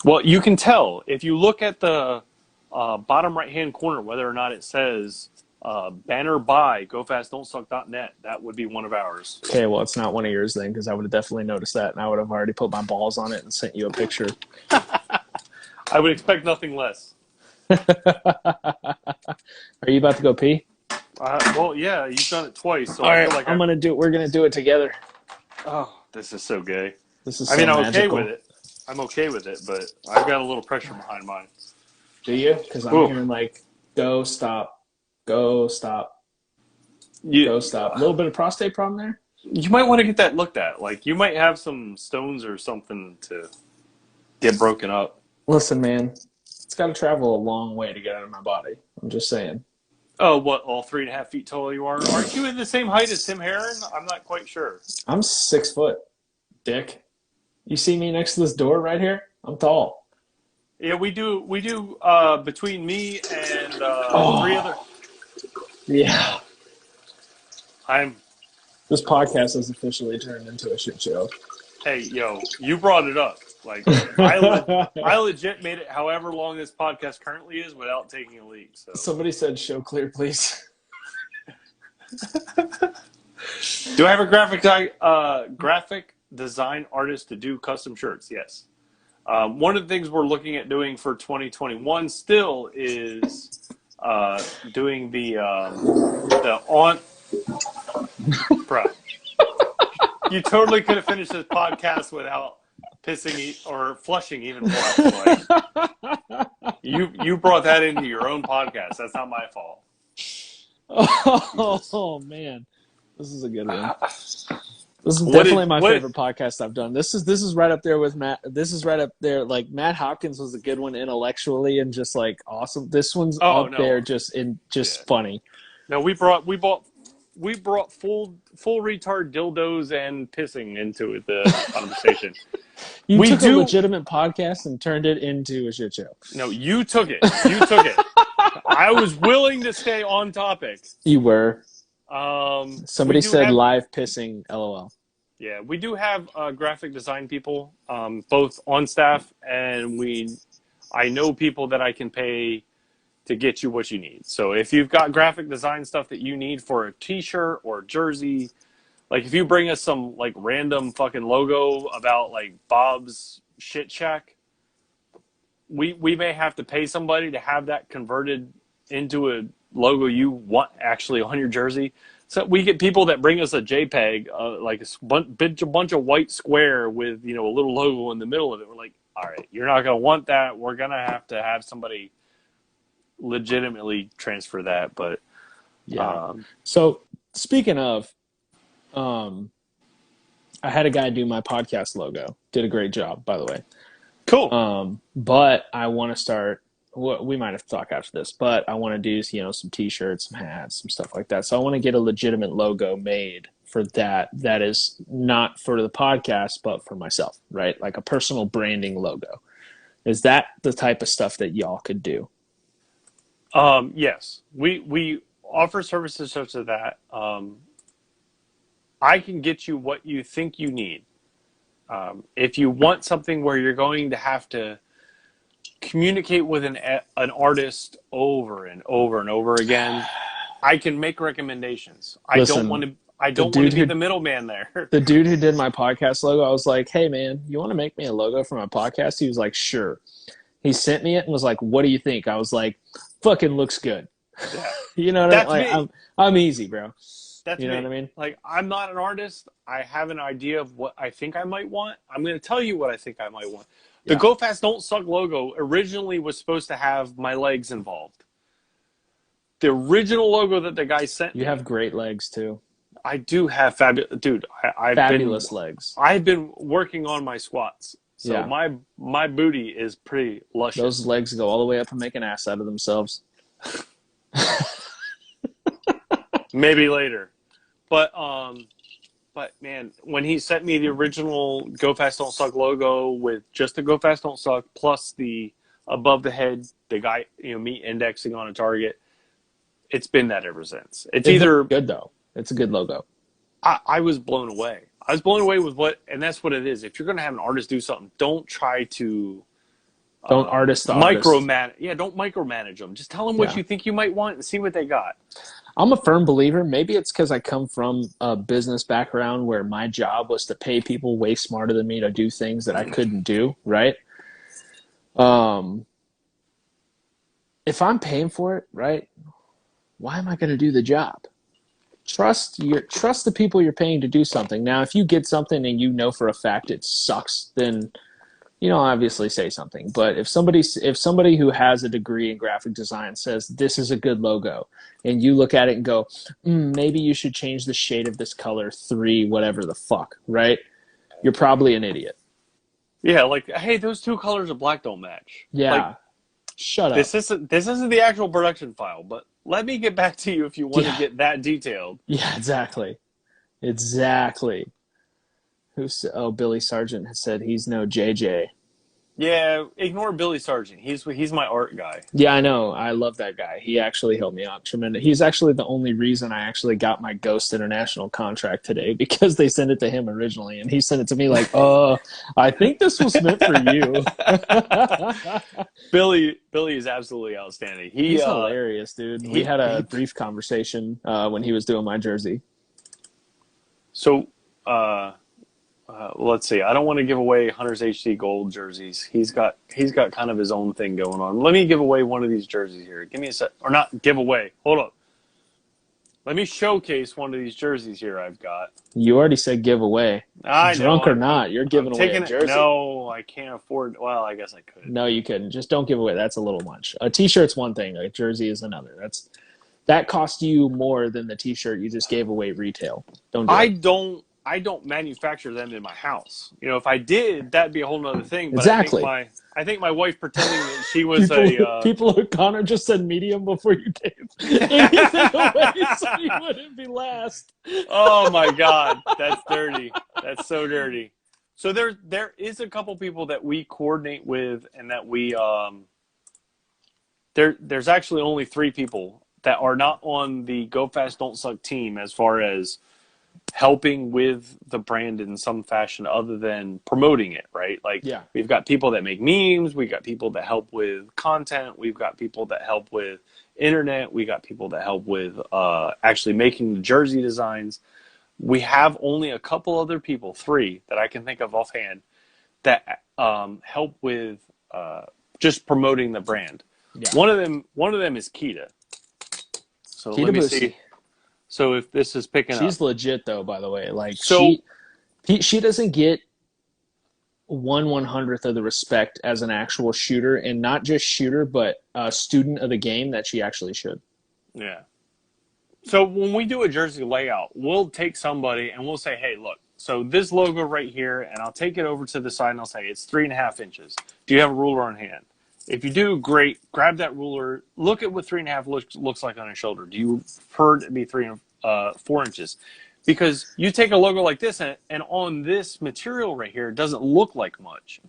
Well, you can tell if you look at the bottom right-hand corner whether or not it says banner by GoFastDon'tSuck.net. That would be one of ours. Okay, well, it's not one of yours then, because I would have definitely noticed that, and I would have already put my balls on it and sent you a picture. I would expect nothing less. Are you about to go pee? Well, yeah, you've done it twice. So all right, I feel like I'm gonna do. We're gonna do it together. Oh, this is so gay. This is. I mean, I'm magical. okay with it. I'm okay with it, but I've got a little pressure behind mine. Do you? Because I'm hearing like, go stop, go stop, go stop. A little bit of prostate problem there. You might want to get that looked at. Like, you might have some stones or something to get broken up. Listen, man, it's got to travel a long way to get out of my body. I'm just saying. Oh, what, all 3.5 feet tall you are? Aren't you in the same height as Tim Herron? I'm not quite sure. I'm 6 foot, dick. You see me next to this door right here? I'm tall. Yeah, we do between me and 3 other. Yeah. This podcast has officially turned into a shit show. Hey, yo, you brought it up. Like, I legit made it however long this podcast currently is without taking a leak. So somebody said, "Show clear, please." Do I have a graphic design artist to do custom shirts? Yes. One of the things we're looking at doing for 2021 still is doing the on. Bro, you totally could have finished this podcast without pissing or flushing even once. Like, you brought that into your own podcast. That's not my fault. Oh man, this is a good one. This is definitely my favorite podcast I've done. This is right up there with Matt. This is right up there. Like, Matt Hopkins was a good one intellectually and just like awesome. This one's there just funny. No, we brought full retard dildos and pissing into the conversation. You took a legitimate podcast and turned it into a shit show. No, you took it. You took it. I was willing to stay on topic. You were. Somebody said live pissing, LOL. Yeah, we do have graphic design people, both on staff, and I know people that I can pay to get you what you need. So if you've got graphic design stuff that you need for a t-shirt or a jersey, like if you bring us some like random fucking logo about like Bob's Shit Shack, we may have to pay somebody to have that converted into a logo you want actually on your jersey. So we get people that bring us a JPEG, like a bunch of white square with, a little logo in the middle of it. We're like, all right, you're not going to want that. We're going to have somebody legitimately transfer that. But yeah. So speaking of, I had a guy do my podcast logo. Did a great job, by the way. Cool. But I want to start. We might have to talk after this, but I want to do some T-shirts, some hats, some stuff like that. So I want to get a legitimate logo made for that is not for the podcast, but for myself, right? Like a personal branding logo. Is that the type of stuff that y'all could do? Yes, we offer services such as that. I can get you what you think you need. If you want something where you're going to have to communicate with an artist over and over and over again, I can make recommendations. Listen, I don't want to be the middleman there. The dude who did my podcast logo, I was like, "Hey man, you want to make me a logo for my podcast?" He was like, "Sure." He sent me it and was like, "What do you think?" I was like, "Fucking looks good." Yeah. You know what I mean? Like, I'm easy, bro. That's you know me. what I mean? Like, I'm not an artist. I have an idea of what I think I might want. I'm going to tell you what I think I might want. The Go Fast Don't Suck logo originally was supposed to have my legs involved. The original logo that the guy sent me. You have great legs too. I do have fabulous, dude. Fabulous legs. I've been working on my squats, so Yeah. my booty is pretty luscious. Those legs go all the way up and make an ass out of themselves. Maybe later, but man, when he sent me the original Go Fast Don't Suck logo with just the Go Fast Don't Suck plus the above the head, the guy, me indexing on a target, it's been that ever since. It's either good though. It's a good logo. I was blown away. I was blown away with and that's what it is. If you're going to have an artist do something, don't try to don't micromanage. Yeah, don't micromanage them. Just tell them what you think you might want and see what they got. I'm a firm believer. Maybe it's because I come from a business background where my job was to pay people way smarter than me to do things that I couldn't do, right? If I'm paying for it, right, why am I going to do the job? Trust the people you're paying to do something. Now, if you get something and you know for a fact it sucks, then obviously say something. But if somebody who has a degree in graphic design says this is a good logo, and you look at it and go, maybe you should change the shade of this color 3, whatever the fuck, right? You're probably an idiot. Yeah, like, hey, those 2 colors of black don't match. Yeah. Like, shut up. This isn't the actual production file, but let me get back to you if you want to get that detailed. Yeah, exactly. Billy Sargent has said he's no JJ. Yeah, ignore Billy Sargent. He's my art guy. Yeah, I know. I love that guy. He actually helped me out tremendously. He's actually the only reason I actually got my Ghost International contract today, because they sent it to him originally, and he sent it to me like, I think this was meant for you. Billy is absolutely outstanding. He's hilarious, dude. We had a brief conversation when he was doing my jersey. So, let's see. I don't want to give away Hunter's HD Gold jerseys. He's got kind of his own thing going on. Let me give away one of these jerseys here. Give me a sec. Or not give away. Hold up. Let me showcase one of these jerseys here I've got. You already said give away. Drunk or not, you're giving away a jersey. No, I can't afford. Well, I guess I could. No, you couldn't. Just don't give away. That's a little much. A T-shirt's one thing. A jersey is another. That cost you more than the T-shirt you just gave away retail. Don't do it. I don't manufacture them in my house. If I did, that'd be a whole nother thing. But exactly. I think my wife pretending that she was Connor just said medium before you gave anything away, so you wouldn't be last. Oh my God, that's dirty. That's so dirty. So there is a couple people that we coordinate with, and that we there's actually only 3 people that are not on the Go Fast Don't Suck team as far as helping with the brand in some fashion other than promoting it, right? Like, we've got people that make memes, we've got people that help with content, we've got people that help with internet, we got people that help with actually making the jersey designs. We have only a couple other people, 3 that I can think of offhand, that help with just promoting the brand. Yeah. One of them is Kita. So Kita let me Boosie. see. So if this is picking up. She's legit though, by the way. Like, she doesn't get 1/100th of the respect as an actual shooter, and not just shooter, but a student of the game that she actually should. Yeah. So when we do a jersey layout, we'll take somebody and we'll say, hey, look, so this logo right here, and I'll take it over to the side and I'll say it's 3.5 inches. Do you have a ruler on hand? If you do, great. Grab that ruler. Look at what 3.5 looks like on your shoulder. Do you prefer it to be 4 inches? Because you take a logo like this, and on this material right here, it doesn't look like much.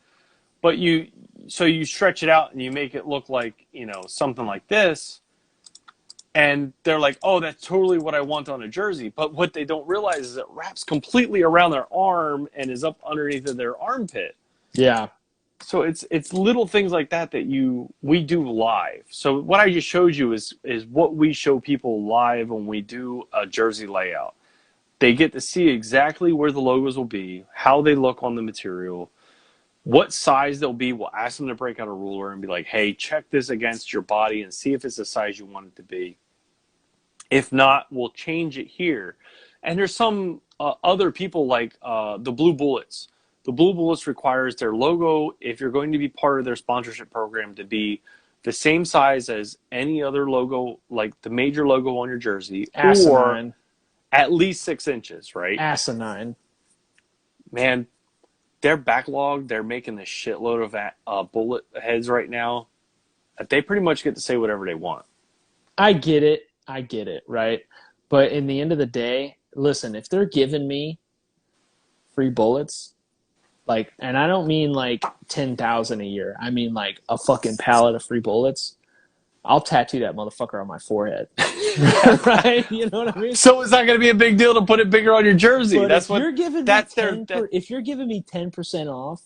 But you stretch it out and you make it look like, something like this. And they're like, oh, that's totally what I want on a jersey. But what they don't realize is it wraps completely around their arm and is up underneath of their armpit. Yeah. So it's little things like that we do live. So what I just showed you is what we show people live when we do a jersey layout. They get to see exactly where the logos will be, how they look on the material, what size they'll be. We'll ask them to break out a ruler and be like, hey, check this against your body and see if it's the size you want it to be. If not, we'll change it here. And there's some other people like the Blue Bullets. The Blue Bullets requires their logo, if you're going to be part of their sponsorship program, to be the same size as any other logo, like the major logo on your jersey, Asinine. or at least 6 inches, right? Asinine. Man, their backlog, they're making a shitload of bullet heads right now. They pretty much get to say whatever they want. I get it, right? But in the end of the day, listen, if they're giving me free bullets, like, and I don't mean like 10,000 a year, I mean like a fucking pallet of free bullets, I'll tattoo that motherfucker on my forehead. Right? You know what I mean? So it's not going to be a big deal to put it bigger on your jersey. But That's if what you're giving me if you're giving me 10% off,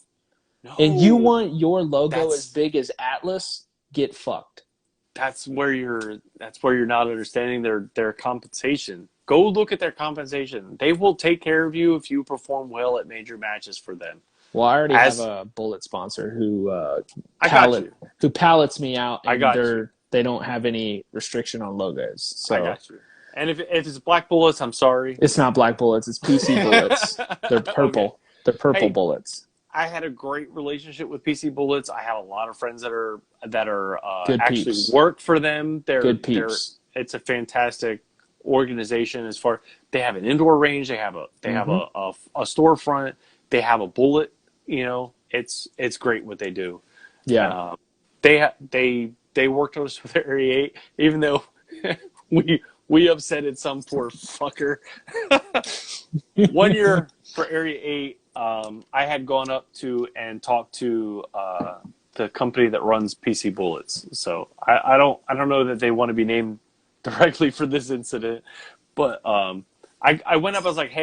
and you want your logo as big as Atlas, get fucked. That's where you're not understanding their compensation. Go look at their compensation. They will take care of you if you perform well at major matches for them. Well, I already have a bullet sponsor who pallets me out, and they don't have any restriction on logos. So I got you. And if it's black bullets, I'm sorry. It's not black bullets. It's PC bullets. They're purple. Okay. They're purple bullets. I had a great relationship with PC Bullets. I have a lot of friends that are actually peeps. work for them. They're good peeps. It's a fantastic organization. As far they have an indoor range, they have a storefront, they have a bullet. It's great what they do. Yeah, they worked us with Area 8, even though we upsetted some poor fucker. 1 year for Area 8. I had gone up to and talked to the company that runs PC Bullets. So I don't know that they want to be named directly for this incident, but I went up. I was like,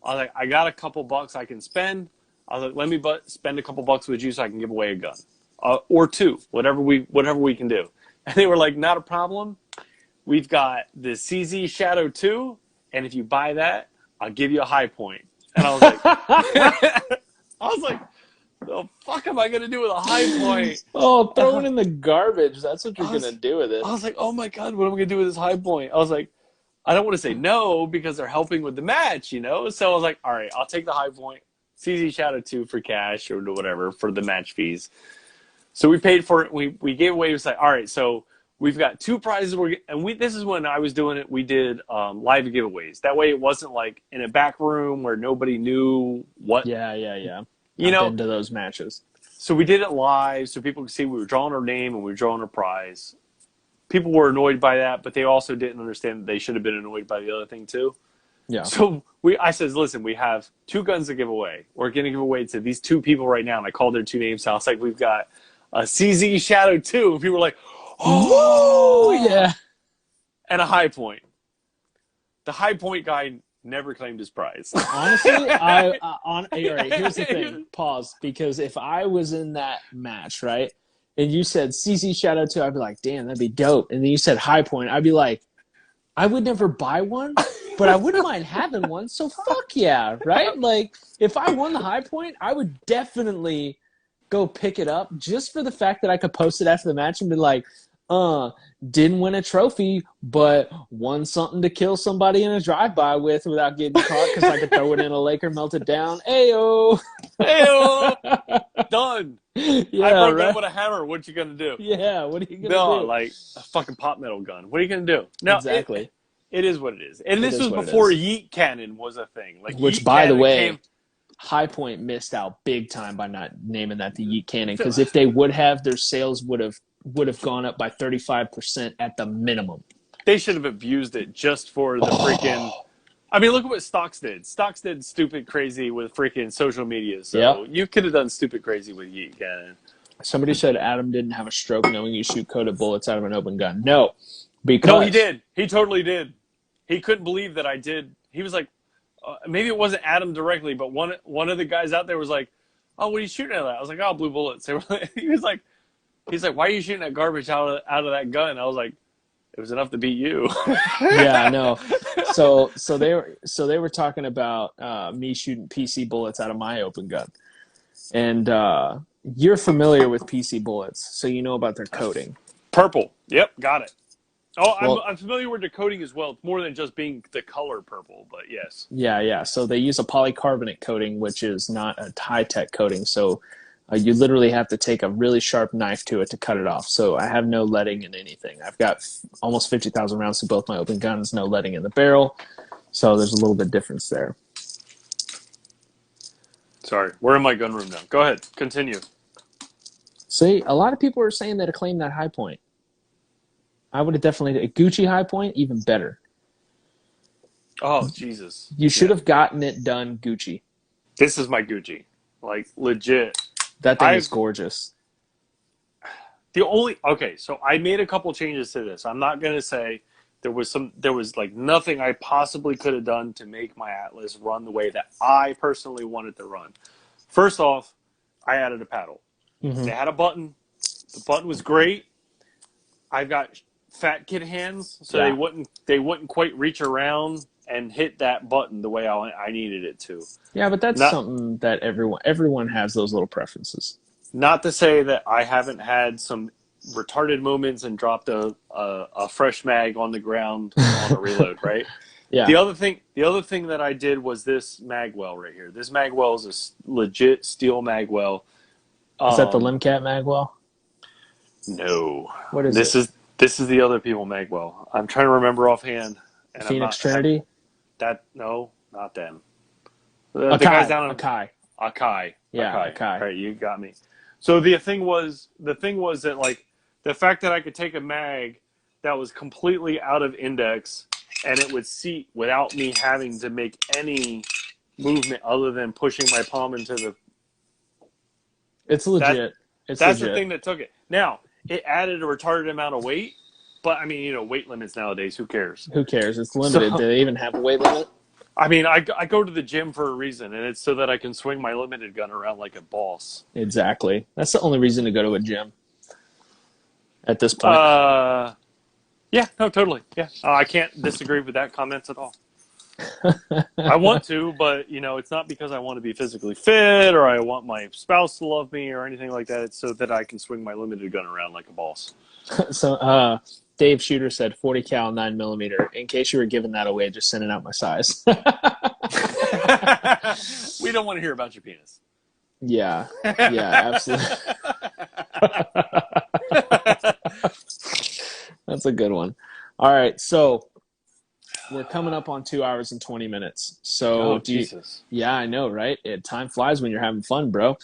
I got a couple bucks I can spend. I was like, let me spend a couple bucks with you so I can give away a gun, or two, whatever we can do. And they were like, not a problem. We've got the CZ Shadow 2, and if you buy that, I'll give you a high point. And I was like, the fuck am I going to do with a high point? Oh, throw it in the garbage. That's what you're going to do with it. I was like, oh my God, what am I going to do with this high point? I was like, I don't want to say no because they're helping with the match, So I was like, all right, I'll take the high point. CZ Shadow 2 for cash or whatever for the match fees. So we paid for it. We gave away. It was like, all right, so we've got 2 prizes. This is when I was doing it. We did live giveaways. That way, it wasn't like in a back room where nobody knew what. Yeah. I've been to those matches. So we did it live, so people could see we were drawing our name and we were drawing our prize. People were annoyed by that, but they also didn't understand that they should have been annoyed by the other thing too. Yeah. So I said, listen, we have 2 guns to give away. We're going to give away to these 2 people right now, and I called their 2 names. So I was like, we've got a CZ Shadow 2. And people were like, oh, yeah. And a high point. The high point guy never claimed his prize. Honestly, all right, here's the thing. Pause. Because if I was in that match, right, and you said CZ Shadow 2, I'd be like, damn, that'd be dope. And then you said high point, I'd be like, I would never buy one, but I wouldn't mind having one. So fuck yeah, right? Like, if I won the high point, I would definitely go pick it up just for the fact that I could post it after the match and be like, didn't win a trophy, but won something to kill somebody in a drive-by with without getting caught because I could throw it in a lake or melt it down. Ayo! Done. Yeah, I broke that with a hammer. What you gonna do? Yeah, what are you gonna do? No, like a fucking pop metal gun. What are you gonna do? No, exactly. It is what it is. And this was before Yeet Cannon was a thing. Like, which, by the way, High Point missed out big time by not naming that the Yeet Cannon, because if they would have, their sales would have gone up by 35% at the minimum. They should have abused it just for the freaking I mean, look at what Stocks did. Stocks did stupid crazy with freaking social media. So Yep. you could have done stupid crazy with Yeet Cannon. Somebody said Adam didn't have a stroke knowing you shoot coated bullets out of an open gun. No, because No, he did. He totally did. He couldn't believe that I did. He was like, maybe it wasn't Adam directly, but one of the guys out there was like, "Oh, what are you shooting at?" I was like, "Oh, blue bullets." He's like, "Why are you shooting that garbage out of that gun?" I was like, "It was enough to beat you." Yeah, no. So they were talking about me shooting PC bullets out of my open gun, and you're familiar with PC bullets, so you know about their coating. Purple. Yep, got it. Oh, Well, I'm familiar with the coating as well. It's more than just being the color purple, but yes. yeah. So they use a polycarbonate coating, which is not a high-tech coating. So you literally have to take a really sharp knife to it to cut it off. So I have no leading in anything. I've got almost 50,000 rounds to both my open guns, no leading in the barrel. So there's a little bit difference there. Sorry, we're in my gun room now. Go ahead, continue. See, a lot of people are saying that I claimed that high point. I would have definitely, a Gucci high point, even better. Oh, Jesus. You should have gotten it done Gucci. This is my Gucci. Like, legit. That thing is gorgeous. Okay, so I made a couple changes to this. I'm not going to say there was like nothing I possibly could have done to make my Atlas run the way that I personally wanted to run. First off, I added a paddle. Mm-hmm. They had a button. The button was great. I've got fat kid hands, so they wouldn't quite reach around and hit that button the way I needed it to. Yeah, but that's something that everyone has those little preferences. Not to say that I haven't had some retarded moments and dropped a fresh mag on the ground on a reload, right? Yeah. The other thing that I did was this magwell right here. This magwell is a legit steel magwell. Is that the Limcat magwell? No. What is This is the other people magwell. I'm trying to remember offhand. And Phoenix Trinity? No, not them. The guys down in Akai. Yeah, Akai. Right, you got me. So the thing was that like the fact that I could take a mag that was completely out of index and it would seat without me having to make any movement other than pushing my palm into the. It's legit. That's the thing that took it. Now, it added a retarded amount of weight, but I mean, weight limits nowadays, who cares? Who cares? It's limited. Do they even have a weight limit? I mean, I go to the gym for a reason, and it's so that I can swing my limited gun around like a boss. Exactly. That's the only reason to go to a gym at this point. Yeah, no, totally. Yeah. I can't disagree with that comment at all. I want to, but, it's not because I want to be physically fit or I want my spouse to love me or anything like that. It's so that I can swing my limited gun around like a boss. So, Dave Shooter said 40 cal 9mm. In case you were giving that away, just sending out my size. We don't want to hear about your penis. Yeah, absolutely. That's a good one. All right, so we're coming up on 2 hours and 20 minutes. So, Jesus. Yeah, I know, right? Time flies when you're having fun, bro.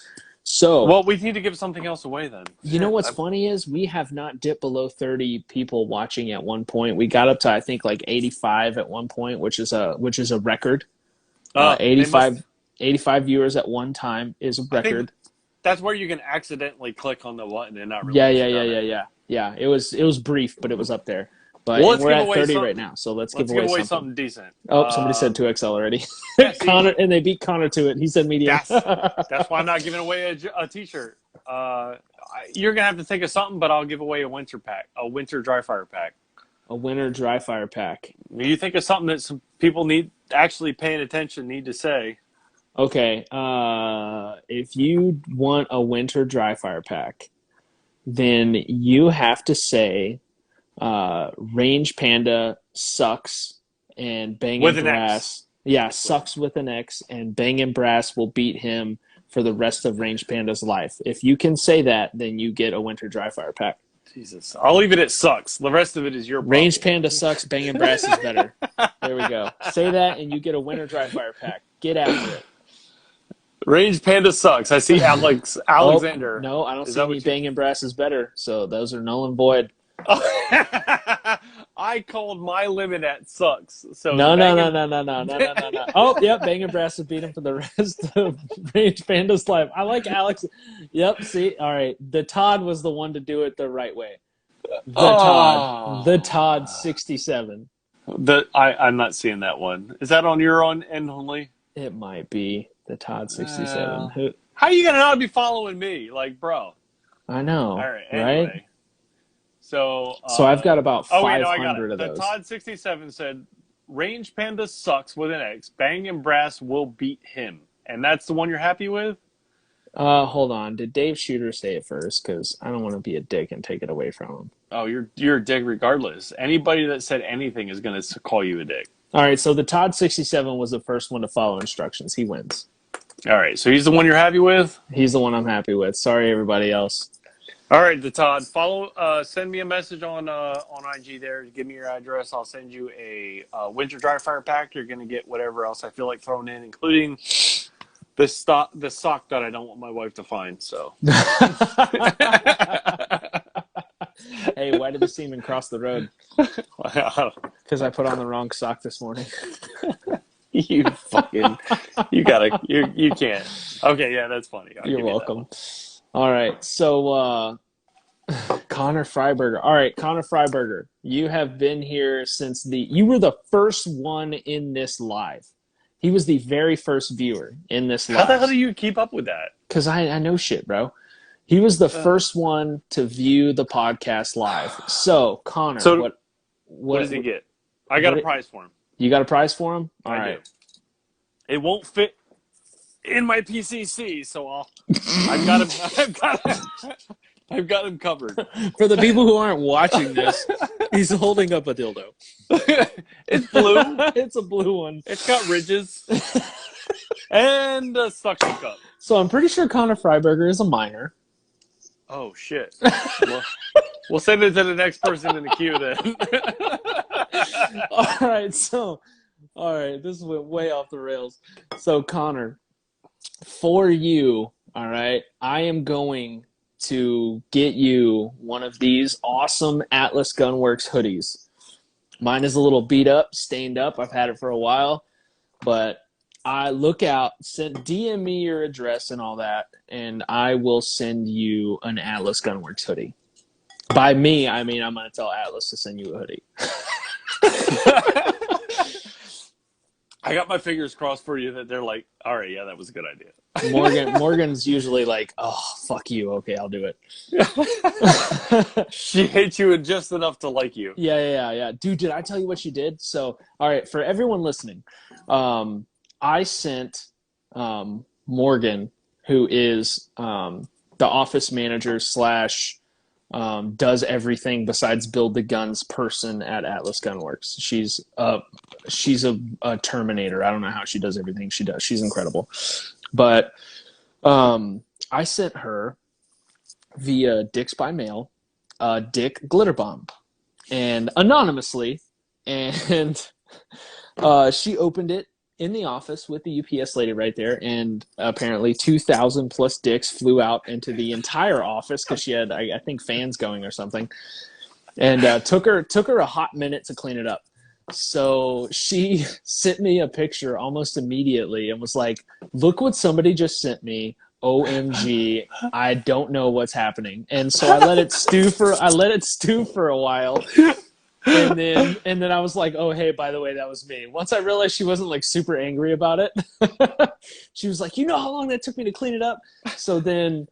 So, well, we need to give something else away then. You know what's funny is we have not dipped below 30 people watching at one point. We got up to I think like 85 at one point, which is a record. 85 viewers at one time is a record. That's where you can accidentally click on the button and not really. Yeah. It was brief, but it was up there. But we're at 30 right now, so let's give away something decent. Oh, somebody said 2X already. Yeah, Connor, and they beat Connor to it. He said medium. That's why I'm not giving away a T-shirt. You're gonna have to think of something, but I'll give away a winter dry fire pack. A winter dry fire pack. You think of something that some people need to say. Okay, if you want a winter dry fire pack, then you have to say Range Panda sucks and Bangin Brass. Yeah, sucks with an X, and Bangin Brass will beat him for the rest of Range Panda's life. If you can say that, then you get a winter dry fire pack. Jesus, I'll leave it at sucks. The rest of it is your problem. Range Panda sucks, Bangin Brass is better. There we go. Say that, and you get a winter dry fire pack. Get after it. Range Panda sucks. I see Alexander. No, I don't see any Bangin Brass is better. So those are null and void. I called my limit at sucks. So No. Bangin- Oh, yep, Bangin Brass would beat him for the rest of Range Panda's life. I like Alex. Yep, see? All right. The Todd was the one to do it the right way. The Todd 67. I'm not seeing that one. Is that on your own end only? It might be the Todd 67. How are you gonna not be following me? Like, bro. I know, All right. right? Anyway. So I've got about 500 I got it. of The those. Todd 67 said, Range Panda sucks with an X. Bangin Brass will beat him. And that's the one you're happy with? Hold on. Did Dave Shooter say it first? Because I don't want to be a dick and take it away from him. Oh, you're a dick regardless. Anybody that said anything is going to call you a dick. All right, so the Todd 67 was the first one to follow instructions. He wins. All right, so he's the one you're happy with? He's the one I'm happy with. Sorry, everybody else. All right, the Todd, send me a message on IG there. Give me your address. I'll send you a winter dry fire pack. You're going to get whatever else I feel like throwing in, including the sock that I don't want my wife to find. So, hey, why did the seaman cross the road? Because I put on the wrong sock this morning. You can't. Okay, yeah, that's funny. You're welcome. All right, so Connor Freiberger. All right, Connor Freiberger, you have been here since you were the first one in this live. He was the very first viewer in this live. How the hell do you keep up with that? Because I know shit, bro. He was the first one to view the podcast live. So, Connor, what does he get? I got a prize for him. You got a prize for him? All I right. do. It won't fit in my PCC, so I've got him covered. For the people who aren't watching this, he's holding up a dildo. It's blue. It's a blue one. It's got ridges and a suction cup. So I'm pretty sure Connor Freiberger is a minor. Oh shit! We'll send it to the next person in the queue then. All right, this went way off the rails. So, Connor, for you, all right, I am going to get you one of these awesome Atlas Gunworks hoodies. Mine is a little beat up, stained up. I've had it for a while, but look out, DM me your address and all that, and I will send you an Atlas Gunworks hoodie. By me, I mean I'm going to tell Atlas to send you a hoodie. I got my fingers crossed for you that they're like, all right, yeah, that was a good idea. Morgan's usually like, oh, fuck you. Okay, I'll do it. She hates you just enough to like you. Yeah. Dude, did I tell you what she did? So, all right, for everyone listening, I sent Morgan, who is the office manager / does everything besides build the guns person at Atlas Gunworks. She's a Terminator. I don't know how she does everything she does. She's incredible. But I sent her via Dick's by mail Dick glitter bomb, and anonymously, and she opened it in the office with the UPS lady right there, and apparently 2,000 plus dicks flew out into the entire office because she had, I think, fans going or something, and took her a hot minute to clean it up. So she sent me a picture almost immediately and was like, "Look what somebody just sent me. OMG, I don't know what's happening." And so I let it stew for a while. And then I was like, "Oh, hey, by the way, that was me." Once I realized she wasn't like super angry about it, she was like, "You know how long that took me to clean it up?" So then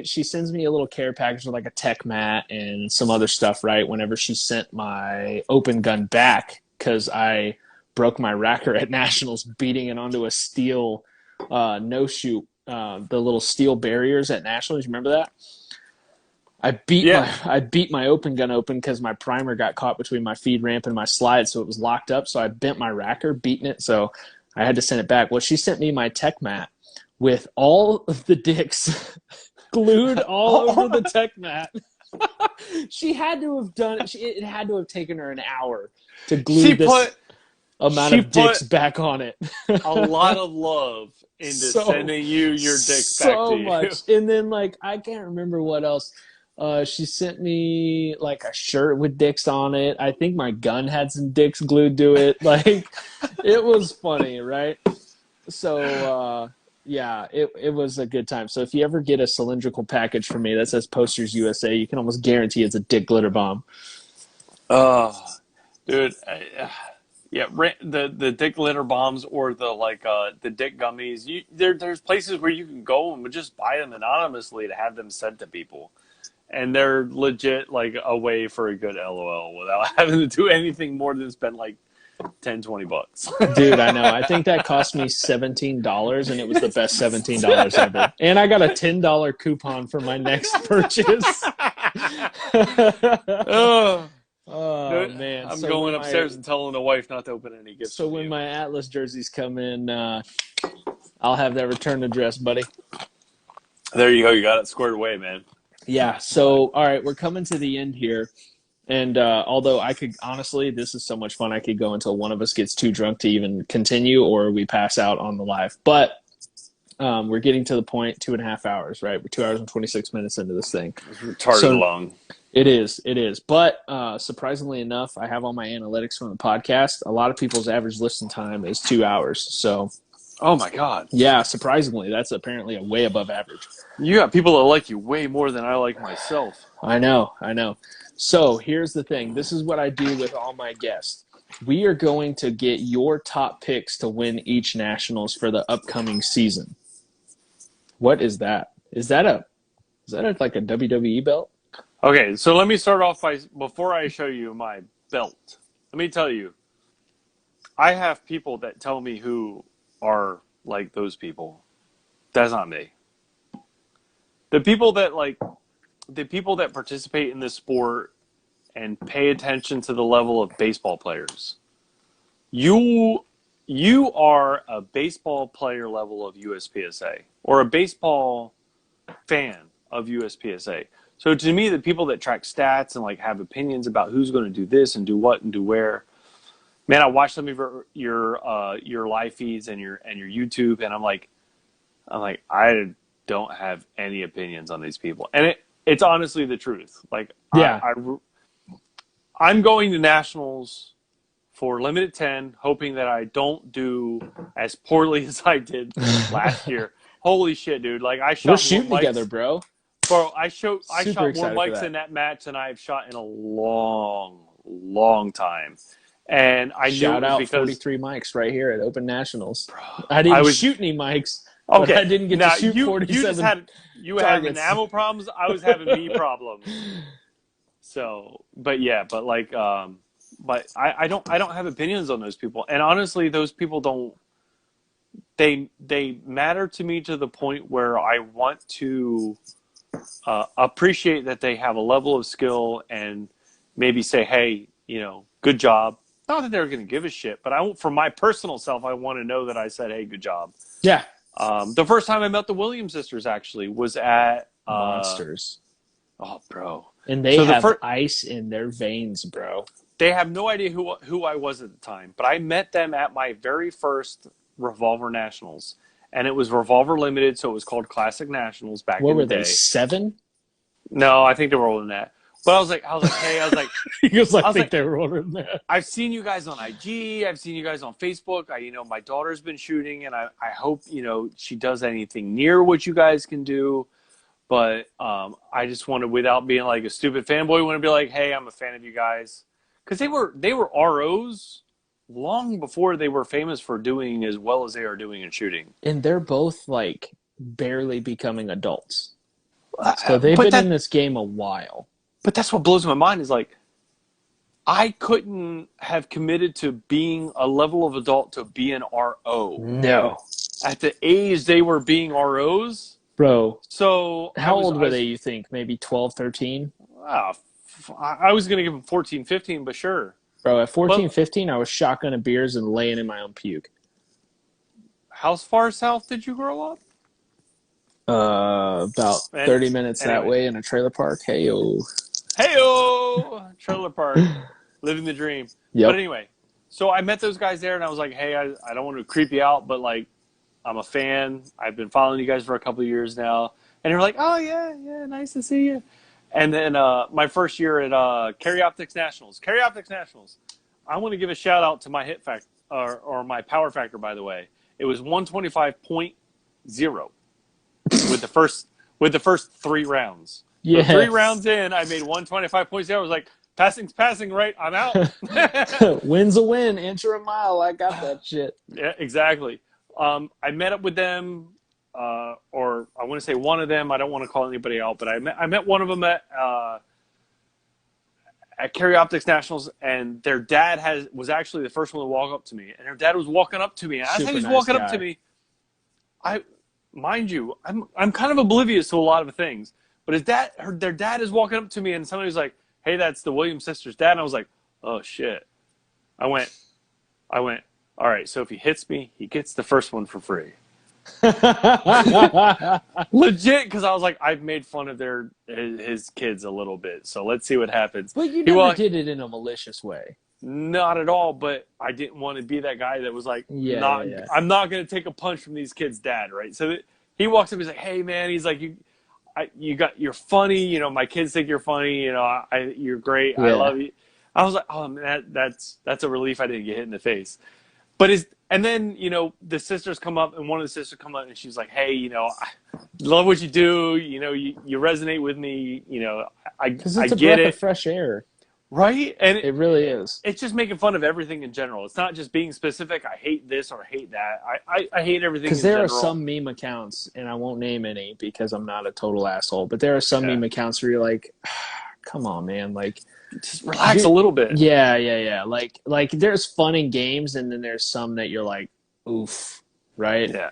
she sends me a little care package with like a tech mat and some other stuff, right? Whenever she sent my open gun back, because I broke my racker at Nationals beating it onto a steel no-shoot, the little steel barriers at Nationals. You remember that? I beat my open gun open because my primer got caught between my feed ramp and my slide, so it was locked up. So I bent my racker, beating it, so I had to send it back. Well, she sent me my tech mat with all of the dicks glued all over the tech mat. She had to have done it. It had to have taken her an hour to glue amount of dicks back on it. A lot of love into sending you your dicks back to you. So much. And then, like, I can't remember what else. She sent me like a shirt with dicks on it. I think my gun had some dicks glued to it. Like, it was funny, right? So, yeah, it was a good time. So if you ever get a cylindrical package from me that says Posters USA, you can almost guarantee it's a dick glitter bomb. Oh, dude. Yeah, the dick glitter bombs or the dick gummies. There's places where you can go and just buy them anonymously to have them sent to people, and they're legit like a way for a good LOL without having to do anything more than spend like $10-$20. Dude, I know. I think that cost me $17, and it was the best $17 ever. And I got a $10 coupon for my next purchase. Oh, Oh, man. I'm So going when upstairs and telling the wife not to open any gifts. So when my Atlas jerseys come in, I'll have that return address, buddy. There you go. You got it squared away, man. Yeah. So, all right, we're coming to the end here. And although I could, honestly, this is so much fun. I could go until one of us gets too drunk to even continue or we pass out on the live. But we're getting to the point, 2.5 hours, right? We're 2 hours and 26 minutes into this thing. It's retarded long. It is. But surprisingly enough, I have all my analytics from the podcast. A lot of people's average listen time is 2 hours. So, oh my God. Yeah, surprisingly, that's apparently a way above average. You got people that like you way more than I like myself. I know. So here's the thing. This is what I do with all my guests. We are going to get your top picks to win each Nationals for the upcoming season. What is that? Is that like a WWE belt? Okay, so let me start off before I show you my belt, let me tell you, I have people that tell me who are like those people. That's not me. The people that participate in this sport and pay attention to the level of baseball players. You are a baseball player level of USPSA or a baseball fan of USPSA. So to me, the people that track stats and like have opinions about who's going to do this and do what and do where, man, I watch some of your live feeds and your YouTube, and I'm like, I don't have any opinions on these people, and it's honestly the truth. Like, yeah, I'm going to Nationals for limited 10, hoping that I don't do as poorly as I did last year. Holy shit, dude! Like we're shooting together, bro. Bro, I shot more mics in that match than I've shot in a long, long time. And I shout knew it was out because 43 mics right here at Open Nationals. Bro, I didn't shoot any mics. Okay, but I didn't get to shoot 47. You had ammo problems. I was having me problems. So, but I don't have opinions on those people. And honestly, those people don't. They matter to me to the point where I want to appreciate that they have a level of skill and maybe say, hey, good job. Not that they're going to give a shit, but for my personal self, I want to know that I said, hey, good job. Yeah. The first time I met the Williams sisters actually was at Monsters. Oh, bro. And they have ice in their veins, bro. They have no idea who I was at the time, but I met them at my very first Revolver Nationals. And it was Revolver Limited, so it was called Classic Nationals back in the day. What were they, 7? No, I think they were older than that. But I was like, hey, he was like, I think they were older than that. I've seen you guys on IG. I've seen you guys on Facebook. My daughter's been shooting, and I hope, she does anything near what you guys can do. But I just wanted, without being like a stupid fanboy, want to be like, hey, I'm a fan of you guys. Because they were ROs long before they were famous for doing as well as they are doing in shooting. And they're both like barely becoming adults. So they've been in this game a while. But that's what blows my mind is like, I couldn't have committed to being a level of adult to be an RO. No. At the age they were being ROs. Bro. So how old were they, you think? Maybe 12, 13? I was going to give them 14, 15, but sure. Bro, at 14, 15, I was shotgunning beers and laying in my own puke. How far south did you grow up? About 30 minutes that way in a trailer park. Hey-o. Trailer park. Living the dream. Yep. But anyway, so I met those guys there, and I was like, hey, I don't want to creep you out, but, like, I'm a fan. I've been following you guys for a couple of years now. And they were like, oh, yeah, nice to see you. And then my first year at Optics Nationals. Optics Nationals. I want to give a shout out to my hit factor or my power factor. By the way, it was 125.0 with the first 3 rounds. So Yes. 3 rounds in, I made 125.0. I was like, passing's passing, right? I'm out. Win's a win, inch or a mile. I got that shit. Yeah, exactly. I met up with them, or I want to say one of them. I don't want to call anybody out, but I met one of them at Optics Nationals, and their dad was actually the first one to walk up to me, and their dad was walking up to me. And as he was walking up to me, mind you, I'm kind of oblivious to a lot of things, but their dad is walking up to me, and somebody was like, "Hey, that's the Williams sisters' dad," and I was like, "Oh shit!" I went, all right, so if he hits me, he gets the first one for free. Legit, because I was like, I've made fun of his kids a little bit, so let's see what happens. But you never did it in a malicious way. Not at all, but I didn't want to be that guy that was like, I'm not going to take a punch from these kids' dad, right? So he walks up, he's like, hey, man, he's like, you're funny, you know, my kids think you're funny, you know, you're great, I love you. I was like, oh, man, that's a relief I didn't get hit in the face. And then, you know, the sisters come up, and one of the sisters come up, and she's like, hey, you know, I love what you do. You know, you resonate with me. You know, I get it. Because it's a breath of fresh air. Right? And it really is. It's just making fun of everything in general. It's not just being specific. I hate this or I hate that. I hate everything in general. Because there are some meme accounts, and I won't name any because I'm not a total asshole, but there are some meme accounts where you're like, come on, man. Like, just relax a little bit. Yeah. Like there's fun in games, and then there's some that you're like, oof, right? Yeah,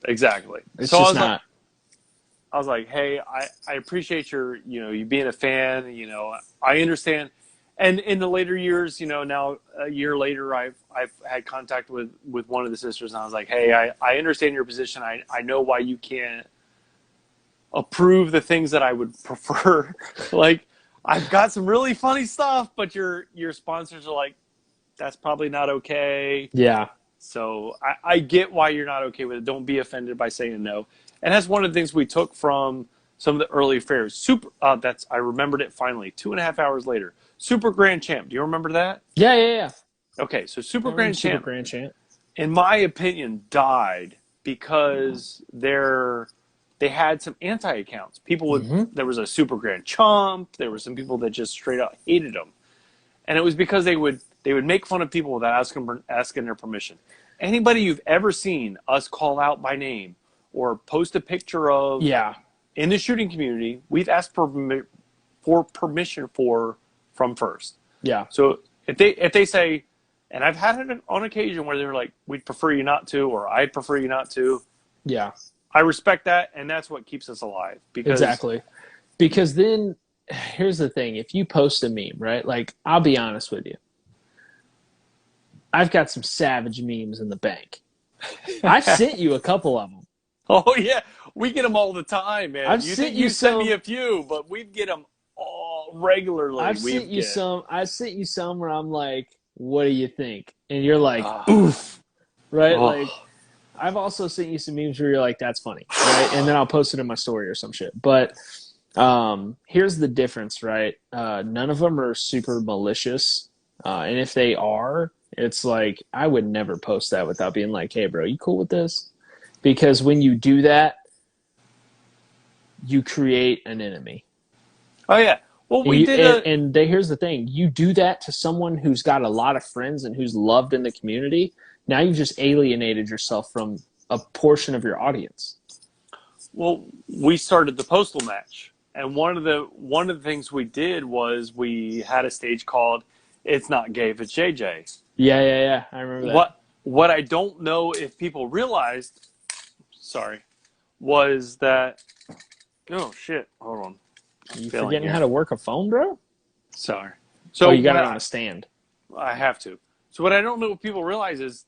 exactly. It's so just not. I was like, hey, I appreciate you being a fan. You know, I understand. And in the later years, you know, now a year later, I've had contact with one of the sisters, and I was like, hey, I understand your position. I know why you can't approve the things that I would prefer. Like, I've got some really funny stuff, but your sponsors are like, that's probably not okay. Yeah. So I get why you're not okay with it. Don't be offended by saying no. And that's one of the things we took from some of the early fairs. I remembered it finally. 2.5 hours later. Super Grand Champ. Do you remember that? Yeah. Okay, so Super Grand Champ, in my opinion, died because they had some anti-accounts. People there was a Super Grand Chump. There were some people that just straight up hated them, and it was because they would make fun of people without asking their permission. Anybody you've ever seen us call out by name or post a picture of in the shooting community, we've asked for permission from first. Yeah. So if they say, and I've had it on occasion where they're like, we'd prefer you not to, or I'd prefer you not to. Yeah. I respect that, and that's what keeps us alive. Exactly. Because then, here's the thing. If you post a meme, right? Like, I'll be honest with you. I've got some savage memes in the bank. I've sent you a couple of them. Oh, yeah. We get them all the time, man. You sent me a few, but we get them all regularly. I sent you some where I'm like, what do you think? And you're like, oof. Right? Oh. Like, I've also sent you some memes where you're like, that's funny, right? And then I'll post it in my story or some shit. But here's the difference, right? None of them are super malicious. And if they are, it's like, I would never post that without being like, hey, bro, you cool with this? Because when you do that, you create an enemy. Oh, yeah. Well, here's the thing. You do that to someone who's got a lot of friends and who's loved in the community. Now you've just alienated yourself from a portion of your audience. Well, we started the postal match, and one of the things we did was we had a stage called "It's Not Gay If It's JJ." Yeah. I remember that. What I don't know if people realized, was that. Oh shit! Hold on. You forgetting how to work a phone, bro? Sorry. So you got it on a stand. I have to. So what I don't know if people realize is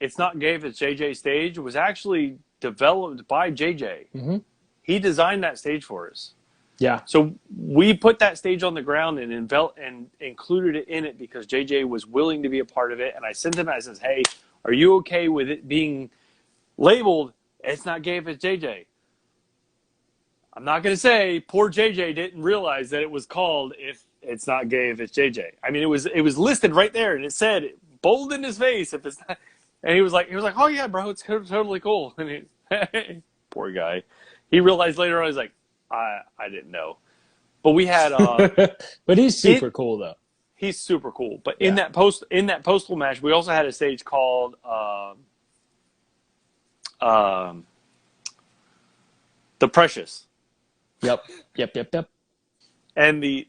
It's Not Gay If It's JJ stage was actually developed by JJ. Mm-hmm. He designed that stage for us. Yeah. So we put that stage on the ground and included it in it because JJ was willing to be a part of it. And I sent him and I says, hey, are you okay with it being labeled It's Not Gay If It's JJ? I'm not going to say poor JJ didn't realize that it was called If It's Not Gay If It's JJ. I mean, it was listed right there, and it said bold in his face if it's not. And he was like, oh yeah, bro, it's totally cool. And poor guy, he realized later on, he's like, I didn't know. But we had, but he's super cool though. He's super cool. But Yeah. in that postal match, we also had a stage called The Precious. Yep. And the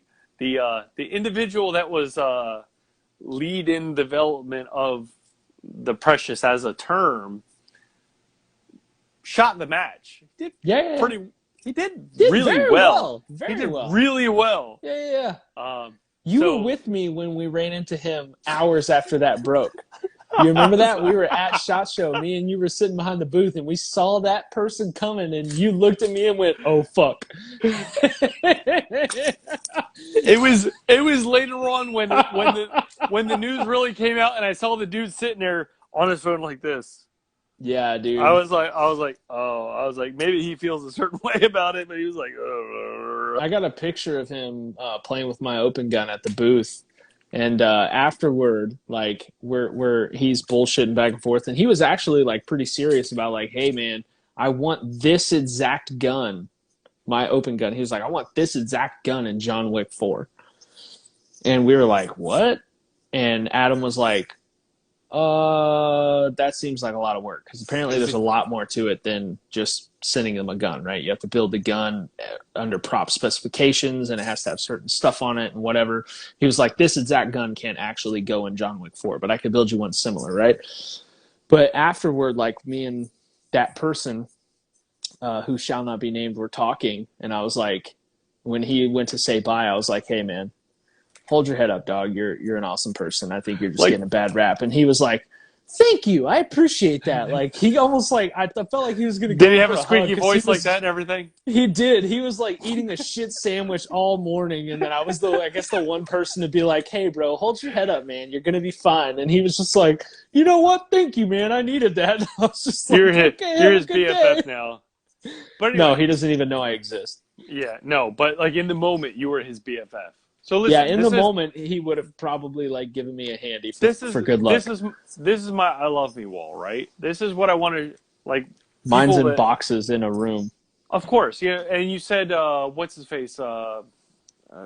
individual that was lead in development of The Precious as a term shot the match. He did He did really well. Very he did well. really well. Yeah. You were with me when we ran into him hours after that broke. You remember that? We were at SHOT Show. Me and you were sitting behind the booth, and we saw that person coming, and you looked at me and went, "Oh fuck!" It was later on when the news really came out, and I saw the dude sitting there on his phone like this. Yeah, dude. I was like, maybe he feels a certain way about it, but he was like, oh. I got a picture of him playing with my open gun at the booth. And afterward, like we're he's bullshitting back and forth, and he was actually like pretty serious about like, hey man, I want this exact gun, my open gun. He was like, I want this exact gun in John Wick 4. And we were like, what? And Adam was like, that seems like a lot of work, because apparently there's a lot more to it than just sending them a gun, right? You have to build the gun under prop specifications, and it has to have certain stuff on it and whatever. He was like, this exact gun can't actually go in John Wick 4, but I could build you one similar, right? But afterward, like, me and that person who shall not be named were talking, and I was like, when he went to say bye, I was like, hey man, hold your head up, dog. You're an awesome person. I think you're just getting a bad rap. And he was like, thank you. I appreciate that. Like, he almost like, I felt like he was going to go. Did he have a squeaky voice like that and everything? He did. He was like eating a shit sandwich all morning. And then I was the one person to be like, hey bro, hold your head up, man. You're going to be fine. And he was just like, you know what? Thank you, man. I needed that. I was just like, you're his BFF now. But anyway, no, he doesn't even know I exist. Yeah, no, but like in the moment, you were his BFF. So listen, in the moment, he would have probably like given me a handy for good luck. This is my I love me wall, right? This is what I want to like. Mine's in boxes in a room. Of course, yeah. And you said, what's his face?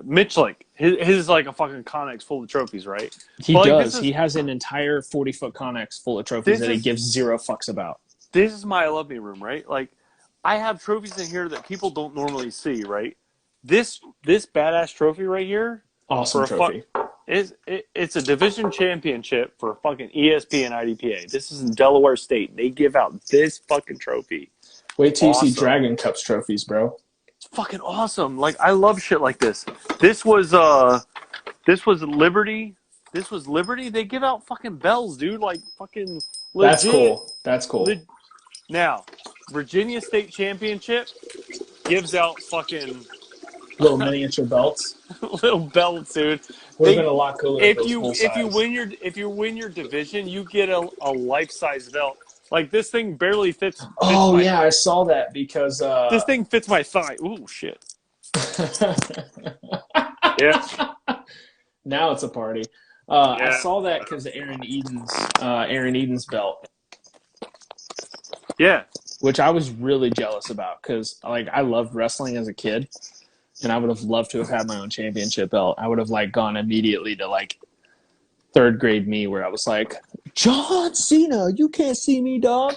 Mitch, like his is like a fucking Connex full of trophies, right? He does. He has an entire 40-foot Connex full of trophies that he gives zero fucks about. This is my I love me room, right? Like, I have trophies in here that people don't normally see, right? This badass trophy right here, awesome trophy. It's a division championship for fucking ESP and IDPA. This is in Delaware State. They give out this fucking trophy. Wait till you see Dragon Cups trophies, bro. It's fucking awesome. Like, I love shit like this. This was Liberty. This was Liberty. They give out fucking bells, dude. Like, fucking legit. That's cool. Now, Virginia State Championship gives out fucking little miniature belts. Little belts, dude. Would have been a lot cooler if you win your division, you get a life-size belt. Like, this thing barely fits I saw that because this thing fits my thigh. Ooh, shit. Yeah. Now it's a party. I saw that because of Aaron Eden's belt. Yeah. Which I was really jealous about because, like, I loved wrestling as a kid, and I would have loved to have had my own championship belt. I would have, like, gone immediately to, like, third grade me where I was like, John Cena, you can't see me, dog.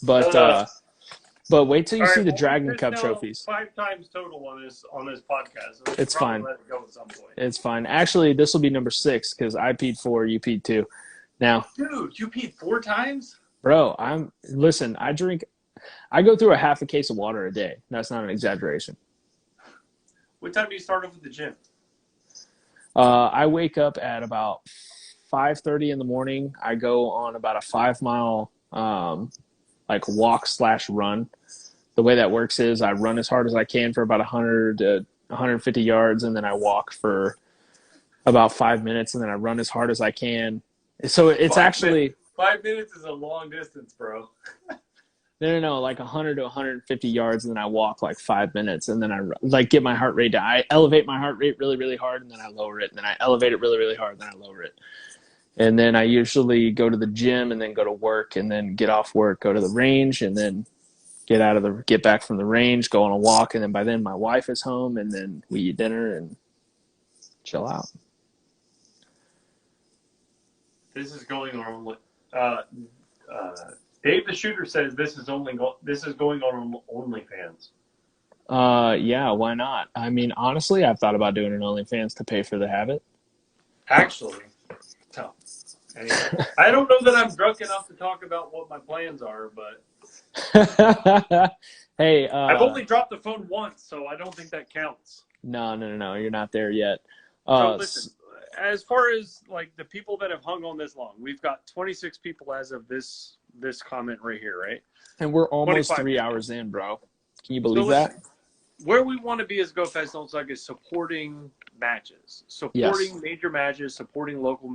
But wait till you see the Dragon Cup trophies. 5 times total on this podcast. It's fine. Let it go at some point. It's fine. Actually, this will be number 6 because I peed 4, you peed 2. Now, dude, you peed 4 times? Bro, I go through a half a case of water a day. That's not an exaggeration. What time do you start off at the gym? I wake up at about 5:30 in the morning. I go on about a 5-mile like walk/run. The way that works is I run as hard as I can for about 100 to 150 yards, and then I walk for about 5 minutes, and then I run as hard as I can. So it's 5 minutes is a long distance, bro. No, like 100 to 150 yards, and then I walk like 5 minutes, and then I like get my heart rate down. I elevate my heart rate really, really hard, and then I lower it, and then I elevate it really, really hard, and then I lower it. And then I usually go to the gym, and then go to work, and then get off work, go to the range, and then get back from the range, go on a walk, and then by then my wife is home, and then we eat dinner and chill out. This is going on. Dave the Shooter says this is going on OnlyFans. Yeah, why not? I mean, honestly, I've thought about doing an OnlyFans to pay for the habit. Actually, no. Anyway, I don't know that I'm drunk enough to talk about what my plans are, but hey, I've only dropped the phone once, so I don't think that counts. No, you're not there yet. So listen, as far as like the people that have hung on this long, we've got 26 people as of this comment right here, right? And we're almost 3 hours in, bro. Can you believe listen, that? Where we want to be as Go Fast Don't Suck is supporting matches, major matches, supporting local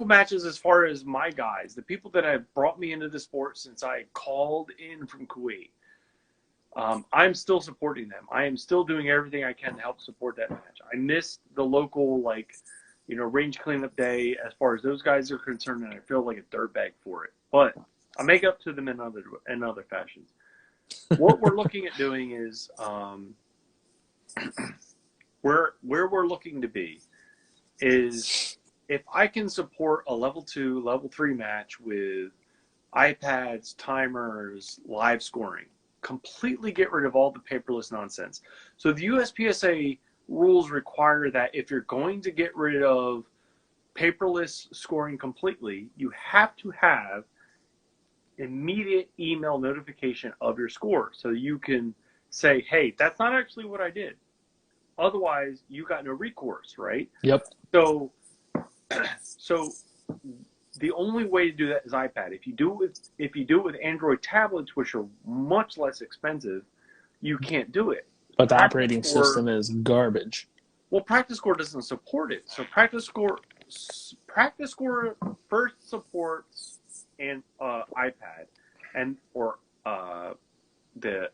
matches. As far as my guys, the people that have brought me into the sport since I called in from Kuwait, I'm still supporting them. I am still doing everything I can to help support that match. I missed the local, range cleanup day as far as those guys are concerned, and I feel like a dirtbag for it. But I make up to them in other fashions. What we're looking at doing is where we're looking to be is if I can support a level 2, level 3 match with iPads, timers, live scoring, completely get rid of all the paperless nonsense. So the USPSA rules require that if you're going to get rid of paperless scoring completely, you have to have immediate email notification of your score so you can say, hey, that's not actually what I did. Otherwise, you got no recourse, right? Yep. So the only way to do that is iPad. If you do it with Android tablets, which are much less expensive, you can't do it. But the operating system is garbage. Well, Practice Score doesn't support it. So Practice Score first supports an iPad or the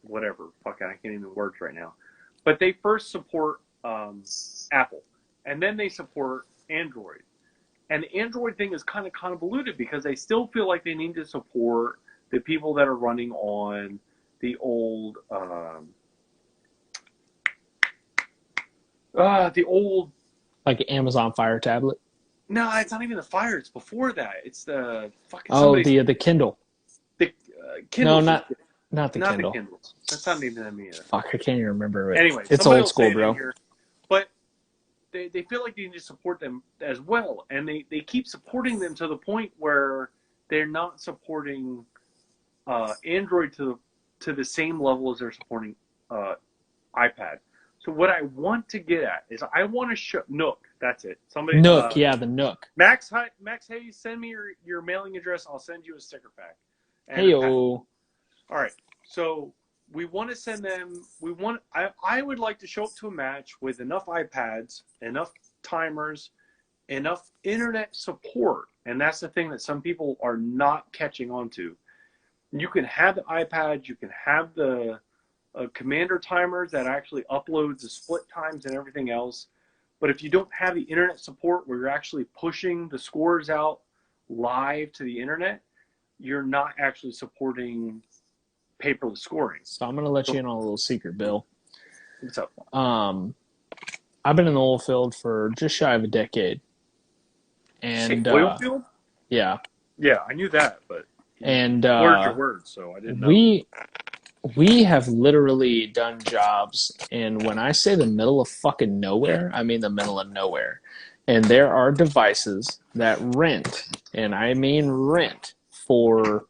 whatever. Fuck, I can't even words right now. But they first support Apple, and then they support Android. And the Android thing is kind of convoluted because they still feel like they need to support the people that are running on the old like Amazon Fire tablet. No, it's not even the Fire. It's before that. It's the fucking. The Kindle. The Kindle. No, not the not Kindle. The Kindles. That's not even them either. Fuck, I can't even remember it. Anyway, it's old school, bro. But they feel like they need to support them as well, and they keep supporting them to the point where they're not supporting Android to the same level as they're supporting iPad. So what I want to get at is I want to show Nook. That's it. Somebody Nook, the Nook. Max Hayes, send me your mailing address. I'll send you a sticker pack. Heyo. All right. So we want to send them. I would like to show up to a match with enough iPads, enough timers, enough internet support, and that's the thing that some people are not catching on to. You can have the iPad. You can have the commander timers that actually uploads the split times and everything else. But if you don't have the internet support where you're actually pushing the scores out live to the internet, you're not actually supporting paperless scoring. So I'm going to let you in on a little secret, Bill. What's up? I've been in the oil field for just shy of a decade. And oil field? Yeah. Yeah, I knew that, but and word's your word, so I didn't know. We have literally done jobs in, when I say the middle of fucking nowhere, I mean the middle of nowhere. And there are devices that rent, and I mean rent, for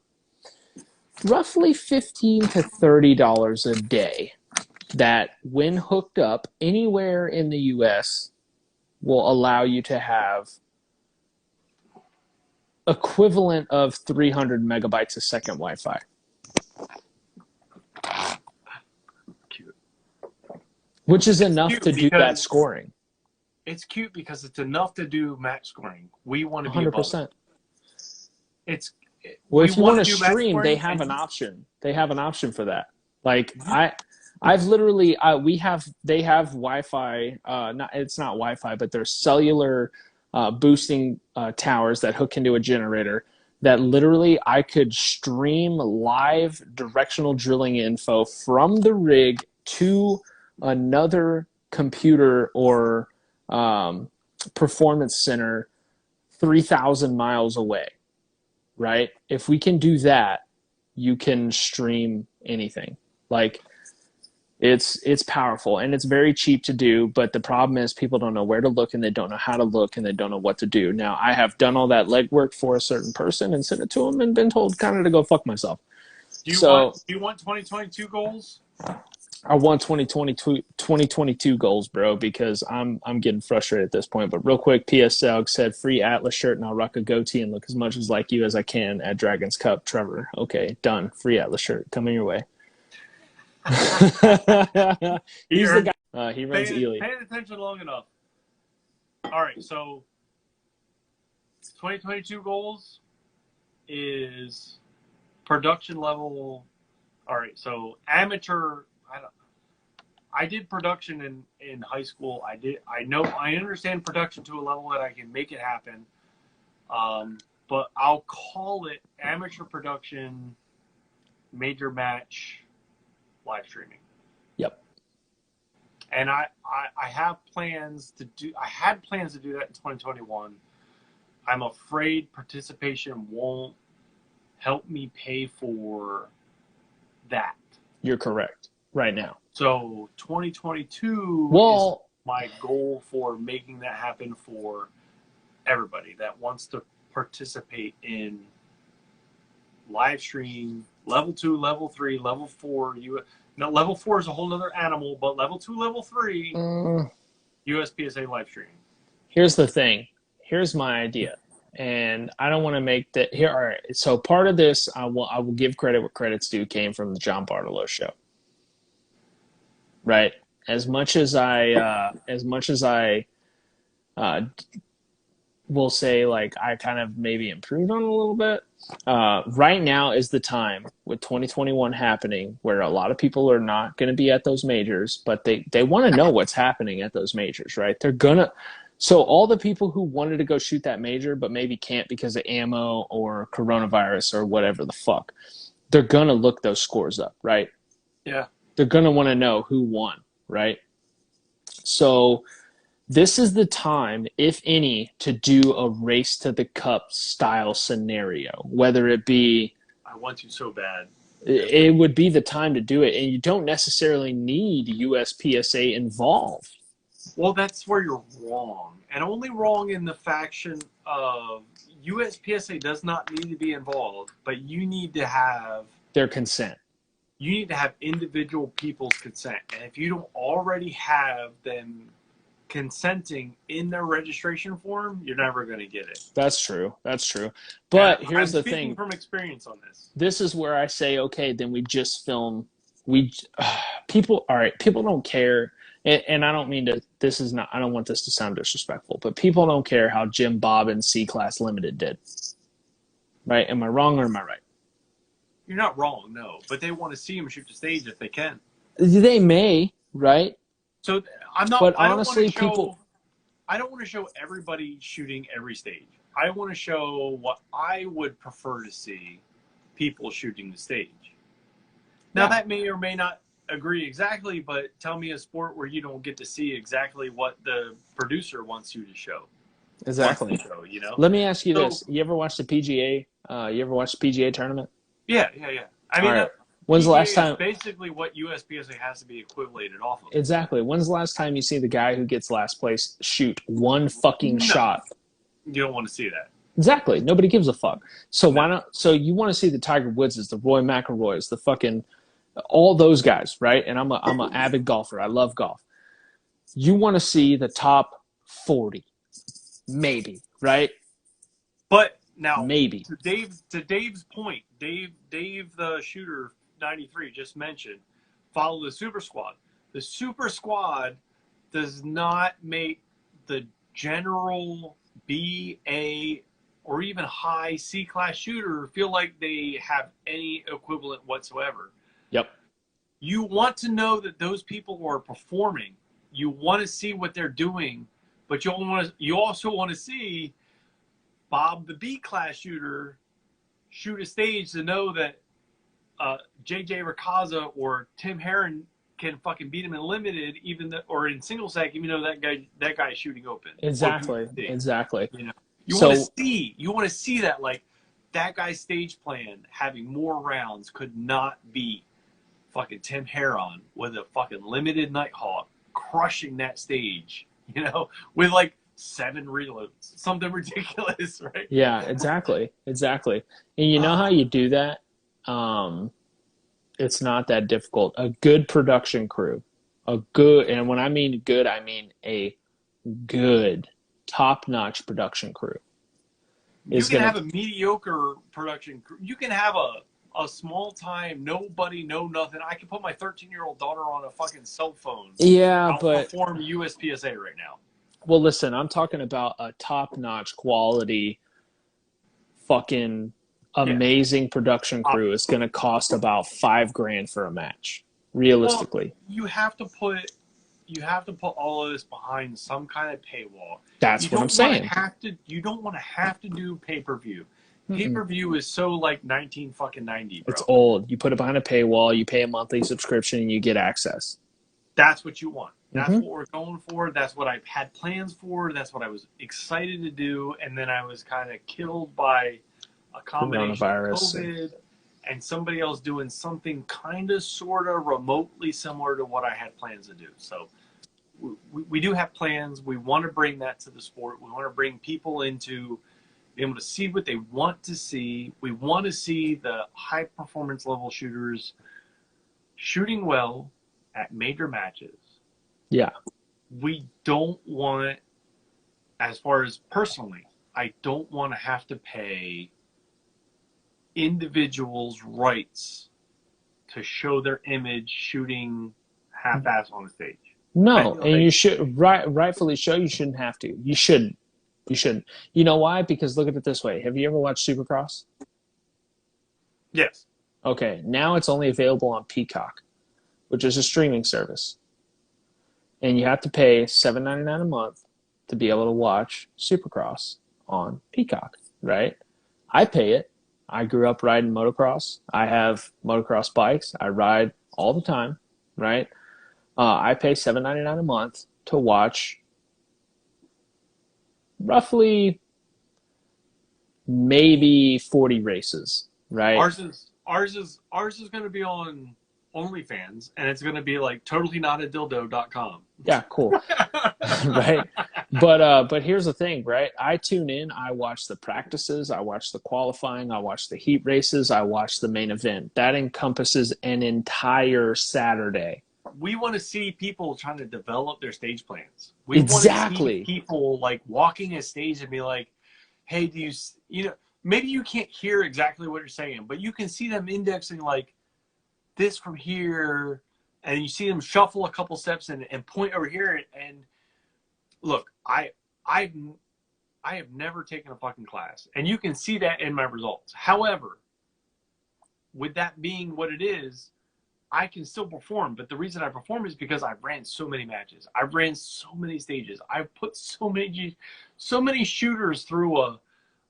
roughly $15 to $30 a day that, when hooked up anywhere in the U.S., will allow you to have equivalent of 300 megabytes a second Wi-Fi. Cute. Which is enough to do that scoring. It's cute because it's enough to do match scoring. We want to be 100%. Well, we if you want want to to do match stream, they scoring, have and an option. They have an option for that. Like yeah, I've literally, they have Wi-Fi. Not it's not Wi-Fi, but they're cellular boosting towers that hook into a generator. That literally I could stream live directional drilling info from the rig to another computer or performance center 3,000 miles away, right? If we can do that, you can stream anything. Like it's powerful and it's very cheap to do, but the problem is people don't know where to look and they don't know how to look and they don't know what to do. Now, I have done all that legwork for a certain person and sent it to them and been told kind of to go fuck myself. do you want 2022 goals? I want 2022 goals, bro, because I'm getting frustrated at this point. But real quick, PS Selg said free Atlas shirt and I'll rock a goatee and look as much as like you as I can at Dragon's Cup. Trevor, okay, done. Free Atlas shirt coming your way. He's the guy. He runs Ely. Paying attention long enough. All right, so 2022 goals is production level. All right, so amateur. I did production in high school. I understand production to a level that I can make it happen. But I'll call it amateur production, major match, live streaming. Yep. And I have plans to do. I had plans to do that in 2021. I'm afraid participation won't help me pay for that. You're correct right now. So 2022 is my goal for making that happen for everybody that wants to participate in live stream, level 2, level 3, level 4. Level 4 is a whole other animal, but level 2, level 3, USPSA live streaming. Here's the thing. Here's my idea. And I don't want to make that here. All right. So part of this, I will give credit where credit's due, came from the John Bartolo show. Right. As much as I will say like I kind of maybe improved on it a little bit. Right now is the time with 2021 happening where a lot of people are not going to be at those majors, but they want to know what's happening at those majors, right? So all the people who wanted to go shoot that major but maybe can't because of ammo or coronavirus or whatever the fuck, they're going to look those scores up, right? Yeah. They're going to want to know who won, right? So this is the time, if any, to do a race to the cup style scenario, whether it be... I want to so bad. It would be the time to do it, and you don't necessarily need USPSA involved. Well, that's where you're wrong, and only wrong in the faction of USPSA does not need to be involved, but you need to have their consent. You need to have individual people's consent, and if you don't already have them consenting in their registration form, you're never going to get it. That's true. But here's the thing. I'm speaking from experience on this. This is where I say, okay, then we just film. People don't care. And I don't mean to, I don't want this to sound disrespectful, but people don't care how Jim Bob and C-Class Limited did. Right? Am I wrong or am I right? You're not wrong, no. But they want to see him shoot the stage if they can. They may, right? So I'm not. But honestly, I don't want to show everybody shooting every stage. I want to show what I would prefer to see people shooting the stage. Now that may or may not agree exactly, but tell me a sport where you don't get to see exactly what the producer wants you to show. Exactly. Show, you know. Let me ask you this: you ever watch the PGA? You ever watch the PGA tournament? Yeah. I mean, when's the last time? Basically, what USPSA has to be equated off of. Exactly. When's the last time you see the guy who gets last place shoot one fucking shot? You don't want to see that. Exactly. Nobody gives a fuck. So why not? So you want to see the Tiger Woodses, the Roy McIlroys, the fucking all those guys, right? And I'm an avid golfer. I love golf. You want to see the top 40, maybe, right? But now, maybe to Dave's point, Dave the shooter 93 just mentioned, follow the super squad. The super squad does not make the general BA or even high C-class shooter feel like they have any equivalent whatsoever. Yep. You want to know that those people are performing. You want to see what they're doing, but you also want to see Bob, the B-class shooter, shoot a stage to know that JJ Ricazza or Tim Herron can fucking beat him in limited, or in single sec, even though that guy's shooting open. Exactly. You know, you want to see that, like, that guy's stage plan having more rounds could not beat fucking Tim Herron with a fucking limited Nighthawk crushing that stage, you know, with like 7 reloads, something ridiculous, right? Yeah, exactly. And you know how you do that? It's not that difficult. A good production crew, and when I mean good, I mean a good, top-notch production crew. You can have a mediocre production crew. You can have a small time, nobody, no nothing. I can put my 13-year-old daughter on a fucking cell phone. Yeah, but perform USPSA right now. Well, listen, I'm talking about a top-notch quality, fucking amazing production crew. It's going to cost about $5,000 for a match, realistically. Well, you have to put all of this behind some kind of paywall. That's what I'm saying. You don't want to have to do pay-per-view. Pay-per-view is so like 1990, bro. It's old. You put it behind a paywall, you pay a monthly subscription, and you get access. That's what you want. That's what we're going for. That's what I've had plans for. That's what I was excited to do. And then I was kind of killed by a combination of COVID and somebody else doing something kind of, sort of, remotely similar to what I had plans to do. So we do have plans. We want to bring that to the sport. We want to bring people into being able to see what they want to see. We want to see the high performance level shooters shooting well at major matches. Yeah. We don't want, as far as personally, I don't want to have to pay individuals' rights to show their image shooting half-ass on the stage. No, and you should rightfully so. You shouldn't have to. You shouldn't. You know why? Because look at it this way. Have you ever watched Supercross? Yes. Okay, now it's only available on Peacock, which is a streaming service. And you have to pay $7.99 a month to be able to watch Supercross on Peacock, right? I pay it. I grew up riding motocross. I have motocross bikes. I ride all the time, right? I pay $7.99 a month to watch roughly maybe 40 races, right? Ours is going to be on OnlyFans, and it's going to be like totallynotadildo.com. Yeah, cool. Right? But here's the thing, right? I tune in, I watch the practices, I watch the qualifying, I watch the heat races, I watch the main event. That encompasses an entire Saturday. We want to see people trying to develop their stage plans. We Exactly. want to see people like walking a stage and be like, hey, do you know, maybe you can't hear exactly what you're saying, but you can see them indexing like this from here, and you see them shuffle a couple steps and point over here. And look, I have never taken a fucking class, and you can see that in my results. However, with that being what it is, I can still perform, but the reason I perform is because I've ran so many matches. I've ran so many stages. I've put so many shooters through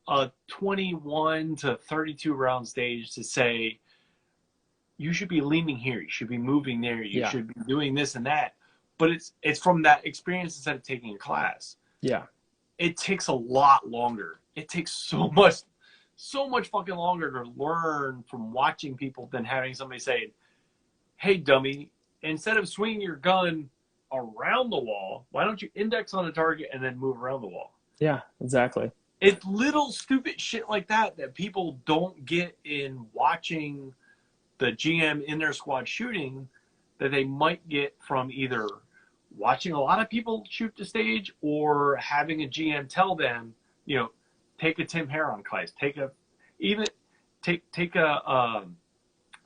a 21 to 32 round stage to say, you should be leaning here, you should be moving there, you should be doing this and that. But it's from that experience instead of taking a class. Yeah. It takes a lot longer. It takes so much fucking longer to learn from watching people than having somebody say, hey, dummy, instead of swinging your gun around the wall, why don't you index on a target and then move around the wall? Yeah, exactly. It's little stupid shit like that people don't get in watching the GM in their squad shooting that they might get from either watching a lot of people shoot the stage or having a GM tell them, you know, take a Tim Herron class, take a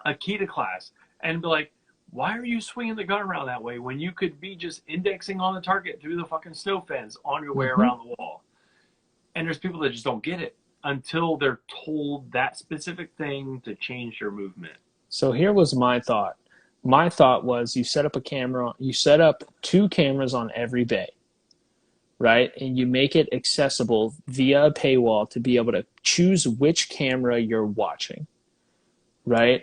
Kita class, and be like, why are you swinging the gun around that way when you could be just indexing on the target through the fucking snow fence on your way around the wall? And there's people that just don't get it. until they're told that specific thing to change their movement. So here was my thought. My thought was you set up two cameras on every bay, right? And you make it accessible via a paywall to be able to choose which camera you're watching, right?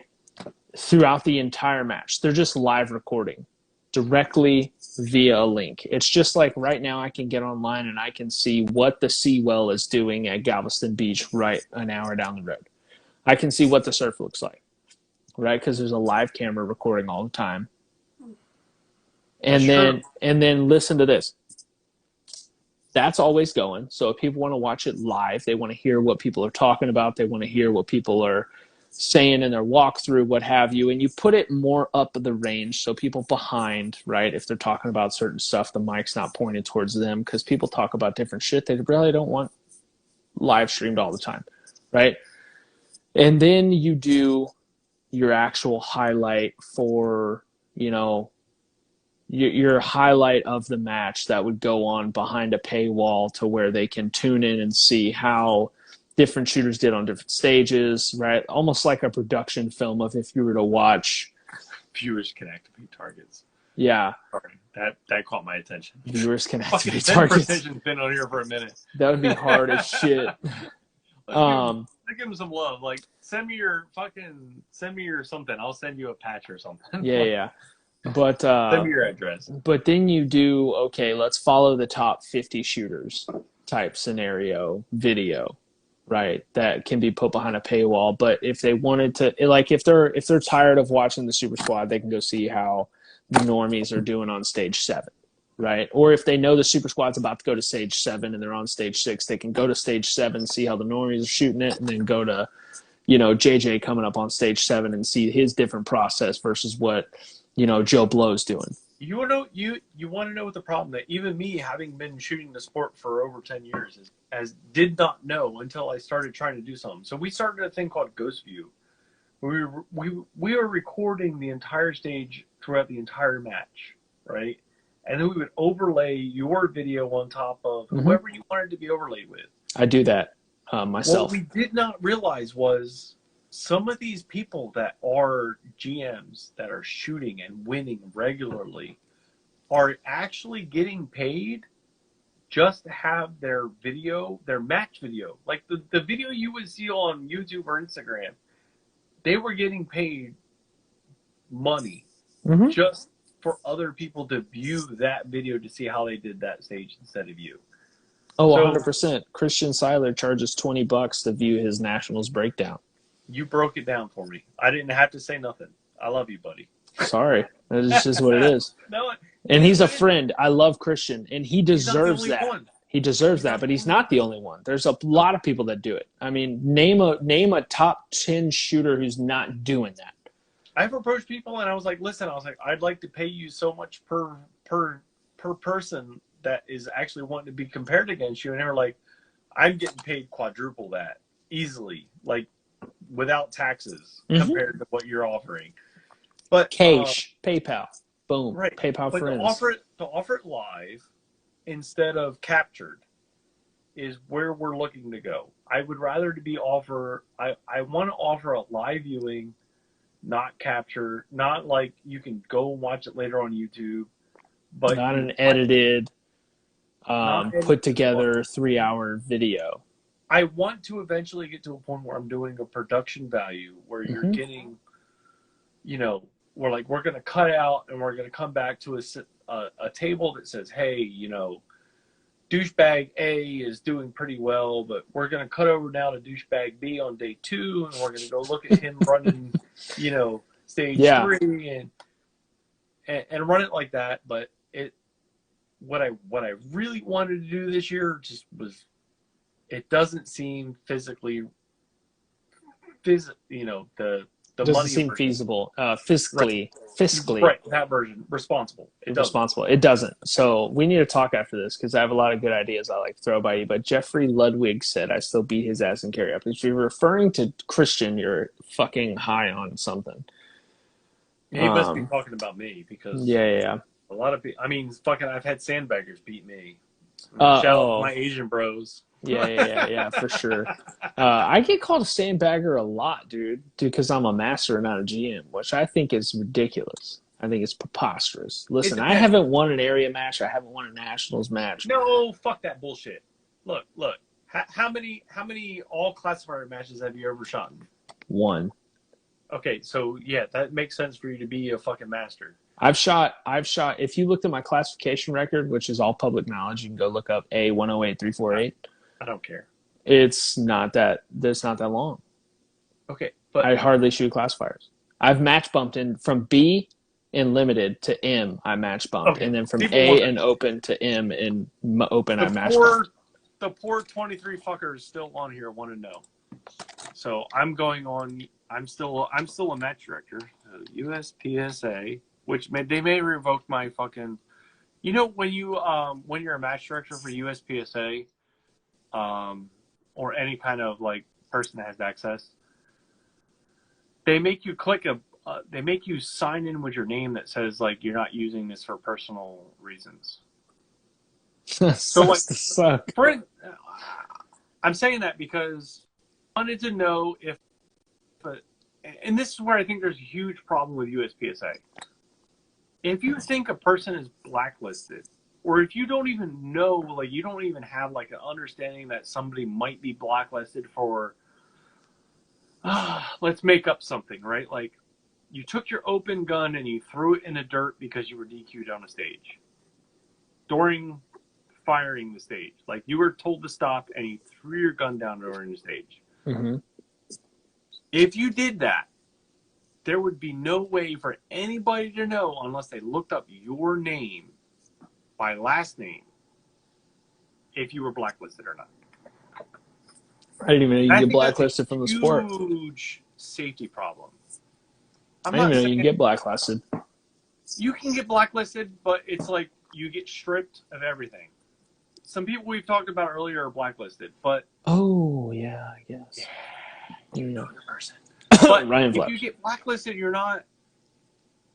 Throughout the entire match. They're just live recording directly via a link. It's just like right now I can get online and I can see what the Seawell is doing at Galveston Beach right an hour down the road. I can see what the surf looks like, right? Because there's a live camera recording all the time. And then listen to this. That's always going. So if people want to watch it live, they want to hear what people are talking about, they want to hear what people are saying in their walkthrough, what have you, and you put it more up the range so people behind, right, if they're talking about certain stuff, the mic's not pointed towards them because people talk about different shit they really don't want live streamed all the time, right? And then you do your actual highlight for, your highlight of the match that would go on behind a paywall to where they can tune in and see how different shooters did on different stages, right? Almost like a production film of if you were to watch. Viewers can activate targets. Yeah. Sorry, that caught my attention. Viewers can activate targets. Precision's been on here for a minute. That would be hard as shit. Let's give him some love. Like, send me your something. I'll send you a patch or something. Yeah. But send me your address. But then you do, okay, let's follow the top 50 shooters type scenario video, right? That can be put behind a paywall. But if they wanted to, like, if they're tired of watching the Super Squad, they can go see how the normies are doing on stage 7, right? Or if they know the Super Squad's about to go to stage 7 and they're on stage 6, they can go to stage 7, see how the normies are shooting it, and then go to, JJ coming up on stage 7 and see his different process versus what, Joe Blow's doing. You want to know what the problem that even me, having been shooting the sport for over 10 years, did not know until I started trying to do something. So we started a thing called Ghost View. We were recording the entire stage throughout the entire match, right? And then we would overlay your video on top of whoever you wanted to be overlaid with. I do that myself. What we did not realize was some of these people that are GMs that are shooting and winning regularly are actually getting paid just to have their video, their match video. Like the video you would see on YouTube or Instagram, they were getting paid money just for other people to view that video to see how they did that stage instead of you. Oh, 100%. Christian Seiler charges $20 to view his Nationals breakdown. You broke it down for me. I didn't have to say nothing. I love you, buddy. Sorry. That is just what it is. No, and he's a friend. I love Christian, and he deserves that. One. He deserves that, but he's not the only one. There's a lot of people that do it. I mean, name a top 10 shooter who's not doing that. I've approached people, and I was like, listen, I'd like to pay you so much per person that is actually wanting to be compared against you. And they were like, I'm getting paid quadruple that easily, like without taxes compared to what you're offering. But cash, PayPal, boom, right. PayPal but friends. To offer it live instead of captured is where we're looking to go. I would rather to be I want to offer a live viewing, not capture, not like you can go and watch it later on YouTube, but not an edited, put together 3-hour video. I want to eventually get to a point where I'm doing a production value where you're getting, we're going to cut out and we're going to come back to a table that says, hey, douchebag A is doing pretty well, but we're going to cut over now to douchebag B on day 2, and we're going to go look at him running, stage 3 and run it like that. But what I really wanted to do this year just was, it doesn't seem the doesn't money seem version. feasible, fiscally, right, that version, responsible. It doesn't. So we need to talk after this because I have a lot of good ideas I like to throw by you. But Jeffrey Ludwig said, I still beat his ass in carry up. If you're referring to Christian, you're fucking high on something. Yeah, he must be talking about me because yeah. A lot of people, I've had sandbaggers beat me. Shout out to my Asian bros. Yeah, for sure. I get called a sandbagger a lot, dude, because I'm a master and not a GM, which I think is ridiculous. I think it's preposterous. It Listen, I depends. haven't won an area match. I haven't won a nationals match. No, fuck that bullshit. Look. How many all classifier matches have you ever shot? One. Okay, so yeah, that makes sense for you to be a fucking master. I've shot. If you looked at my classification record, which is all public knowledge, you can go look up I, A108348. I don't care. It's not that. It's not that long. Okay, but I hardly shoot classifiers. I've match bumped in from B in limited to M. I match bumped, okay, and then from people A want in open to M in open. I the match bumped. poor 23 fuckers still on here want to know. So I'm going on. I'm still a match director, USPSA, which they may revoke my fucking. You know when you're a match director for USPSA, or any kind of like person that has access, they make you they make you sign in with your name that says like you're not using this for personal reasons. So like, Sucks to suck. I'm saying that because I wanted to know if, and this is where I think there's a huge problem with USPSA. If you think a person is blacklisted, or if you don't even know, like you don't even have like an understanding that somebody might be blacklisted for, let's make up something, right? Like you took your open gun and you threw it in the dirt because you were DQ'd on a stage during firing the stage. Like you were told to stop and you threw your gun down during the stage. Mm-hmm. If you did that, there would be no way for anybody to know unless they looked up your name by last name if you were blacklisted or not. I didn't even know you I get think that's blacklisted a from the sport. huge safety problem. I I'm didn't not even know saying you can get blacklisted. you can get blacklisted, but it's like you get stripped of everything. Some people we've talked about earlier are blacklisted, but Oh yeah, I guess. You know the person. but Ryan if Flash. you get blacklisted, you're not.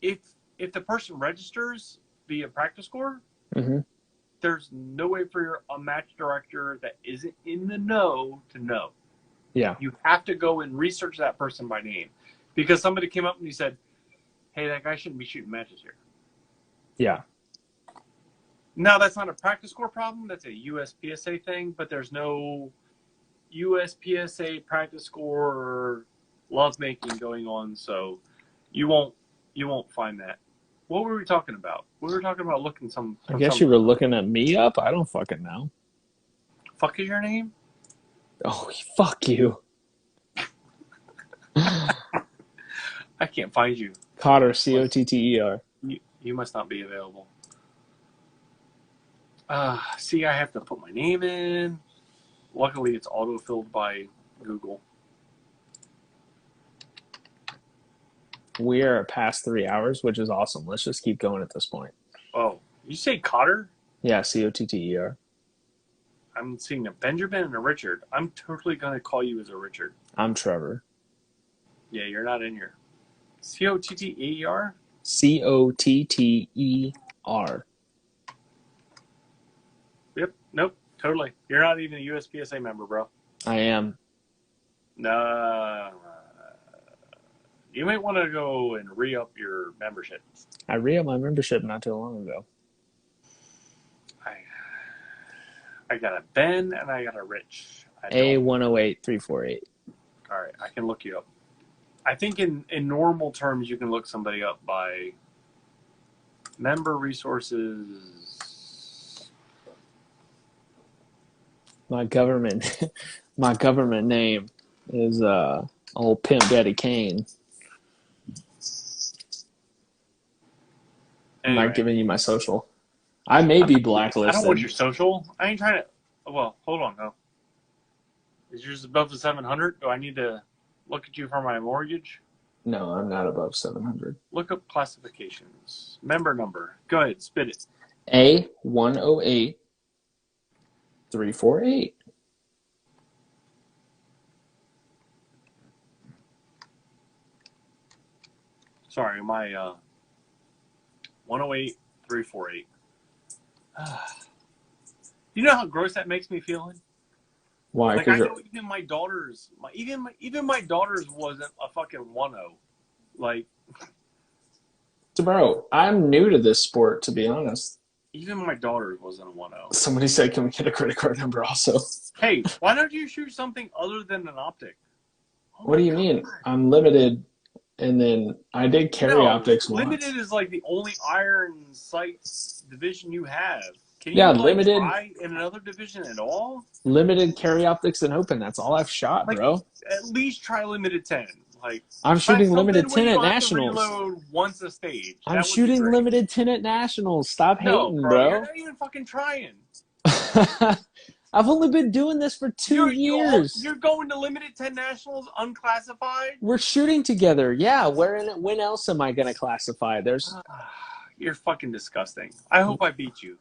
If the person registers via practice score, Mm-hmm. there's no way for a match director that isn't in the know to know. Yeah. You have to go and research that person by name, because somebody came up and he said, "Hey, that guy shouldn't be shooting matches here." Yeah. Now that's not a practice score problem. That's a USPSA thing, but there's no USPSA practice score lovemaking going on, so you won't find that. What were we talking about? We were talking about looking some. I guess you were looking at me up. I don't fucking know. Fuck is your name? Oh, fuck you. I can't find you. Cotter, Cotter. You must not be available. See, I have to put my name in. Luckily, it's auto-filled by Google. We are past 3 hours, which is awesome. Let's just keep going at this point. Oh, you say Cotter? Yeah, Cotter. I'm seeing a Benjamin and a Richard. I'm totally going to call you as a Richard. I'm Trevor. Yeah, you're not in here. Cotter? Cotter. Yep. Nope. Totally. You're not even a USPSA member, bro. I am. No. You might want to go and re-up your membership. I re-upped my membership not too long ago. I got a Ben and I got a Rich. A108348. All right, I can look you up. I think in normal terms, you can look somebody up by member resources. My government name is old Pimp Daddy Kane. Anyway, I'm not giving you my social. I may be blacklisted. I don't want your social. I ain't trying to. Well, hold on though. Is yours above the 700? Do I need to look at you for my mortgage? No, I'm not above 700. Look up classifications. Member number. Go ahead, spit it. A108348. Sorry, my 108348. You know how gross that makes me feeling? Why? Like I Because know even my daughters, even my daughters wasn't a fucking 1-0. Like bro, I'm new to this sport, to be honest. even my daughters wasn't a 1-0. Somebody said, can we get a credit card number also? Hey, why don't you shoot something other than an optic? Oh What my do you god. mean? I'm limited, and then I did carry No, optics once. limited is like the only iron sight division you have. Can Yeah, you like limited, try in another division at all? limited carry optics and open. That's all I've shot, Like bro. at least try limited 10. Like I'm try shooting limited something where 10 you at don't have to nationals. reload once a stage. I'm That would be shooting great. limited 10 at nationals. Stop No, hating, bro, you're bro. not even fucking trying. I've only been doing this for 2 years. You're going to limited 10 nationals unclassified? We're shooting together. Yeah, when else am I going to classify? You're fucking disgusting. I hope I beat you.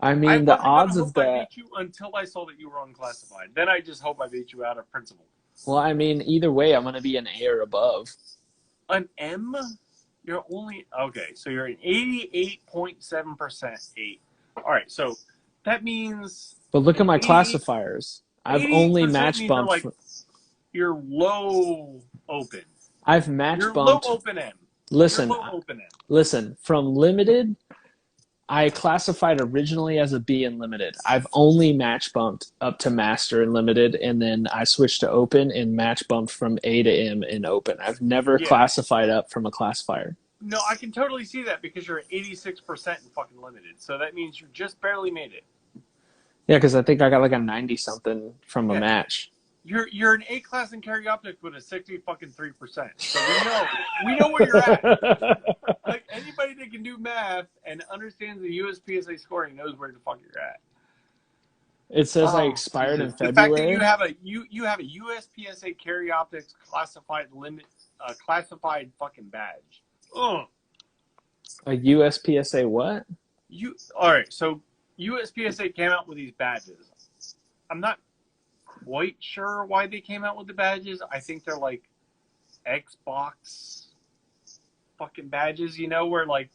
I I mean, the wasn't gonna odds of hope I that. beat you until I saw that you were unclassified. Then I just hope I beat you out of principle. Well, I mean, either way, I'm going to be an A or above. An M? You're only okay. So you're an 88.7% 8. All right. So that means. But look at my 88 classifiers. I've only 88% match means bumped. you're low open. I've match You're bumped. low open M. Listen, You're low open M. listen. From limited, I classified originally as a B in limited. I've only match bumped up to master in limited, and then I switched to open and match bumped from A to M in open. I've never Yeah. classified up from a classifier. No, I can totally see that because you're at 86% in fucking limited. So that means you just barely made it. Yeah, because I think I got like a 90 something from a match. You're an A class in carry optics with a 63%. So we know where you're at. Like anybody that can do math and understands the USPSA scoring knows where the fuck you're at. It says I expired in February. The fact that you have a USPSA carry optics classified classified fucking badge. Ugh. A USPSA what? All right, so USPSA came out with these badges. I'm not quite sure why they came out with the badges. I think they're like Xbox fucking badges, where like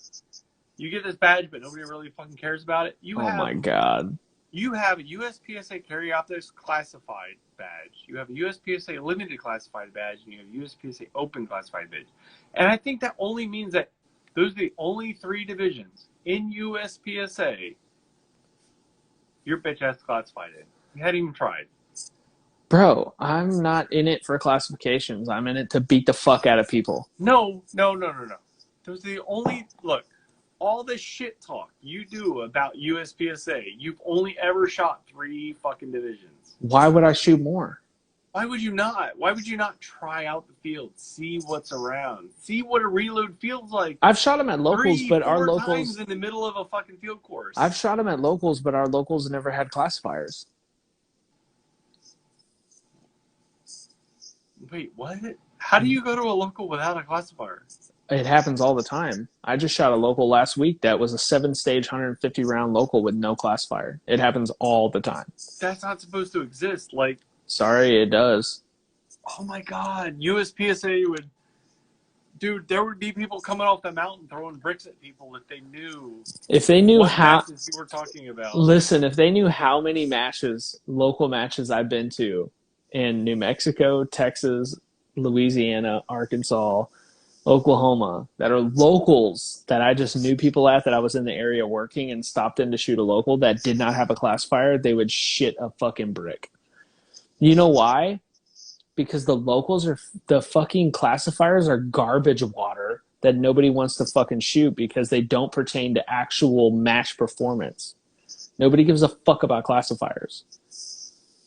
you get this badge but nobody really fucking cares about it. My god. You have a USPSA carry optics classified badge. You have a USPSA limited classified badge, and you have a USPSA open classified badge. And I think that only means that those are the only 3 divisions in USPSA your bitch ass classified in. You hadn't even tried. Bro, I'm not in it for classifications. I'm in it to beat the fuck out of people. No. Those are the only look. All the shit talk you do about USPSA, you've only ever shot 3 fucking divisions. Why would I shoot more? Why would you not? Why would you not try out the field, see what's around, see what a reload feels like? I've shot them at locals, but our 3-4 locals times in the middle of a fucking field course. I've shot them at locals, but our locals never had classifiers. Wait, what? How do you go to a local without a classifier? It happens all the time. I just shot a local last week that was a 7-stage, 150-round local with no classifier. It happens all the time. That's not supposed to exist. Like, sorry, it does. Oh my god, USPSA would... Dude, there would be people coming off the mountain throwing bricks at people if they knew... If they knew what how... matches you were talking about. Listen, if they knew how many matches, local matches I've been to in New Mexico, Texas, Louisiana, Arkansas, Oklahoma, that are locals that I just knew people at that I was in the area working and stopped in to shoot a local that did not have a classifier, they would shit a fucking brick. You know why? Because the fucking classifiers are garbage water that nobody wants to fucking shoot because they don't pertain to actual match performance. Nobody gives a fuck about classifiers.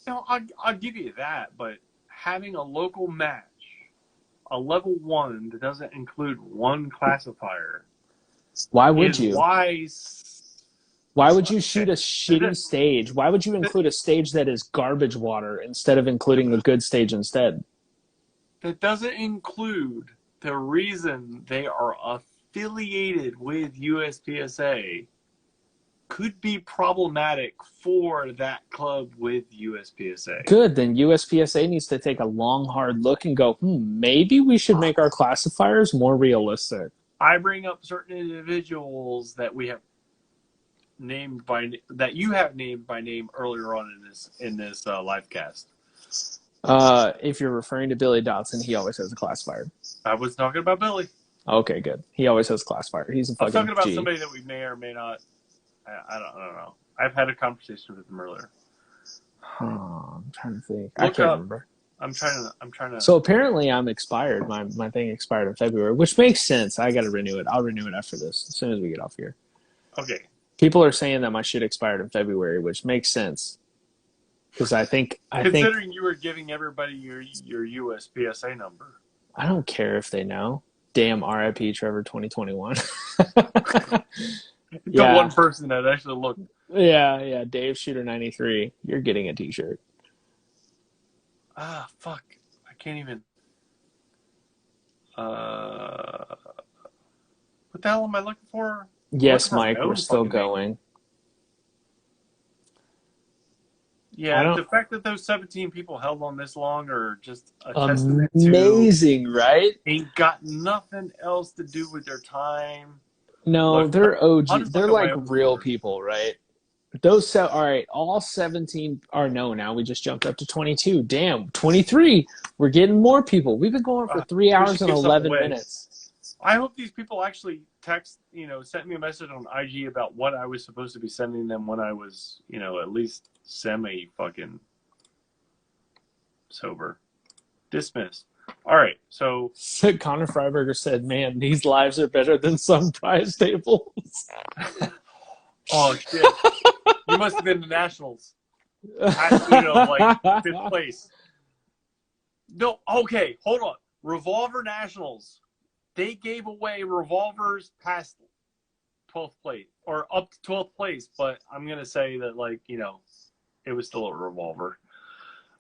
No, I'll give you that, but having a local match, a level 1 that doesn't include one classifier, why would you? Why would you shoot a shitty stage? Why would you include a stage that is garbage water instead of including a good stage instead? That doesn't include the reason they are affiliated with USPSA could be problematic for that club with USPSA. Good, then USPSA needs to take a long, hard look and go, maybe we should make our classifiers more realistic. I bring up certain individuals that we have that you have named by name earlier on in this live cast? If you're referring to Billy Dotson, he always has a classifier. I was talking about Billy. Okay, good. He always has a classifier. He's a I was fucking talking about G. somebody that we may or may not. I don't know. I've had a conversation with him earlier. I'm trying to think. I can't remember. I'm trying to. So apparently I'm expired. My thing expired in February, which makes sense. I got to renew it. I'll renew it after this, as soon as we get off here. Okay. People are saying that my shit expired in February, which makes sense. Because Considering you were giving everybody your USPSA number. I don't care if they know. Damn RIP Trevor 2021. The one person that actually looked. Yeah. Dave Shooter 93. You're getting a t-shirt. Ah, fuck. I can't even. What the hell am I looking for? Yes, Mike, we're still going. Yeah, the fact that those 17 people held on this long are just a testament to amazing, right? Ain't got nothing else to do with their time. No, look, they're OG. They're like real people, right? All right, all 17 are no now. We just jumped up to 22. Damn, 23. We're getting more people. We've been going for 3 hours and 11 minutes. I hope these people actually sent me a message on IG about what I was supposed to be sending them when I was, at least semi-fucking sober. Dismissed. All right, so Connor Freiberger said, "Man, these lives are better than some prize tables." Oh shit! You must have been the Nationals. Like 5th place. No, okay, hold on. Revolver Nationals. They gave away revolvers past 12th place or up to 12th place, but I'm gonna say that it was still a revolver.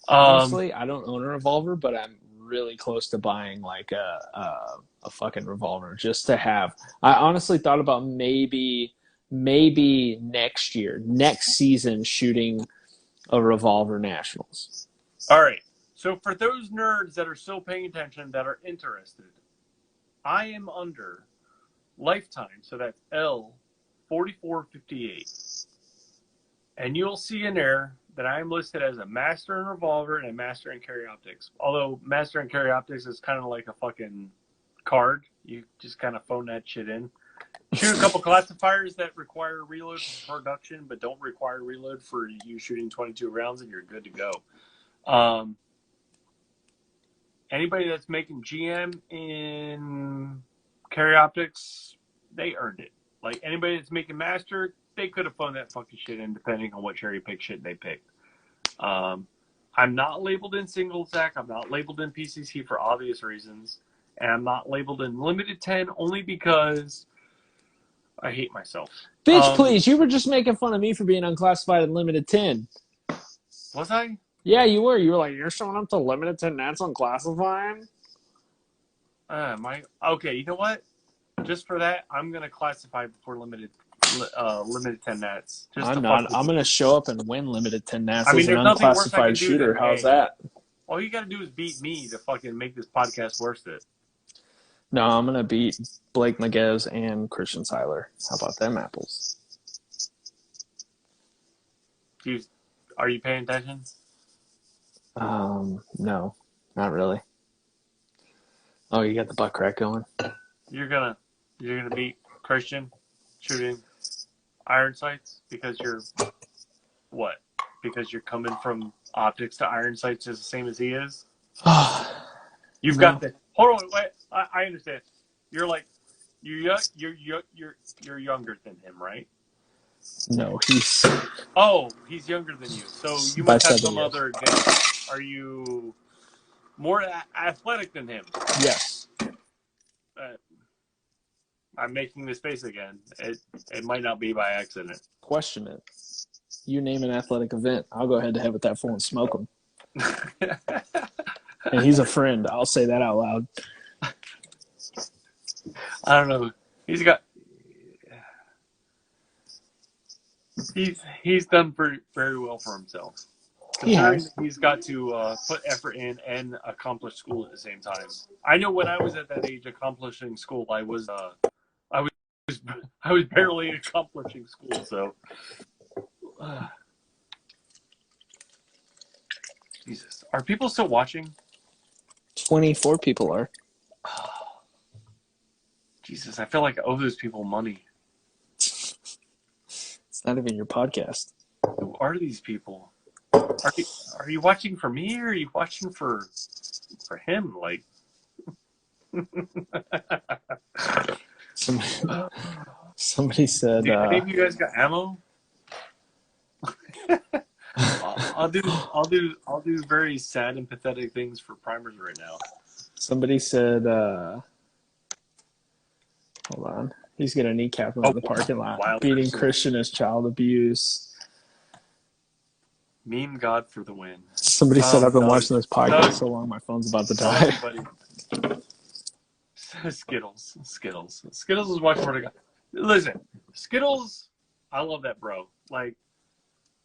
Honestly, I don't own a revolver, but I'm really close to buying like a fucking revolver just to have. I honestly thought about maybe next season shooting a revolver Nationals. All right. So for those nerds that are still paying attention, that are interested, I am under lifetime. So that's L4458. And you'll see in there that I am listed as a master in revolver and a master in carry optics. Although master in carry optics is kind of like a fucking card. You just kind of phone that shit in. Shoot a couple classifiers that require reload for production, but don't require reload for you shooting 22 rounds, and you're good to go. Anybody that's making GM in carry optics, they earned it. Like anybody that's making master, they could have phoned that fucking shit in, depending on what cherry pick shit they picked. I'm not labeled in single stack. I'm not labeled in PCC for obvious reasons, and I'm not labeled in limited 10 only because I hate myself. Bitch, please. You were just making fun of me for being unclassified in limited 10. Was I? Yeah, you were. You were like, you're showing up to limited 10 nats unclassified? Okay, you know what? Just for that, I'm going to classify before limited 10 nats. I'm not. I'm going to show up and win limited 10 nats as an unclassified shooter. How's that? All you got to do is beat me to fucking make this podcast worth it. No, I'm going to beat Blake Maguez and Christian Seiler. How about them apples? Are you paying attention? No, not really. Oh, you got the butt crack going? You're gonna beat Christian shooting iron sights because you're what? Because you're coming from optics to iron sights is the same as he is? You've got the hold on, wait. I understand. You're like you're younger than him, right? No, he's younger than you. So you must have some other advantage. Are you more athletic than him? Yes. I'm making this face again. It might not be by accident. Question it. You name an athletic event, I'll go head to head with that fool and smoke him. And he's a friend. I'll say that out loud. I don't know. He's done very well for himself. He's got to put effort in and accomplish school at the same time. I know when I was at that age accomplishing school, I was I was barely accomplishing school, so. Jesus. Are people still watching? 24 people are. Jesus, I feel like I owe those people money. It's not even your podcast. Who are these people? Are you watching for me or are you watching for him? Like, Somebody said. do any of you guys got ammo? I'll do very sad and pathetic things for primers right now. Somebody said. Hold on. He's gonna kneecap him in the parking lot. Beating Christian is child abuse. Meme God for the win. Somebody said I've been watching this podcast so long my phone's about to die. Skittles is watching for the guy. Listen, Skittles, I love that bro. Like,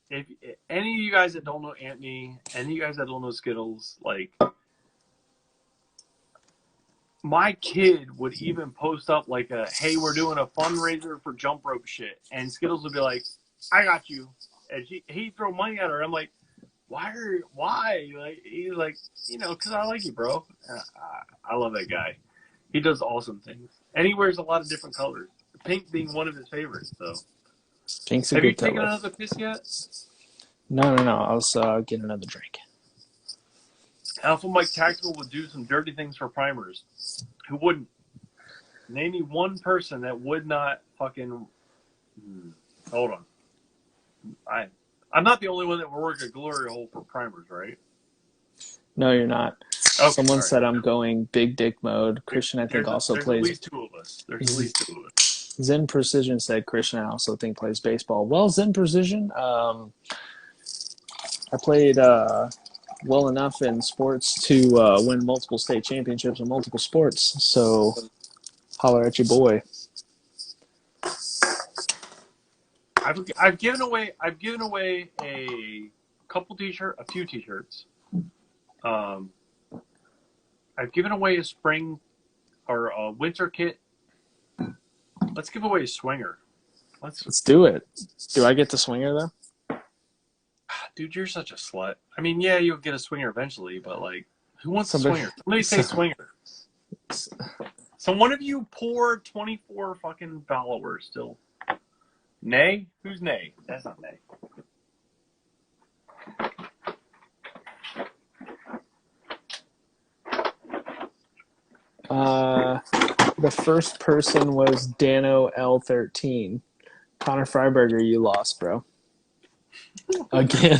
if any of you guys that don't know Anthony, any of you guys that don't know Skittles, like, my kid would even post up like hey, we're doing a fundraiser for jump rope shit, and Skittles would be like, I got you. And he'd throw money at her. I'm like, why? Like, he's like, because I like you, bro. I love that guy. He does awesome things. And he wears a lot of different colors. Pink being one of his favorites, so. Pink's a Have good you taken color. another piss yet? No. I was getting another drink. Alpha Mike Tactical would do some dirty things for primers. Who wouldn't? Name me one person that would not fucking. Hold on. I'm not the only one that will work a glory hole for primers, right? No, you're not. Okay, Someone said I'm going big dick mode. Christian, I think, also plays. There's at least two of us. Zen Precision said Christian, I also think, plays baseball. Well, Zen Precision, I played well enough in sports to win multiple state championships in multiple sports. So, holler at your boy. I've given away a couple a few t-shirts. I've given away a spring or a winter kit. Let's give away a swinger. Let's do it. Do I get the swinger though? Dude, you're such a slut. I mean, yeah, you'll get a swinger eventually, but like, who wants a swinger? Somebody say swinger. So one of you poor 24 fucking followers still. Nay? Who's Nay? That's not Nay. The first person was Dano L13. Connor Freiberger, you lost, bro. Again.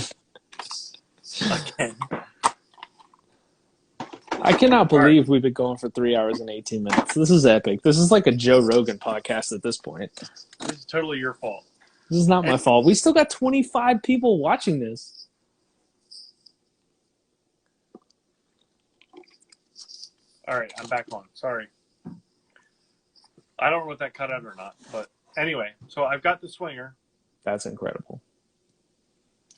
I cannot believe we've been going for 3 hours and 18 minutes. This is epic. This is like a Joe Rogan podcast at this point. This is totally your fault. This is not my fault. We still got 25 people watching this. All right, I'm back on. Sorry. I don't know if that cut out or not, but anyway, so I've got the swinger. That's incredible.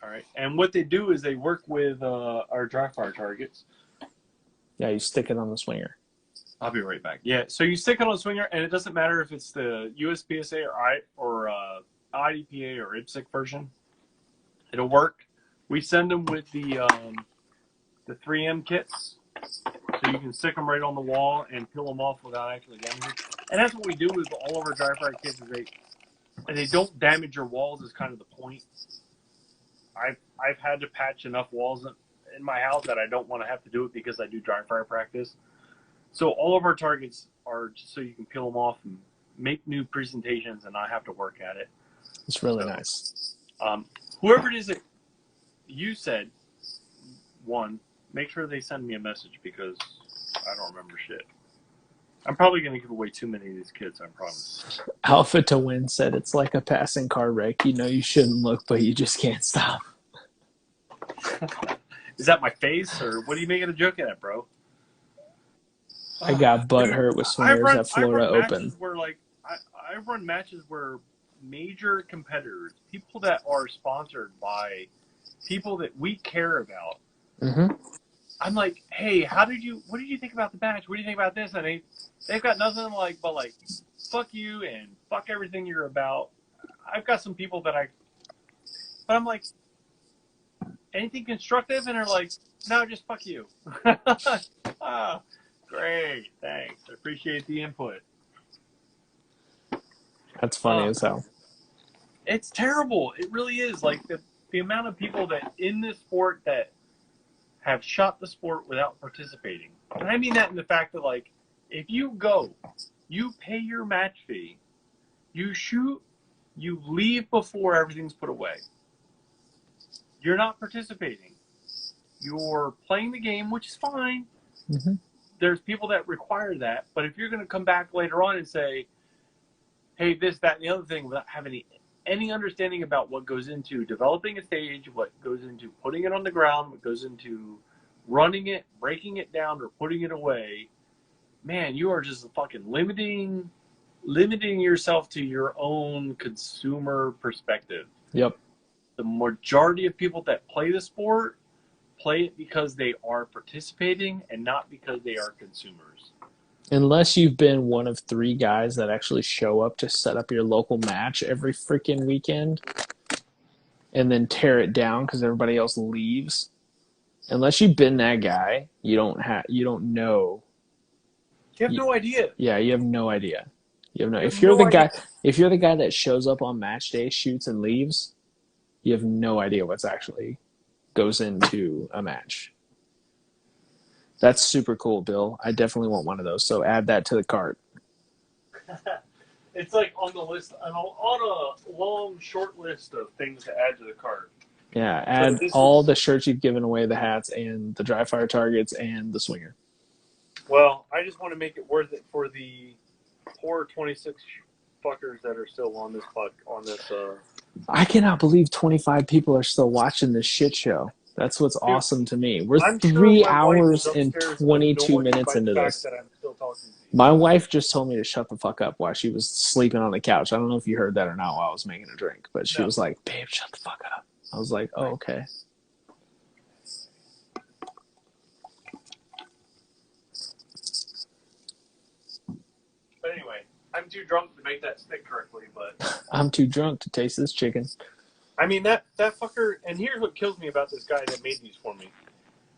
All right, and what they do is they work with our dry fire targets. Yeah, you stick it on the swinger. I'll be right back. Yeah, so you stick it on the swinger, and it doesn't matter if it's the USPSA or IDPA or IPSC version. It'll work. We send them with the 3M kits, so you can stick them right on the wall and peel them off without actually damaging. And that's what we do with all of our dry fire kits. They don't damage your walls. Is kind of the point. I've had to patch enough walls in my house that I don't want to have to do it because I do dry fire practice. So all of our targets are just so you can peel them off and make new presentations and not have to work at it. It's really nice. Whoever it is that you said won, make sure they send me a message because I don't remember shit. I'm probably going to give away too many of these kids, I promise. Alpha to Win said it's like a passing car wreck. You know you shouldn't look, but you just can't stop. Is that my face, or what are you making a joke at, bro? I got butt hurt with swingers at Florida Open. I run matches where major competitors, people that are sponsored by people that we care about, I'm like, hey, what did you think about the match? What do you think about this? And they've got nothing but fuck you and fuck everything you're about. I've got some people but I'm like, anything constructive? And they're like, no, just fuck you. Ah, great, thanks. I appreciate the input. That's funny as hell. It's terrible. It really is. Like the amount of people that in this sport that have shot the sport without participating. And I mean that in the fact that, like, if you go, you pay your match fee, you shoot, you leave before everything's put away. You're not participating. You're playing the game, which is fine. Mm-hmm. There's people that require that. But if you're going to come back later on and say, hey, this, that, and the other thing without having any understanding about what goes into developing a stage, what goes into putting it on the ground, what goes into running it, breaking it down, or putting it away, man, you are just fucking limiting yourself to your own consumer perspective. Yep. The majority of people that play the sport play it because they are participating and not because they are consumers. Unless you've been one of 3 guys that actually show up to set up your local match every freaking weekend and then tear it down because everybody else leaves. Unless you've been that guy, you don't know. You have no idea. Yeah, you have no idea. You have no. If you're the guy that shows up on match day, shoots and leaves, you have no idea what's actually goes into a match. That's super cool, Bill. I definitely want one of those. So add that to the cart. It's like on the list, on a long, short list of things to add to the cart. Yeah, add all the shirts you've given away, the hats, and the dry fire targets, and the swinger. Well, I just want to make it worth it for the poor 26 fuckers that are still on this I cannot believe 25 people are still watching this shit show. That's what's awesome to me. We're 3 hours and 22 minutes into this. My wife just told me to shut the fuck up while she was sleeping on the couch. I don't know if you heard that or not while I was making a drink, but she was like, babe, shut the fuck up. I was like, oh, okay. But anyway, I'm too drunk to make that stick correctly, but I'm too drunk to taste this chicken. I mean, that fucker, and here's what kills me about this guy that made these for me,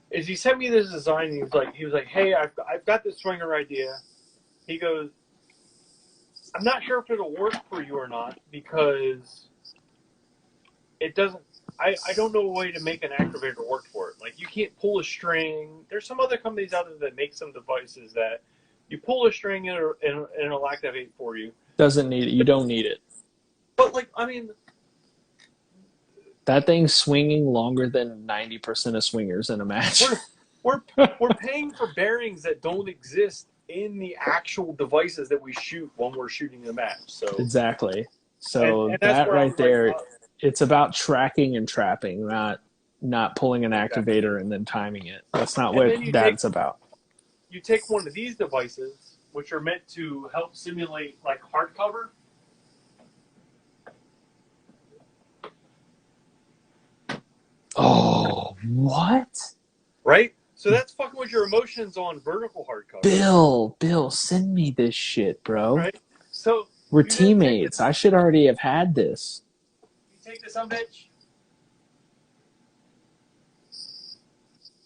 is he sent me this design, and he was like, hey, I've got this swinger idea. He goes, I'm not sure if it'll work for you or not, because it doesn't, I don't know a way to make an activator work for it. Like, you can't pull a string. There's some other companies out there that make some devices that you pull a string and it'll activate for you. Doesn't need it. You don't need it. But, like, I mean, that thing's swinging longer than 90% of swingers in a match. We're paying for bearings that don't exist in the actual devices that we shoot when we're shooting the match. So exactly. So and that right there, it's about tracking and trapping, not pulling an activator and then timing it. That's not what that's about. You take one of these devices, which are meant to help simulate like hardcover. Oh, what? Right? So that's fucking with your emotions on vertical hardcover. Bill, send me this shit, bro. Right? So we're teammates. I should already have had this. You take this bitch.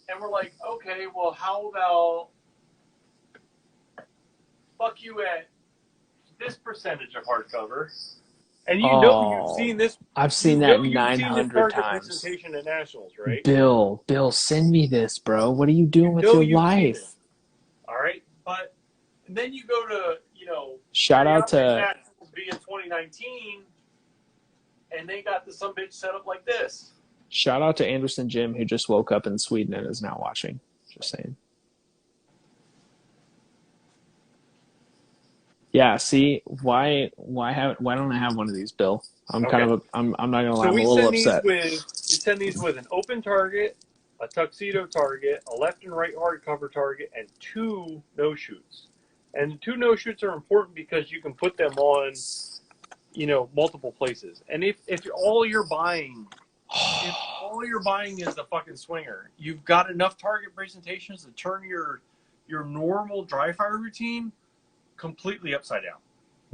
And we're like, okay, well, how about fuck you at this percentage of hardcover? And you've seen this. I've seen that 900 times. Presentation at Nationals, right? Bill, send me this, bro. What are you doing with your life? All right, but then you go to shout out to Nationals in 2019, and they got the sumbitch set up like this. Shout out to Anderson Jim, who just woke up in Sweden and is now watching. Just saying. Yeah, see, why don't I have one of these, Bill? I'm not gonna lie, I'm a little upset. We send these with an open target, a tuxedo target, a left and right hardcover target, and 2 no-shoots. And the 2 no-shoots are important because you can put them on, multiple places. And if all you're buying if all you're buying is the fucking swinger, you've got enough target presentations to turn your normal dry fire routine completely upside down.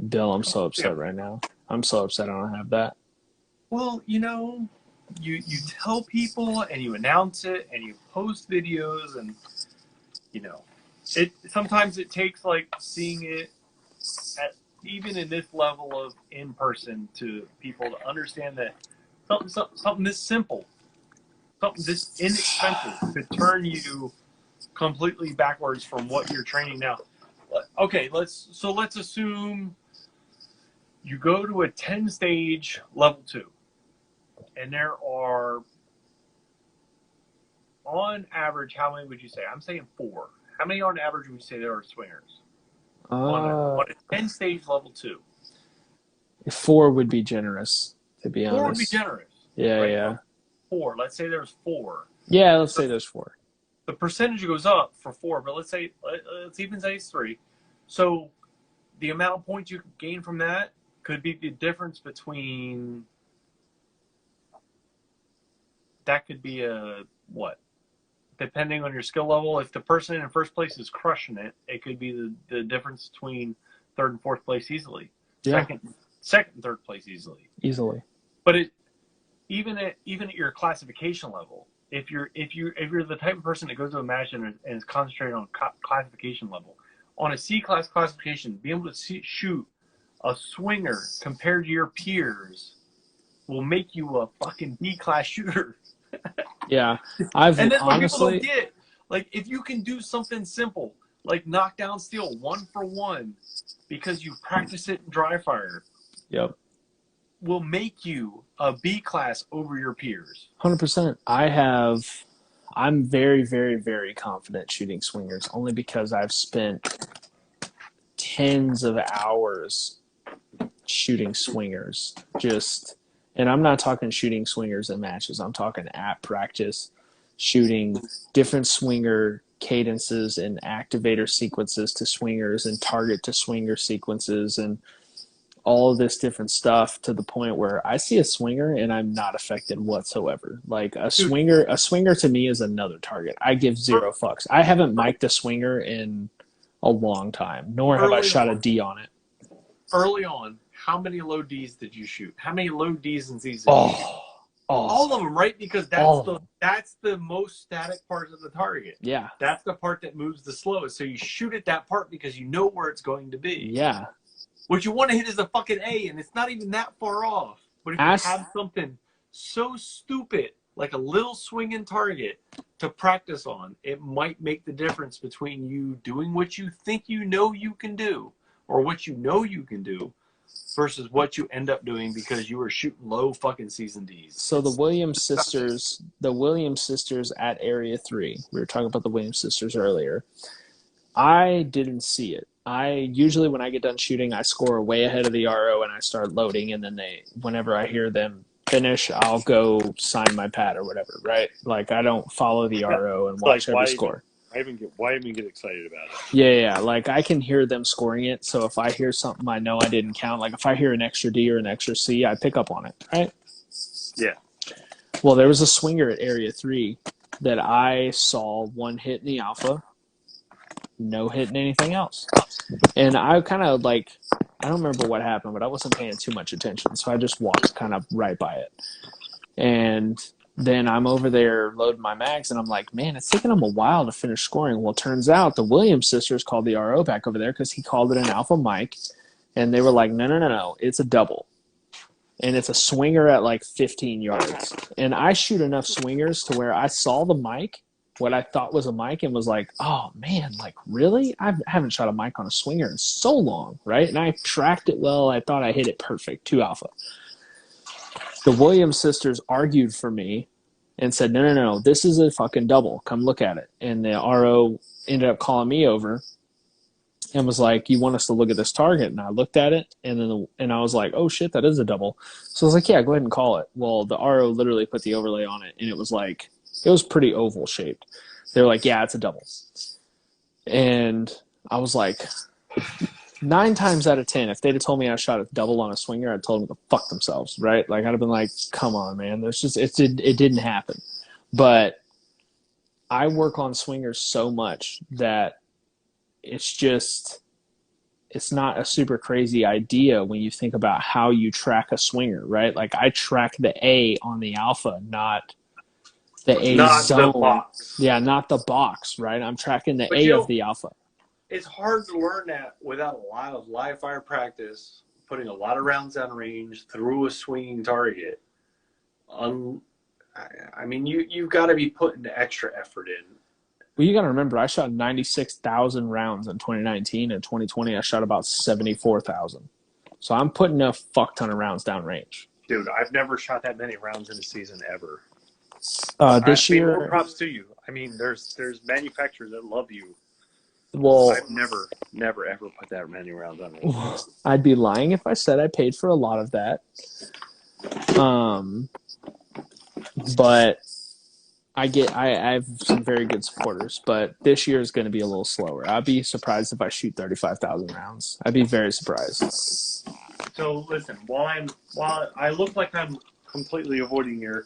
Bill, I'm so upset right now. I'm so upset I don't have that. Well, you tell people and you announce it and you post videos and it sometimes it takes like seeing it at even in this level of in person to people to understand that something this simple, something this inexpensive could turn you completely backwards from what you're training now. Okay, let's assume you go to a 10-stage level 2, and there are, on average, how many would you say? I'm saying 4. How many on average would you say there are swingers on a 10-stage level 2? 4 would be generous, to be honest. 4 would be generous. Yeah, right? yeah. 4. Let's say there's 4. Yeah, let's say there's 4. The percentage goes up for 4, but let's even say it's 3. So the amount of points you can gain from that could be the difference between. That could be what? Depending on your skill level, if the person in first place is crushing it, it could be the difference between 3rd and 4th place easily. Yeah. Second and 3rd place easily. Easily. But even at your classification level, if you're the type of person that goes to a match and is concentrated on classification level, on a C class classification, being able to shoot a swinger compared to your peers will make you a fucking B class shooter. Yeah, and then what people don't get, like, if you can do something simple like knock down steel 1 for 1 because you practice it in dry fire, yep, will make you a B class over your peers. 100%. I'm very, very, very confident shooting swingers only because I've spent tens of hours shooting swingers. And I'm not talking shooting swingers in matches. I'm talking at practice, shooting different swinger cadences and activator sequences to swingers and target to swinger sequences and all of this different stuff to the point where I see a swinger and I'm not affected whatsoever. Like a swinger to me is another target. I give 0 fucks. I haven't mic'd a swinger in a long time, nor have I shot a D on it. Early on, how many low Ds did you shoot? How many low Ds and Zs did you shoot? All of them, right? Because that's the most static part of the target. Yeah. That's the part that moves the slowest. So you shoot at that part because you know where it's going to be. Yeah. What you want to hit is a fucking A, and it's not even that far off. But if you have something so stupid, like a little swinging target to practice on, it might make the difference between you doing what you think you know you can do, or what you know you can do, versus what you end up doing because you were shooting low fucking C's and D's. So the Williams sisters at Area 3, we were talking about the Williams sisters earlier. I didn't see it. I usually, when I get done shooting, I score way ahead of the RO and I start loading, and then whenever I hear them finish, I'll go sign my pad or whatever, right? Like, I don't follow the RO and watch every score. Why even get excited about it? Yeah. Like, I can hear them scoring it, so if I hear something I know I didn't count, like if I hear an extra D or an extra C, I pick up on it, right? Yeah. Well, there was a swinger at Area 3 that I saw one hit in the alpha, no hit in anything else. And I kind of I don't remember what happened, but I wasn't paying too much attention, so I just walked kind of right by it. And then I'm over there loading my mags, and I'm like, man, it's taking them a while to finish scoring. Well, it turns out the Williams sisters called the RO back over there because he called it an alpha mic, and they were like, no, it's a double. And it's a swinger at like 15 yards. And I shoot enough swingers to where I saw the mic, what I thought was a mic, and was like, oh, man, like, really? I haven't shot a mic on a swinger in so long, right? And I tracked it well. I thought I hit it perfect, 2 alpha. The Williams sisters argued for me and said, no, this is a fucking double. Come look at it. And the RO ended up calling me over and was like, you want us to look at this target? And I looked at it, and I was like, oh, shit, that is a double. So I was like, yeah, go ahead and call it. Well, the RO literally put the overlay on it, and it was pretty oval shaped. They were like, yeah, it's a double. And I was like, 9 times out of 10, if they'd have told me I shot a double on a swinger, I'd told them to fuck themselves, right? Like I'd have been like, come on, man. It didn't happen. But I work on swingers so much that it's just it's not a super crazy idea when you think about how you track a swinger, right? Like I track the A on the alpha, not the A Not the zone. box. Yeah, not the box, right? I'm tracking the But A of the alpha. it's hard to learn that without a lot of live fire practice, putting a lot of rounds down range through a swinging target. I mean, you've got to be putting the extra effort in. Well, you got to remember, I shot 96,000 rounds in 2019. In 2020, I shot about 74,000. So I'm putting a fuck ton of rounds downrange. Dude, I've never shot that many rounds in a season ever. This More year, props to you. I mean, there's manufacturers that love you. well, I've never ever put that many rounds on range. I'd be lying if I said I paid for a lot of that. But I have some very good supporters, but this year is going to be a little slower. I'd be surprised if I shoot 35,000 rounds. I'd be very surprised. So listen, while I look like I'm completely avoiding your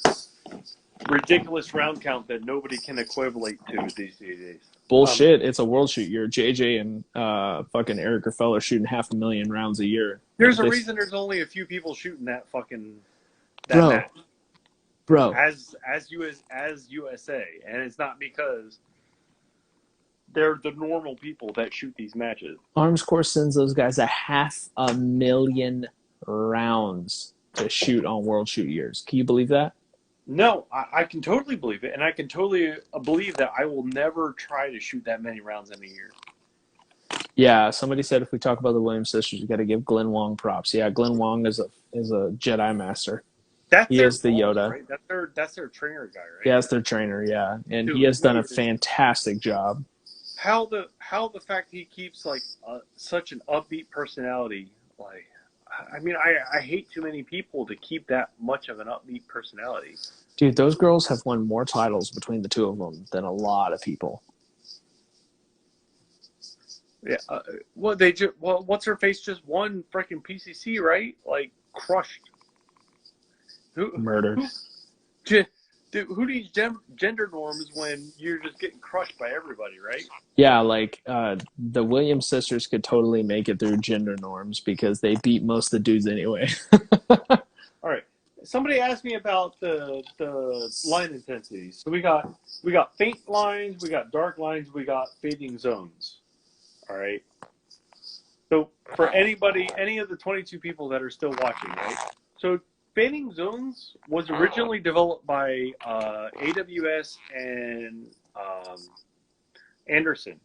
ridiculous round count that nobody can equivalate to these days. Bullshit! It's a world shoot year. JJ and fucking Eric Grafell are shooting 500,000 rounds a year. There's a reason there's only a few people shooting that match. Bro, as USA, and it's not because they're the normal people that shoot these matches. Arms Corps sends those guys 500,000 rounds to shoot on world shoot years. Can you believe that? No, I can totally believe it, and I can totally believe that I will never try to shoot that many rounds in a year. Yeah, somebody said if we talk about the Williams sisters, you got to give Glenn Wong props. Yeah, Glenn Wong is a Jedi master. He is the Yoda. Right? That's their trainer guy, right? Yeah, that's their trainer. Yeah, and dude, he has done a fantastic job. How the fact he keeps like such an upbeat personality, like. I mean, I hate too many people to keep that much of an upbeat personality. Dude, those girls have won more titles between the two of them than a lot of people. Yeah. What's her face just won freaking PCC, right? Like crushed. Murdered. Who needs gender norms when you're just getting crushed by everybody, right? Yeah, like the Williams sisters could totally make it through gender norms because they beat most of the dudes anyway. All right. Somebody asked me about the line intensities. So we got faint lines, we got dark lines, we got fading zones. All right. So for any of the 22 people that are still watching, right? So fading zones was originally developed by AWS and Anderson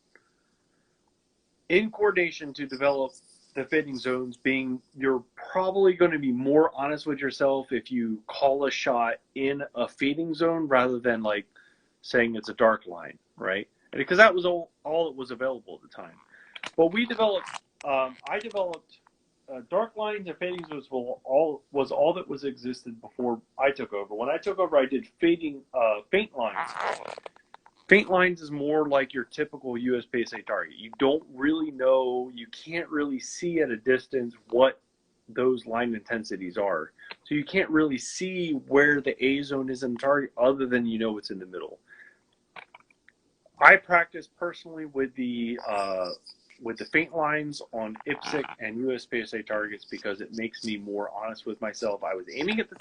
in coordination to develop the fading zones, being you're probably going to be more honest with yourself if you call a shot in a fading zone rather than like saying it's a dark line, right? Because that was all that was available at the time. But we developed, I developed dark lines and fading zones was all that was existed before I took over. When I took over, I did faint lines. Faint lines is more like your typical USPSA target. You don't really know, you can't really see at a distance what those line intensities are. So you can't really see where the A zone is in the target other than you know it's in the middle. I practice personally with the faint lines on IPSC and USPSA targets because it makes me more honest with myself. I was aiming at the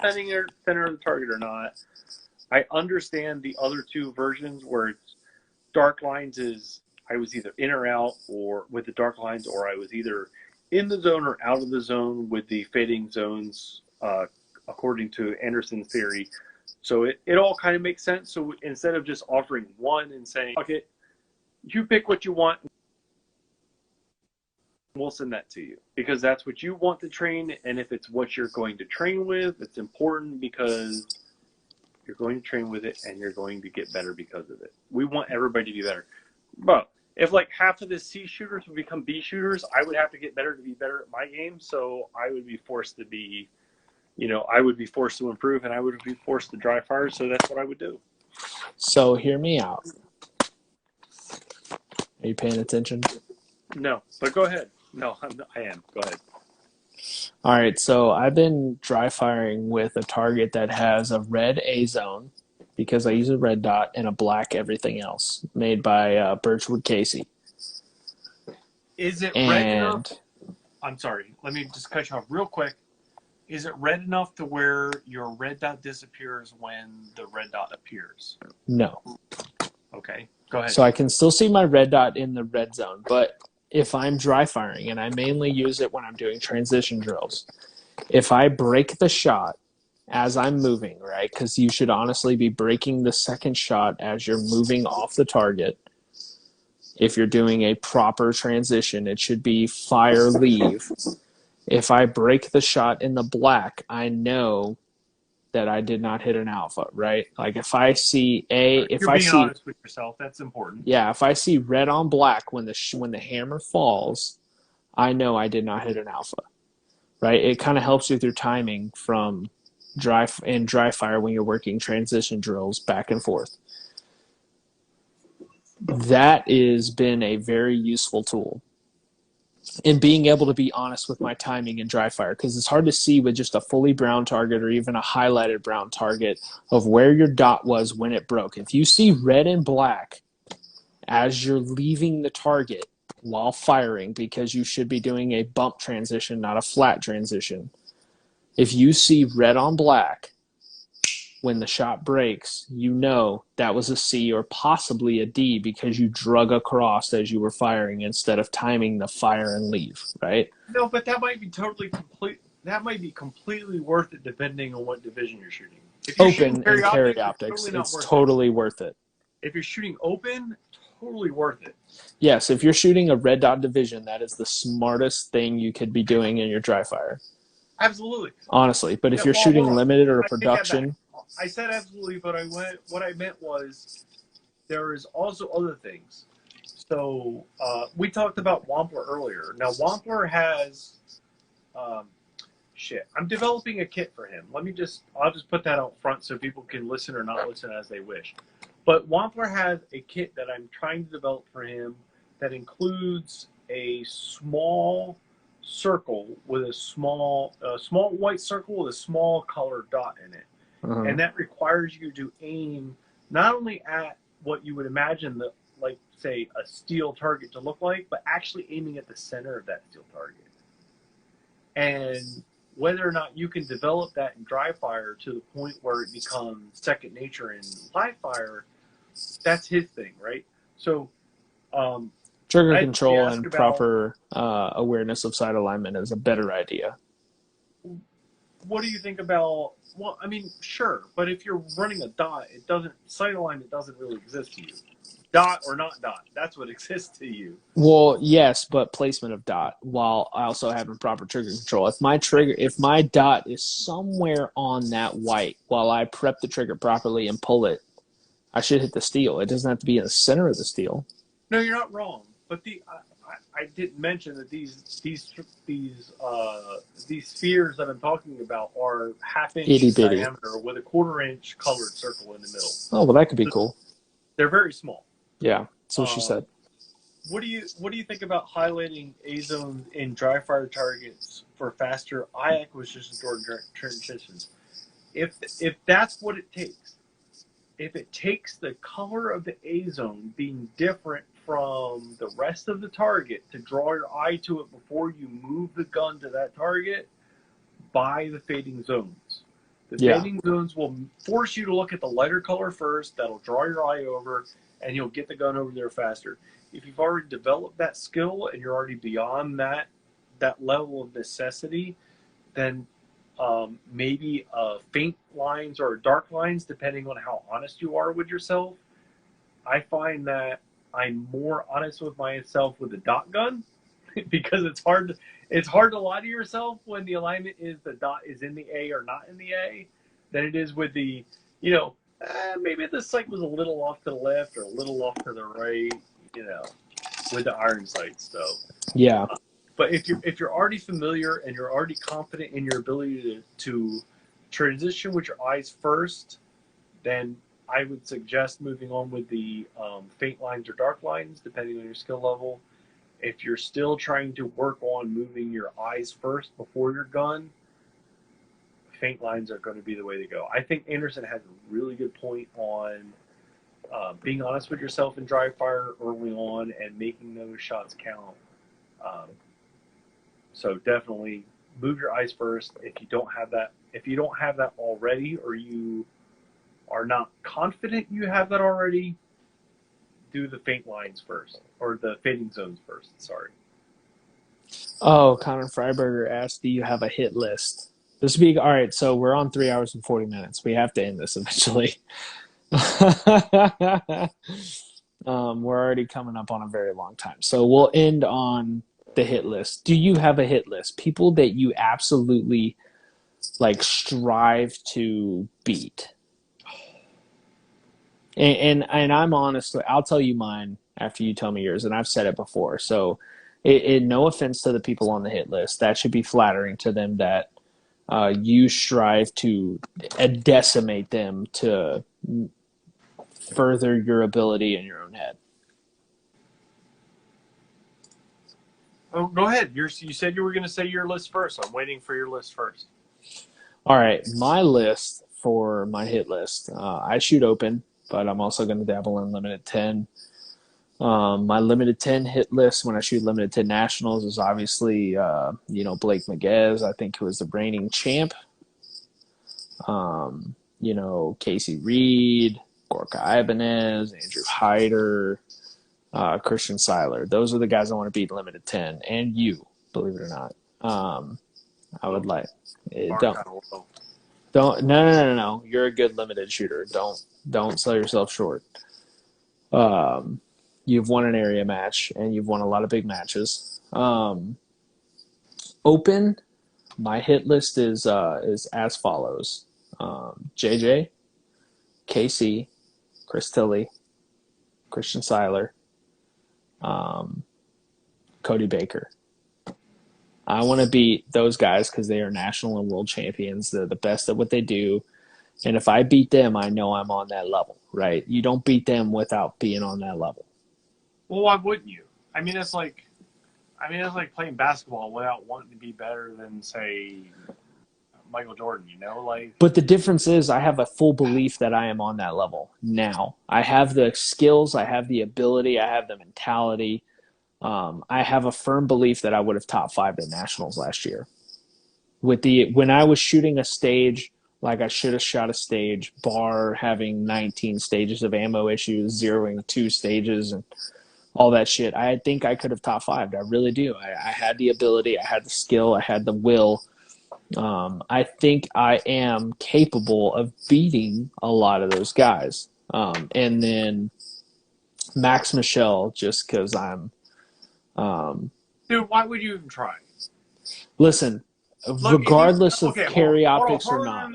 center of the target or not. I understand the other two versions where it's dark lines is I was either in or out or with the dark lines, or I was either in the zone or out of the zone with the fading zones, according to Anderson's theory. So it all kind of makes sense. So instead of just offering one and saying, okay, you pick what you want, we'll send that to you because that's what you want to train. And if it's what you're going to train with, it's important because you're going to train with it and you're going to get better because of it. We want everybody to be better. But if like half of the C shooters would become B shooters, I would have to get better to be better at my game. So I would be forced to be, I would be forced to improve and I would be forced to dry fire. So that's what I would do. So hear me out. Are you paying attention? No, but go ahead. No, I am. Go ahead. All right, so I've been dry firing with a target that has a red A zone because I use a red dot and a black everything else, made by Birchwood Casey. Is it red enough? And I'm sorry. Let me just cut you off real quick. Is it red enough to where your red dot disappears when the red dot appears? no. Okay, go ahead. So I can still see my red dot in the red zone, but if I'm dry firing, and I mainly use it when I'm doing transition drills, if I break the shot as I'm moving, right? Because you should honestly be breaking the second shot as you're moving off the target. If you're doing a proper transition, it should be fire, leave. If I break the shot in the black, I know that I did not hit an alpha, right? Like if I see You're being honest with yourself. That's important. yeah, if I see red on black when the hammer falls, I know I did not hit an alpha, right? It kind of helps with your timing from dry fire when you're working transition drills back and forth. That has been a very useful tool in being able to be honest with my timing in dry fire, because it's hard to see with just a fully brown target or even a highlighted brown target of where your dot was when it broke. If you see red and black as you're leaving the target while firing, because you should be doing a bump transition, not a flat transition. If you see red on black when the shot breaks, you know that was a C or possibly a D because you drug across as you were firing instead of timing the fire and leave, right? No, but that might be That might be completely worth it depending on what division you're shooting. If you're Open and carry optics, it's totally worth it. If you're shooting open, totally worth it. Yes, if you're shooting a red dot division, that is the smartest thing you could be doing in your dry fire. Absolutely. Honestly, but if you're shooting limited or production, I said absolutely, but what I meant was there is also other things. So we talked about Wampler earlier. Now Wampler has I'm developing a kit for him. I'll just put that out front so people can listen or not listen as they wish. But Wampler has a kit that I'm trying to develop for him that includes a small circle with a small white circle with a small colored dot in it. And that requires you to aim not only at what you would imagine say a steel target to look like, but actually aiming at the center of that steel target. And whether or not you can develop that in dry fire to the point where it becomes second nature in live fire, that's his thing, right? So trigger control and proper awareness of sight alignment is a better idea. What do you think about? Well, I mean, sure, but if you're running a dot, sight alignment doesn't really exist to you. Dot or not dot, that's what exists to you. Well, yes, but placement of dot while also having proper trigger control. If my dot is somewhere on that white while I prep the trigger properly and pull it, I should hit the steel. It doesn't have to be in the center of the steel. No, you're not wrong. But I didn't mention that these spheres that I'm talking about are half-inch diameter with a quarter-inch colored circle in the middle. Oh, well, that could be cool. They're very small. Yeah, that's what she said. What do you think about highlighting A zones in dry fire targets for faster eye acquisition during transitions? If that's what it takes, if it takes the color of the A zone being different from the rest of the target to draw your eye to it before you move the gun to that target, buy the fading zones. The fading zones will force you to look at the lighter color first. That'll draw your eye over, and you'll get the gun over there faster. If you've already developed that skill and you're already beyond that level of necessity, then maybe faint lines or dark lines, depending on how honest you are with yourself. I find that I'm more honest with myself with the dot gun because it's hard to lie to yourself when the alignment is the dot is in the A or not in the A than it is with the, maybe the sight was a little off to the left or a little off to the right, with the iron sights. So yeah. But if you're already familiar and you're already confident in your ability to transition with your eyes first, then I would suggest moving on with the faint lines or dark lines, depending on your skill level. if you're still trying to work on moving your eyes first before your gun, faint lines are going to be the way to go. I think Anderson has a really good point on being honest with yourself in dry fire early on and making those shots count. Um, so definitely move your eyes first. If you don't have that already, or you are not confident you have that already, do the faint lines first, or the fading zones first. Sorry. Oh, Connor Freiberger asked, "Do you have a hit list?" This week, all right. So we're on 3 hours and 40 minutes. We have to end this eventually. We're already coming up on a very long time, so we'll end on the hit list. Do you have a hit list? People that you absolutely like strive to beat. And I'm honest. I'll tell you mine after you tell me yours, and I've said it before. So, no offense to the people on the hit list, that should be flattering to them that you strive to decimate them to further your ability in your own head. Oh, go ahead. You said you were going to say your list first. I'm waiting for your list first. All right, my list for my hit list. I shoot open, but I'm also going to dabble in limited 10. My limited 10 hit list when I shoot limited 10 nationals is obviously, Blake Maguez, I think, who was the reigning champ. Casey Reed, Gorka Ibanez, Andrew Hyder, Christian Seiler. Those are the guys I want to beat limited 10. And you, believe it or not. I would like no. You're a good limited shooter. Don't sell yourself short. You've won an area match and you've won a lot of big matches. Open, my hit list is as follows: JJ, KC, Chris Tilley, Christian Seiler, Cody Baker. I want to beat those guys because they are national and world champions. They're the best at what they do. And if I beat them, I know I'm on that level, right? You don't beat them without being on that level. Well, why wouldn't you? It's like playing basketball without wanting to be better than, say, Michael Jordan, But the difference is I have a full belief that I am on that level now. I have the skills, I have the ability, I have the mentality. I have a firm belief that I would have top 5 at nationals last year. When I was shooting a stage like I should have shot a stage, bar having 19 stages of ammo issues, zeroing 2 stages, and all that shit, I think I could have top 5'd. I really do. I had the ability, I had the skill, I had the will. I think I am capable of beating a lot of those guys. And then Max Michel, just because I'm dude, why would you even try? Listen, regardless of carry optics or not.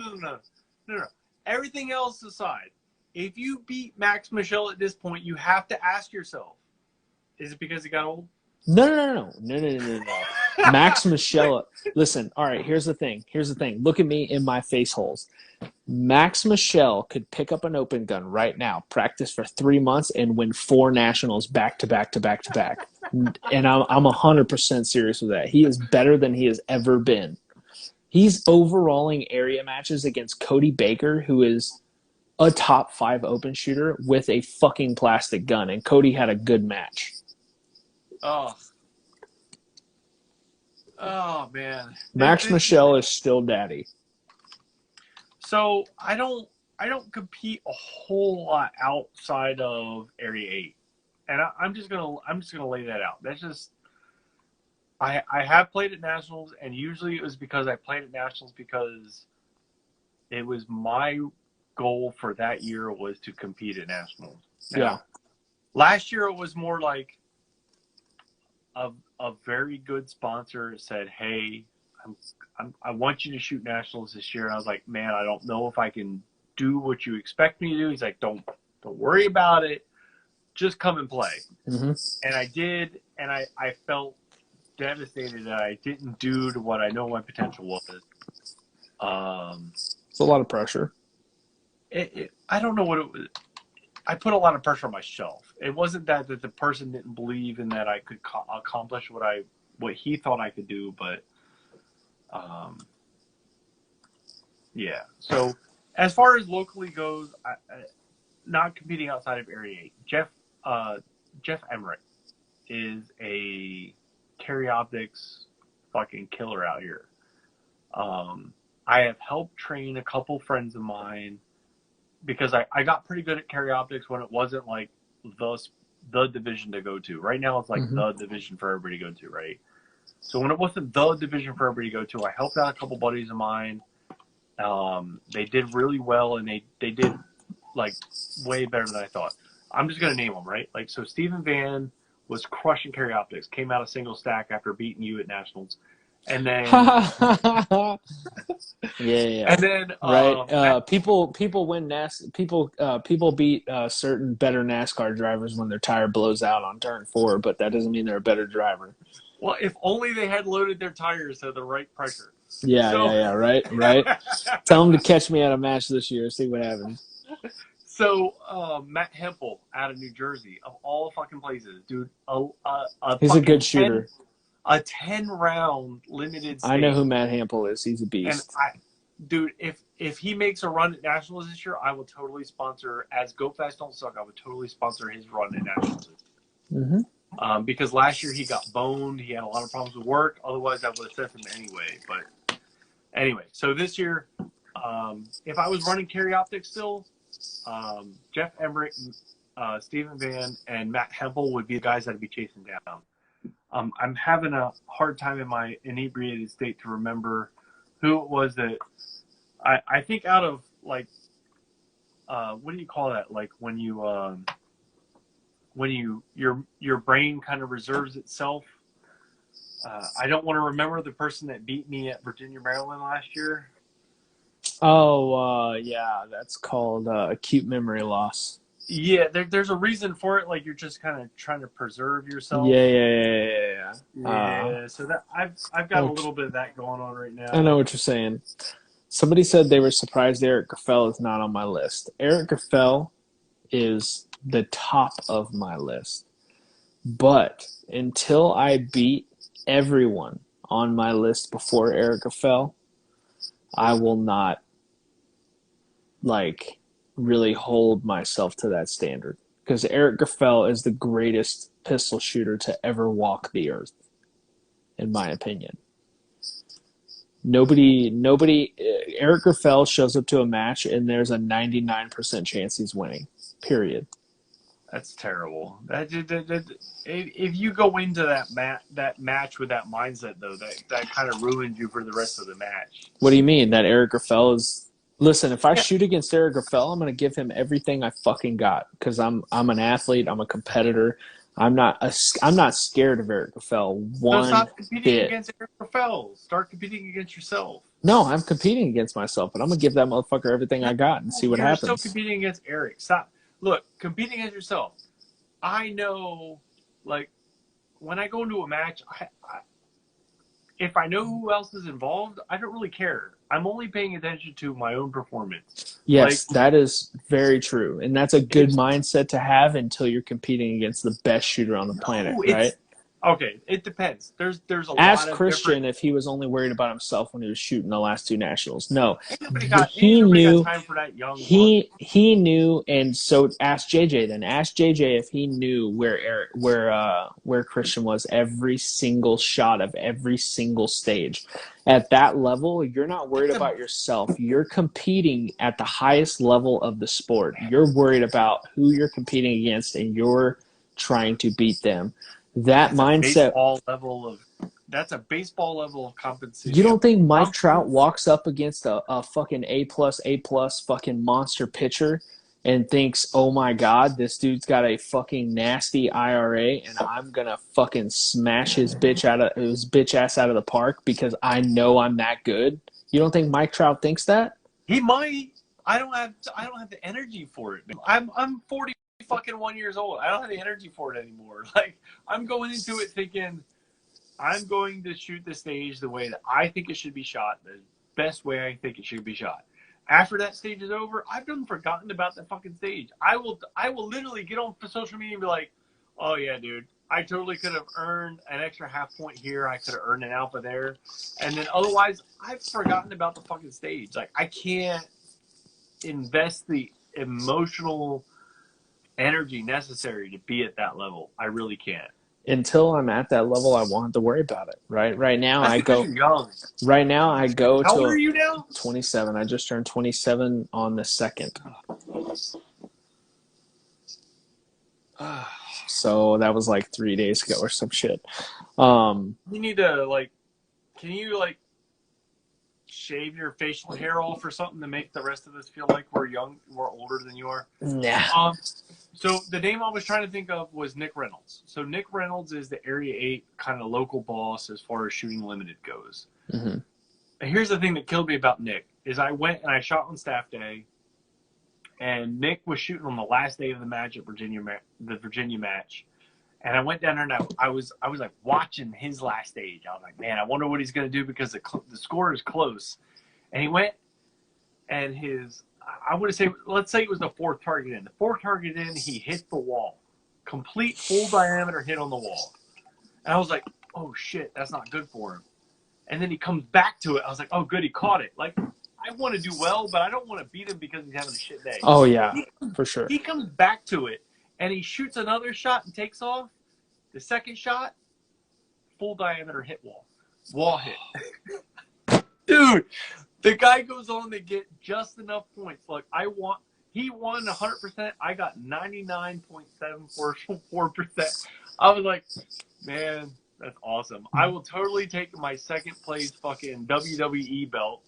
No. Everything else aside, if you beat Max Michel at this point, you have to ask yourself, is it because he got old? No. Max Michel. Listen, all right, here's the thing. Look at me in my face holes. Max Michel could pick up an open gun right now, practice for 3 months, and win 4 nationals back to back. And I'm 100% serious with that. He is better than he has ever been. He's overalling area matches against Cody Baker, who is a top 5 open shooter with a fucking plastic gun, and Cody had a good match. Oh man. Max Michel is still daddy. So I don't compete a whole lot outside of Area 8, and I'm just gonna lay that out. That's just I have played at nationals, and usually it was because I played at nationals because it was my goal for that year was to compete at nationals. Now, last year it was more like a very good sponsor said, "Hey, I want you to shoot nationals this year." And I was like, "Man, I don't know if I can do what you expect me to do." He's like, "Don't worry about it. Just come and play." Mm-hmm. And I did, and I felt devastated that I didn't do to what I know my potential was. It's a lot of pressure. I don't know what it was. I put a lot of pressure on myself. It wasn't that the person didn't believe in that I could accomplish what he thought I could do, but yeah. So as far as locally goes, not competing outside of Area 8, Jeff Emmerich is a carry optics fucking killer out here. I have helped train a couple friends of mine because I got pretty good at carry optics when it wasn't like the division to go to. Right now it's like the division for everybody to go to, right? So when it wasn't the division for everybody to go to, I helped out a couple buddies of mine. They did really well, and they did like way better than I thought. I'm just gonna name them, right? Like, so Stephen Van was crushing carry optics, came out of single stack after beating you at nationals, and then yeah. And then right, people win people beat certain better NASCAR drivers when their tire blows out on turn 4, but that doesn't mean they're a better driver. Well, if only they had loaded their tires to the right pressure. Yeah, right. Tell them to catch me at a match this year, see what happens. So Matt Hempel out of New Jersey, of all fucking places, dude, he's a good shooter. A 10-round limited stage. I know who Matt Hempel is. He's a beast. And dude, if he makes a run at nationals this year, I will totally sponsor. As Go Fast Don't Suck, I would totally sponsor his run at nationals. Because last year he got boned. He had a lot of problems with work. Otherwise, I would have sent him anyway. But anyway, so this year, if I was running carry optics still, Jeff Emmerich, Stephen Van, and Matt Hempel would be the guys that I'd be chasing down. I'm having a hard time in my inebriated state to remember who it was that I think out of like what do you call that? Like when your brain kind of reserves itself. I don't want to remember the person that beat me at Virginia, Maryland last year. Oh, yeah, that's called acute memory loss. Yeah, there's a reason for it. Like you're just kind of trying to preserve yourself. Yeah. So that I've got a little bit of that going on right now. I know what you're saying. Somebody said they were surprised Eric Graffel is not on my list. Eric Graffel is the top of my list. But until I beat everyone on my list before Eric Graffel, I will not really hold myself to that standard. Because Eric Graffel is the greatest pistol shooter to ever walk the earth, in my opinion. Nobody. Eric Graffel shows up to a match and there's a 99% chance he's winning. Period. That's terrible. If you go into that match with that mindset, though, that kind of ruins you for the rest of the match. What do you mean? That Eric Graffel is... Listen, if I shoot against Eric Graffel, I'm going to give him everything I fucking got because I'm an athlete. I'm a competitor. I'm not scared of Eric Graffel stop competing against Eric Graffel. Start competing against yourself. No, I'm competing against myself, but I'm going to give that motherfucker everything I got and see what happens. You're still competing against Eric. Stop. Look, competing against yourself. I know, like, when I go into a match, if I know who else is involved, I don't really care. I'm only paying attention to my own performance. Yes, that is very true. And that's a good mindset to have until you're competing against the best shooter on the planet, right? Okay, it depends. There's a lot Ask Christian if he was only worried about himself when he was shooting the last two nationals. No, he knew. Got time for that young he knew, and so ask JJ. Then ask JJ if he knew where Christian was every single shot of every single stage. At that level, you're not worried about yourself. You're competing at the highest level of the sport. You're worried about who you're competing against, and you're trying to beat them. That's a baseball level of compensation. You don't think Mike Trout walks up against a fucking A+ fucking monster pitcher and thinks, oh my God, this dude's got a fucking nasty IRA and I'm gonna fucking smash his bitch ass out of the park because I know I'm that good? You don't think Mike Trout thinks that? He might. I don't have the energy for it. I'm 40 fucking 1 years old. I don't have the energy for it anymore. Like, I'm going into it thinking I'm going to shoot the stage the way that I think it should be shot, the best way I think it should be shot. after that stage is over, I've done forgotten about that fucking stage. I will literally get on social media and be like, oh yeah, dude, I totally could have earned an extra half point here. I could have earned an alpha there. And then otherwise, I've forgotten about the fucking stage. Like, I can't invest the emotional energy necessary to be at that level. I really can't. Until I'm at that level, I won't have to worry about it. Right now, That's I because go. you're young. Right now, I go How to old are you now? 27. I just turned 27 on the 2nd. So that was like 3 days ago or some shit. You need to, like, can you, like, shave your facial hair off or something to make the rest of us feel like we're older than you are? Nah. So the name I was trying to think of was Nick Reynolds. So Nick Reynolds is the Area 8 kind of local boss as far as shooting limited goes. Mm-hmm. And here's the thing that killed me about Nick is I went and I shot on staff day, and Nick was shooting on the last day of the match at the Virginia match. And I went down there and I was like watching his last stage. I was like, man, I wonder what he's going to do because the score is close. And he went and I want to say, let's say it was the fourth target in. The fourth target in, he hit the wall. Complete full diameter hit on the wall. And I was like, oh shit, that's not good for him. And then he comes back to it. I was like, oh good, he caught it. Like, I want to do well, but I don't want to beat him because he's having a shit day. Oh yeah, for sure. He comes back to it and he shoots another shot and takes off. The second shot, full diameter hit wall. Wall hit. Dude, the guy goes on to get just enough points. Like, he won 100%. I got 99.744%. I was like, man, that's awesome. I will totally take my second place fucking WWE belt.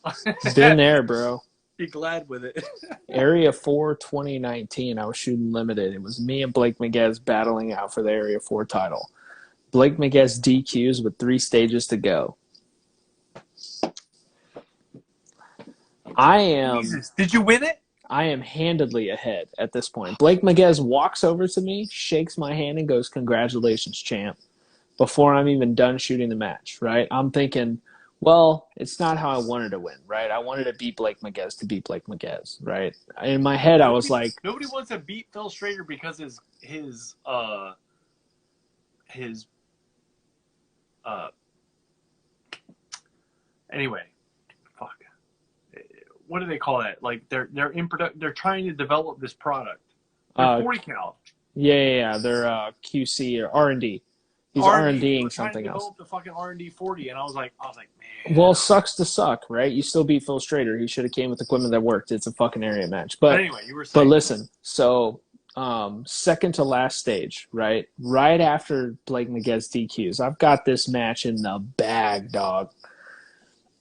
Been there, bro. Be glad with it. Area 4 2019, I was shooting limited. It was me and Blake Miguez battling out for the Area 4 title. Blake Miguez DQs with 3 stages to go. Jesus, did you win it? I am handedly ahead at this point. Blake Miguez walks over to me, shakes my hand, and goes, "Congratulations, champ," before I'm even done shooting the match, right? I'm thinking, well, it's not how I wanted to win, right? I wanted to beat Blake Miguez to beat Blake Miguez, right? In my head, I was like... Nobody wants to beat Phil Strader because his anyway, fuck. What do they call that? Like, they're trying to develop this product. They're 40 cal. Yeah. They're QC or R&D. He's R&Ding something else. The fucking R&D 40, and I was like, man. Well, sucks to suck, right? You still beat Phil Strader. He should have came with equipment that worked. It's a fucking area match. But anyway, you were saying. But listen, so second to last stage, right? Right after Blake Miguez DQs, I've got this match in the bag, dog.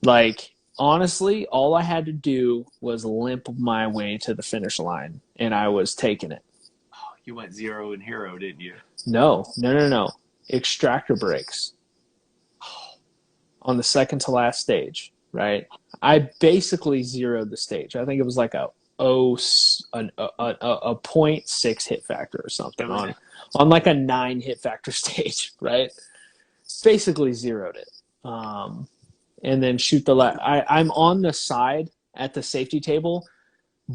Like, honestly, all I had to do was limp my way to the finish line, and I was taking it. Oh, you went 0 and hero, didn't you? No. Extractor breaks on the second to last stage, right? I basically zeroed the stage. I think it was like a 0.6 hit factor or something on like a 9 hit factor stage, right? Basically zeroed it. And then shoot the I'm on the side at the safety table,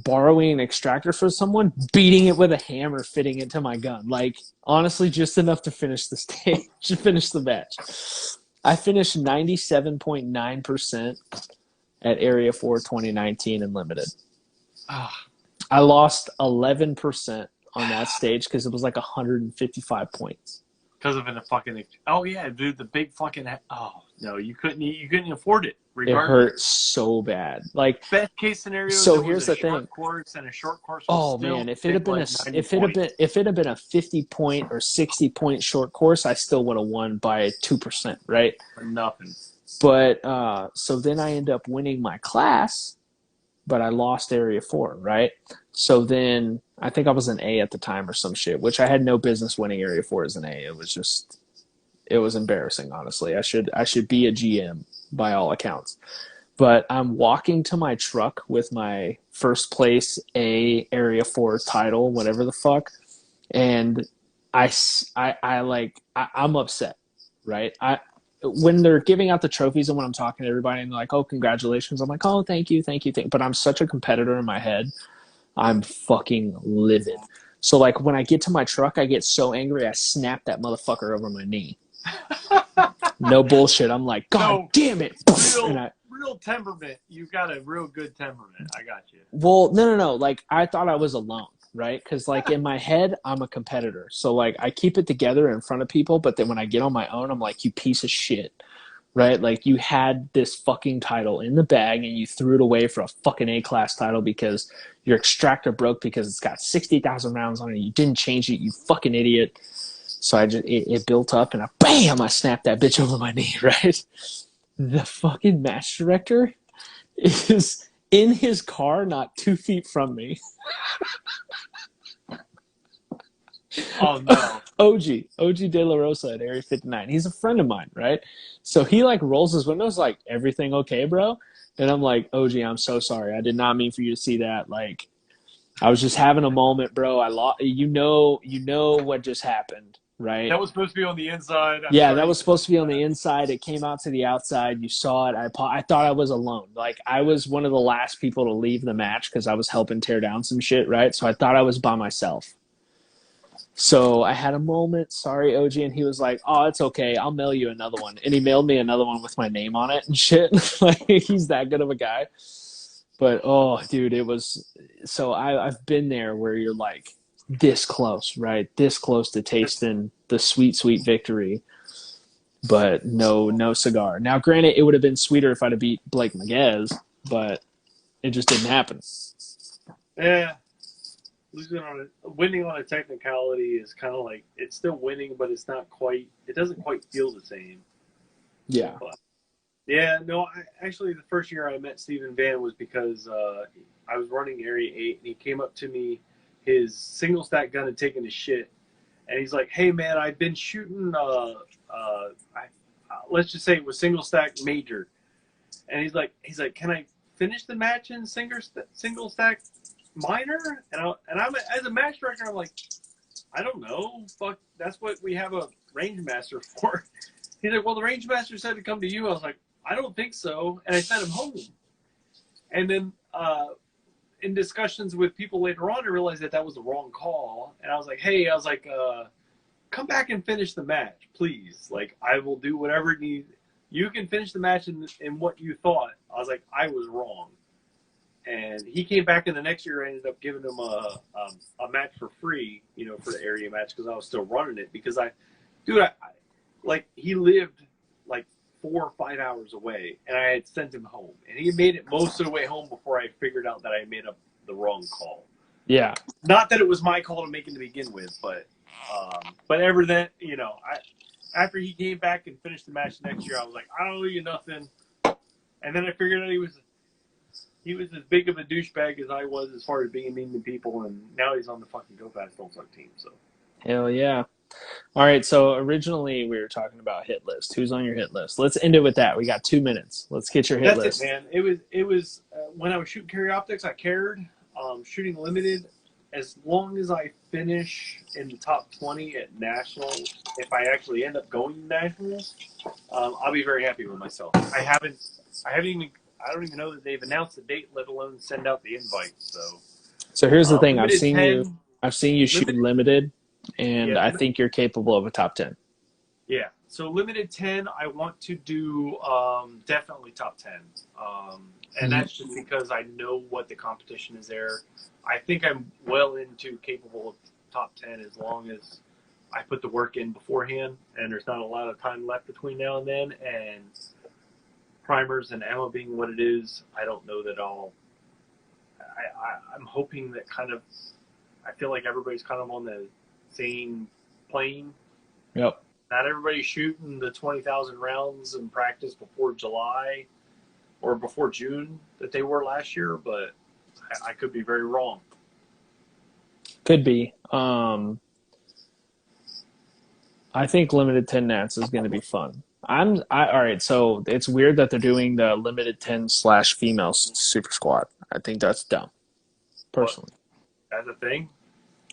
borrowing an extractor for someone, beating it with a hammer, fitting it to my gun. Like, honestly, just enough to finish the stage, to finish the match. I finished 97.9% at Area 4 2019 in limited. I lost 11% on that stage because it was like 155 points. Because of a fucking... Oh, yeah, dude, the big fucking... Oh, no, you couldn't afford it. Regardless. It hurt so bad. Like, best case scenario. So here's the thing. Course and a short course. Oh man, if it had been a 50-point or 60-point short course, I still would have won by 2%, right? For nothing. But so then I end up winning my class, but I lost Area 4, right? So then I think I was an A at the time or some shit, which I had no business winning Area 4 as an A. It was embarrassing, honestly. I should be a GM by all accounts. But I'm walking to my truck with my first place Area 4 title, whatever the fuck, and I'm upset, right? when they're giving out the trophies and when I'm talking to everybody and they're like, oh, congratulations, I'm like, oh, thank you. But I'm such a competitor in my head. I'm fucking livid. So like when I get to my truck, I get so angry I snap that motherfucker over my knee. No bullshit. I'm like, God No, damn it. real temperament. You've got a real good temperament. I got you. Well, no. Like I thought I was alone, right? Because like in my head, I'm a competitor. So like I keep it together in front of people, but then when I get on my own, I'm like, you piece of shit. Right? Like you had this fucking title in the bag and you threw it away for a fucking A-class title because your extractor broke because it's got 60,000 rounds on it. You didn't change it, you fucking idiot. So it built up and I snapped that bitch over my knee, right? The fucking match director is in his car not 2 feet from me. Oh no. OG De La Rosa at Area 59. He's a friend of mine, right? So he like rolls his windows like, everything okay, bro? And I'm like, OG, I'm so sorry. I did not mean for you to see that. Like, I was just having a moment, bro. I lost. You know what just happened, right? That was supposed to be on the inside. I'm Yeah, sorry. that was supposed to be on the inside. It came out to the outside. You saw it. I thought I was alone. Like I was one of the last people to leave the match because I was helping tear down some shit, right? So I thought I was by myself. So I had a moment, sorry, OG, and he was like, oh, it's okay, I'll mail you another one. And he mailed me another one with my name on it and shit. Like, he's that good of a guy. But, oh, dude, it was – so I've been there where you're like this close, right? This close to tasting the sweet, sweet victory, but no cigar. Now, granted, it would have been sweeter if I'd have beat Blake Maguez, but it just didn't happen. Yeah. Winning on a technicality is kind of like it's still winning, but it's not quite. It doesn't quite feel the same. Yeah. But, yeah. No. Actually, the first year I met Steven Van was because I was running Area 8, and he came up to me, his single stack gun had taken a shit, and he's like, "Hey man, I've been shooting. Let's just say it was single stack major," and he's like, "Can I finish the match in single stack minor?" And I'm as a match director, I'm like, I don't know. Fuck, that's what we have a range master for. He's like, well, the range master said to come to you. I was like, I don't think so, and I sent him home. And then in discussions with people later on, I realized that was the wrong call. And I was like, hey, come back and finish the match, please. Like, I will do whatever it needs. You can finish the match in what you thought. I was like, I was wrong. And he came back in the next year. I ended up giving him a match for free, for the area match because I was still running it. Because he lived like 4 or 5 hours away, and I had sent him home, and he made it most of the way home before I figured out that I made up the wrong call. Yeah. Not that it was my call to make him to begin with, but ever then, after he came back and finished the match next year, I was like, I don't owe you nothing. And then I figured out he was as big of a douchebag as I was as far as being mean to people, and now he's on the fucking Go Fast Don't Suck team. So. Hell yeah. All right, so originally we were talking about hit list. Who's on your hit list? Let's end it with that. We got 2 minutes. Let's get your hit list. That's it, man. It was when I was shooting carry optics, I cared. Shooting limited, as long as I finish in the top 20 at nationals, if I actually end up going to nationals, I'll be very happy with myself. I don't even know that they've announced the date, let alone send out the invite. So here's the thing: I've seen 10, you shoot limited, and yeah, I think you're capable of a top 10. Yeah. So limited 10, I want to do definitely top 10, and that's just because I know what the competition is there. I think I'm well into capable of top 10 as long as I put the work in beforehand, and there's not a lot of time left between now and then, and primers and ammo being what it is, I don't know that I'm hoping that I feel like everybody's kind of on the same plane. Yep. Not everybody's shooting the 20,000 rounds in practice before July or before June that they were last year, but I could be very wrong. Could be. I think limited 10 nats is going to be fun. All right, so it's weird that they're doing the limited 10/female super squad. I think that's dumb, personally. That's a thing?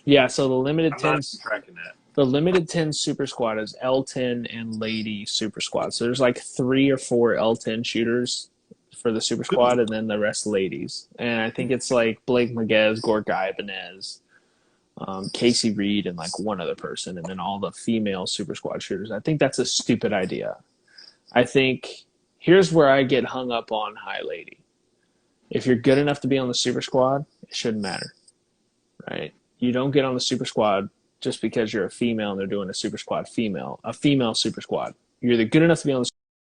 Yeah, so the limited 10s. Tracking that. The limited 10 super squad is L10 and lady super squad. So there's like 3 or 4 L10 shooters for the super squad, and then the rest ladies. And I think it's like Blake Maguez, Gorka Ibanez, Casey Reed, and like one other person, and then all the female super squad shooters. I think that's a stupid idea. I think here's where I get hung up on high lady. If you're good enough to be on the super squad, it shouldn't matter, right? You don't get on the super squad just because you're a female and they're doing a female super squad. You're either good enough to be on the